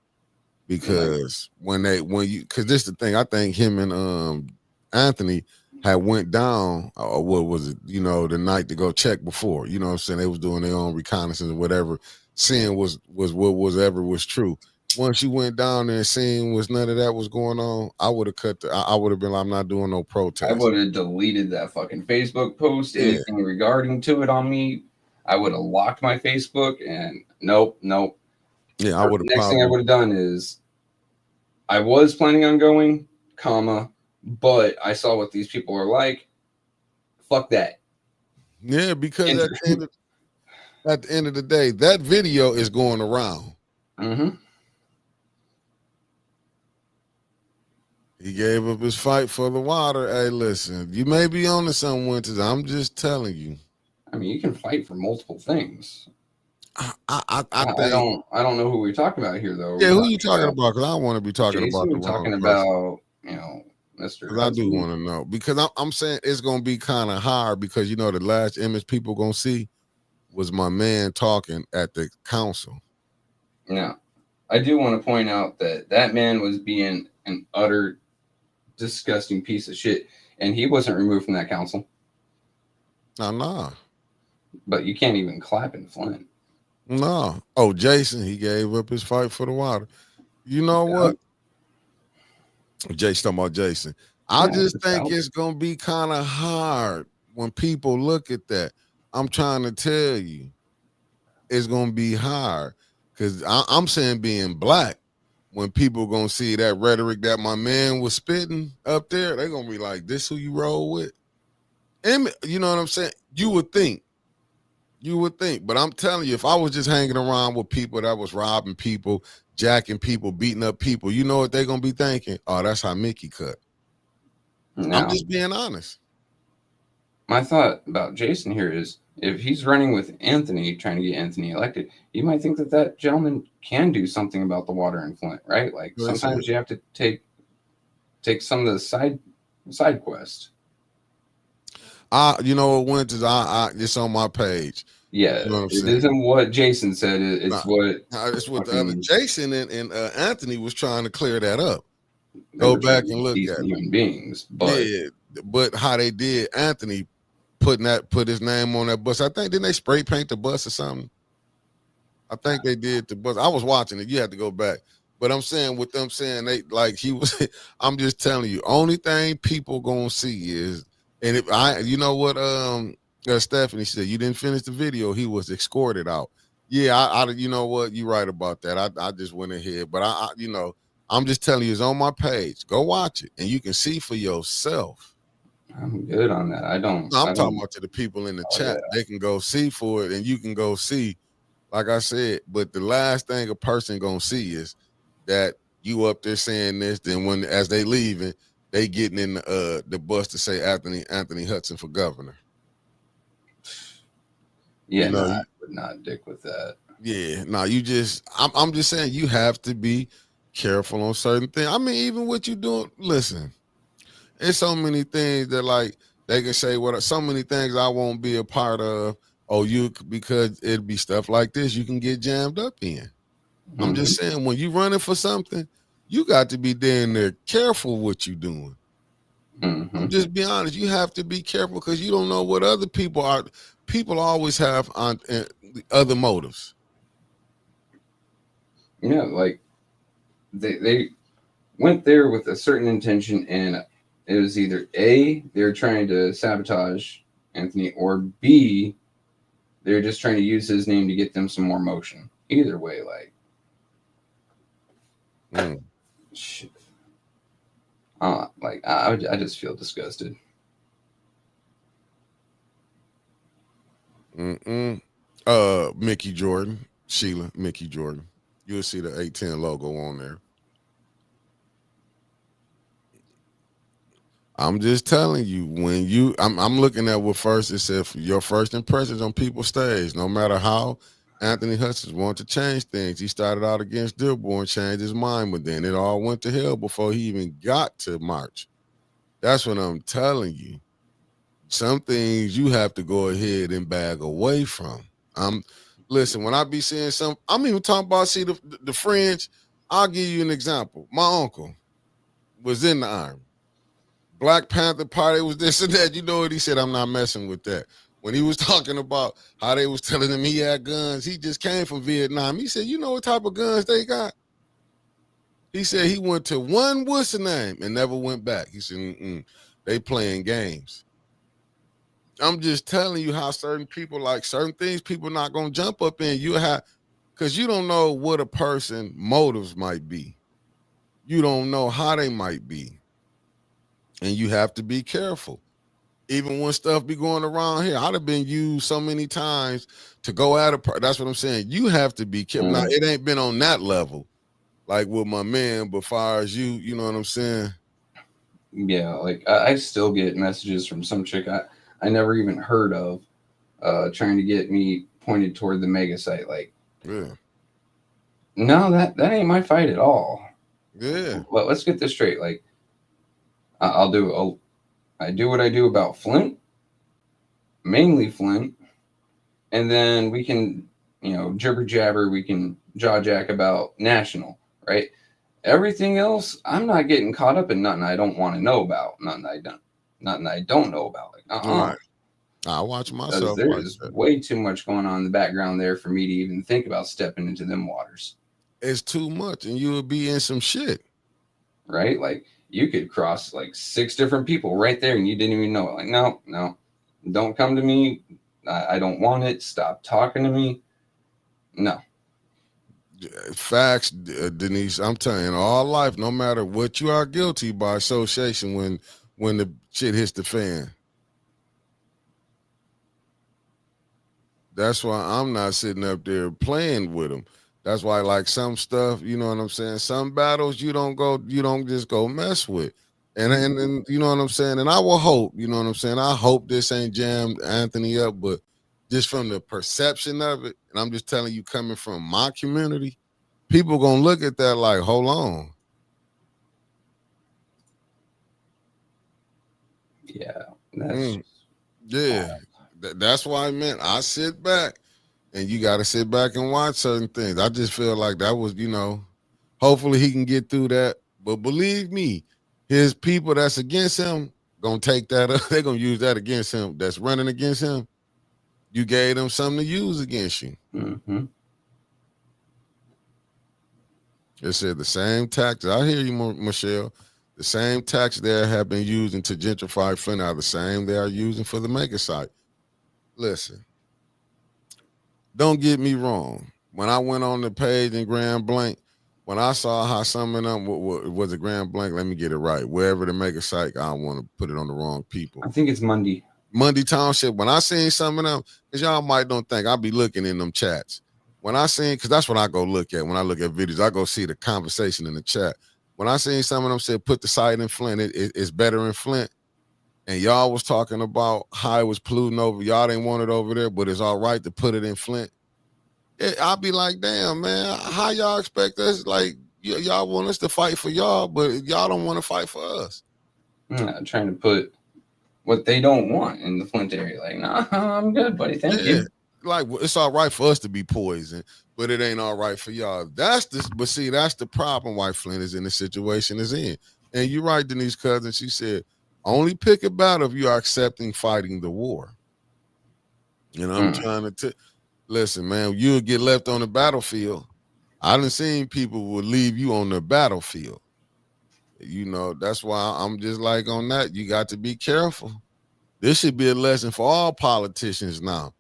S1: because because this is the thing. I think him and Anthony had went down, or what was it, the night to go check before, you know what I'm saying? They was doing their own reconnaissance or whatever, seeing was what was ever was true. Once you went down there and seeing was none of that was going on, I would have I would have been like, I'm not doing no
S3: I
S1: protest.
S3: would have deleted that fucking Facebook post,
S1: Yeah.
S3: anything regarding to it on me. I would have locked my Facebook and nope.
S1: Yeah, I would have
S3: Next thing I
S1: probably.
S3: would have done is I was planning on going, but I saw what these people are like. Fuck that.
S1: Yeah, because
S3: Enter.
S1: at the end of the day, that video is going around.
S3: Mm-hmm.
S1: He gave up his fight for the water. Hey, listen, you may be on to something, Winters. I'm just telling you.
S3: I mean, you can fight for multiple things.
S1: I
S3: I don't know who we're talking about here, though.
S1: Yeah, who you talking about? Because I don't want to be talking
S3: Jason,
S1: about the
S3: we're
S1: wrong
S3: talking
S1: person.
S3: about, Mr.
S1: Because I do want to know. Because I'm saying it's going to be kind of hard because, the last image people going to see was my man talking at the council.
S3: Now, I do want to point out that man was being an utter disgusting piece of shit, and he wasn't removed from that council.
S1: Nah.
S3: But you can't even clap in Flint.
S1: No. Oh, Jason, he gave up his fight for the water. You know what? Jason, talking about Jason. I just think it's going to be kind of hard when people look at that. I'm trying to tell you, it's going to be hard because I'm saying being black, when people going to see that rhetoric that my man was spitting up there, they're going to be like, this who you roll with? And you know what I'm saying? You would think, but I'm telling you, if I was just hanging around with people that was robbing people, jacking people, beating up people, you know what they're going to be thinking? Oh, that's how Mickey cut.
S3: Now,
S1: I'm just being honest.
S3: My thought about Jason here is if he's running with Anthony, trying to get Anthony elected, you might think that gentleman can do something about the water in Flint, right? Like sometimes you have to take some of the side quest.
S1: You know what, Winters? It's on my page.
S3: Yeah,
S1: you know
S3: it isn't what Jason said. It's
S1: what the other Jason and Anthony was trying to clear that up.
S3: Go
S1: back and look at
S3: human beings,
S1: but how they did Anthony put his name on that bus. I think didn't they spray paint the bus or something? I think they did the bus. I was watching it. You had to go back. But I'm saying with them saying they like he was. I'm just telling you. Only thing people gonna see is, and if you know what, Stephanie said you didn't finish the video. He was escorted out. Yeah, I you know what, you right about that. I just went ahead, but I'm just telling you, it's on my page. Go watch it, and you can see for yourself.
S3: I'm good on that. I'm
S1: talking about to the people in the chat. Yeah. They can go see for it, and you can go see. Like I said, but the last thing a person gonna see is that you up there saying this. Then when as they leaving, they getting in the bus to say Anthony Hudson for governor.
S3: Yeah, I would not dick with that.
S1: Yeah, no, I'm just saying you have to be careful on certain things. I mean, even what you doing, listen, there's so many things that like they can say so many things I won't be a part of. Oh, because it'd be stuff like this you can get jammed up in. Mm-hmm. I'm just saying when you running for something, you got to be damn near careful what you doing. Mm-hmm. I'm just being honest. You have to be careful because you don't know what other people are. People always have other motives.
S3: Yeah, like they went there with a certain intention, and it was either A, they're trying to sabotage Anthony, or B, they're just trying to use his name to get them some more motion. Either way, shit. I just feel disgusted.
S1: Mickey Jordan, Sheila, Mickey Jordan. You'll see the 810 logo on there. I'm just telling you, when I'm looking at what first it said, your first impressions on people's stage, no matter how Anthony Hudson wanted to change things. He started out against Dearborn, changed his mind, but then it all went to hell before he even got to March. That's what I'm telling you. Some things you have to go ahead and back away from. Listen, when I be seeing I'm even talking about, see the fringe. I'll give you an example. My uncle was in the Army. Black Panther Party was this and that. You know what he said? I'm not messing with that. When he was talking about how they was telling him he had guns, he just came from Vietnam. He said, you know what type of guns they got? He said he went to one what's the name and never went back. He said, they playing games. I'm just telling you how certain people like certain things people not gonna jump up in. You have because you don't know what a person motives might be. You don't know how they might be. And you have to be careful. Even when stuff be going around here, I'd have been used so many times to go at a person. That's what I'm saying. You have to be careful. Now, it ain't been on that level, like with my man, but far as you know what I'm saying?
S3: Yeah, like I still get messages from some chick I never even heard of trying to get me pointed toward the mega site. Like,
S1: Yeah.
S3: No, that ain't my fight at all.
S1: Yeah.
S3: But let's get this straight. Like, I do what I do about Flint, mainly Flint, and then we can, jibber jabber, we can jaw jack about national, right? Everything else, I'm not getting caught up in nothing I don't want to know about, nothing I don't know about. Like,
S1: Right. I watch myself.
S3: There's way too much going on in the background there for me to even think about stepping into them waters.
S1: It's too much, and you would be in some shit.
S3: Right? Like, you could cross like 6 different people right there, and you didn't even know it. Like, no, don't come to me. I don't want it. Stop talking to me. No.
S1: Facts, Denise. I'm telling you, all life, no matter what you are guilty by association, when the shit hits the fan. That's why I'm not sitting up there playing with them. That's why, like some stuff, you know what I'm saying? Some battles you don't just go mess with. And you know what I'm saying? And I will hope, you know what I'm saying? I hope this ain't jammed Anthony up, but just from the perception of it, and I'm just telling you, coming from my community, people gonna look at that like, hold on.
S3: Yeah.
S1: That's why I meant I sit back, and you got to sit back and watch certain things. I just feel like that was, hopefully he can get through that. But believe me, his people that's against him gonna take that up. They're gonna use that against him. That's running against him. You gave them something to use against you.
S3: Mm-hmm.
S1: It said the same tactics. I hear you, Michelle. The same tactics there have been using to gentrify Flint are the same they are using for the mega site. Listen, don't get me wrong. When I went on the page in Grand Blanc, when I saw how some of them was it Grand Blanc, let me get it right. Wherever the mega site, I don't want to put it on the wrong people.
S3: I think it's Mundy
S1: Township. When I seen some of them, because y'all might don't think I'll be looking in them chats. When I seen, because that's what I go look at when I look at videos, I go see the conversation in the chat. When I seen some of them said put the site in Flint, it's better in Flint. And y'all was talking about how it was polluting over. Y'all didn't want it over there, but it's all right to put it in Flint. I'll be like, damn, man, how y'all expect us? Like, y'all want us to fight for y'all, but y'all don't want to fight for us.
S3: Trying to put what they don't want in the Flint area. Like, nah, I'm good, buddy. Thank you.
S1: Like, it's all right for us to be poisoned, but it ain't all right for y'all. That's the problem why Flint is in the situation is in. And you're right, Denise Cousins. She said, only pick a battle if you are accepting fighting the war. And I'm trying to listen, man, you'll get left on the battlefield. I done seen people will leave you on the battlefield. That's why I'm just like on that. You got to be careful. This should be a lesson for all politicians now.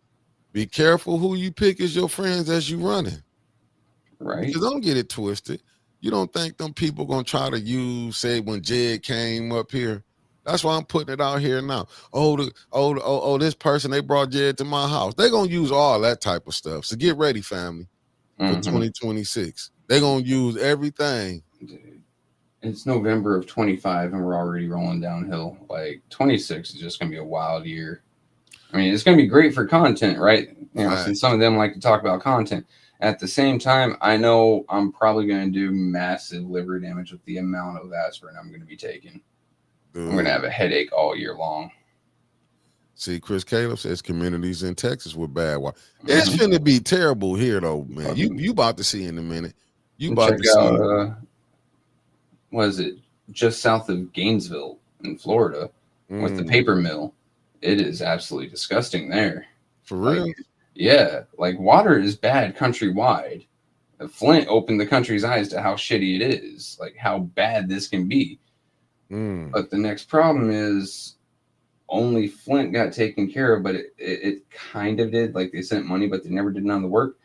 S1: Be careful who you pick as your friends as you running.
S3: Right.
S1: Because don't get it twisted. You don't think them people gonna try to use, say, when Jed came up here. That's why I'm putting it out here now. This person, they brought Jed to my house. They're gonna use all that type of stuff. So get ready, family, for 2026. They're gonna use everything.
S3: Dude, it's November of 25 and we're already rolling downhill. Like 26 is just gonna be a wild year. I mean, it's gonna be great for content, right? Since some of them like to talk about content. At the same time, I know I'm probably gonna do massive liver damage with the amount of aspirin I'm gonna be taking. Dude. I'm going to have a headache all year long.
S1: See, Chris Caleb says communities in Texas were bad. It's going to be terrible here, though, man. You about to see in a minute. You about
S3: check
S1: to
S3: out, what is it? Just south of Gainesville. in Florida with the paper mill. It is absolutely disgusting there.
S1: For real?
S3: Like, yeah, like water is bad countrywide. Flint opened the country's eyes to how shitty it is, like how bad this can be. But the next problem is only Flint got taken care of, but it kind of did. Like they sent money, but they never did none of the work.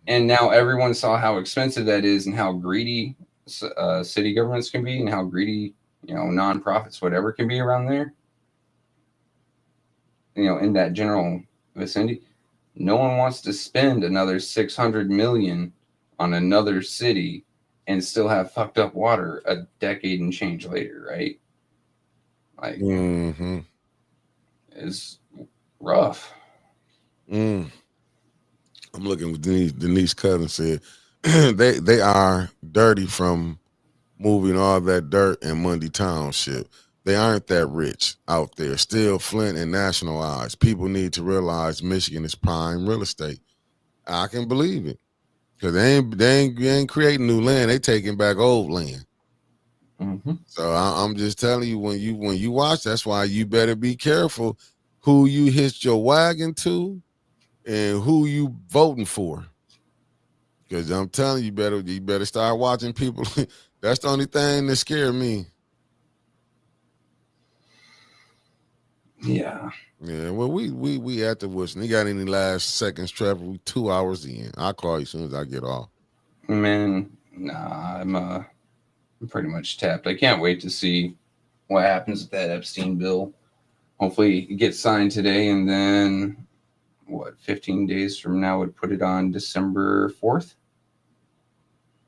S3: And now everyone saw how expensive that is and how greedy city governments can be and how greedy, nonprofits, whatever, can be around there. In that general vicinity. No one wants to spend another 600 million on another city and still have fucked up water a decade and change later, right? Like, it's rough.
S1: I'm looking with Denise Cousin said they are dirty from moving all that dirt in Mundy Township. They aren't that rich out there. Still Flint and nationalized. People need to realize Michigan is prime real estate. I can believe it. Because they ain't creating new land. They taking back old land. So I'm just telling you, when you watch, that's why you better be careful who you hitch your wagon to and who you voting for. Because I'm telling you, you better start watching people. That's the only thing that scared me.
S3: Yeah.
S1: Yeah. Well, we at the Wilson. You got any last seconds, Trevor? We 2 hours in. I'll call you as soon as I get off.
S3: Man, nah, I'm pretty much tapped. I can't wait to see what happens with that Epstein bill. Hopefully it gets signed today, and then 15 days from now would put it on December 4th.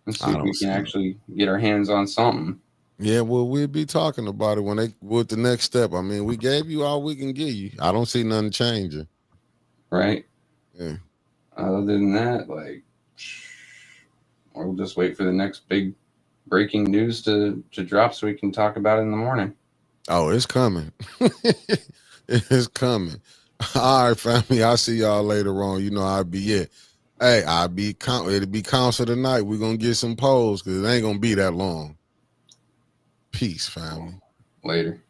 S3: Let's see if we can actually get our hands on something.
S1: Yeah, well, we'll be talking about it with the next step. I mean, we gave you all we can give you. I don't see nothing changing.
S3: Right?
S1: Yeah.
S3: Other than that, we'll just wait for the next big breaking news to drop so we can talk about it in the morning.
S1: Oh, it's coming. It's coming. All right, family. I'll see y'all later on. I'll be it. Hey, it'll be council tonight. We're going to get some polls because it ain't going to be that long. Peace, family.
S3: Later.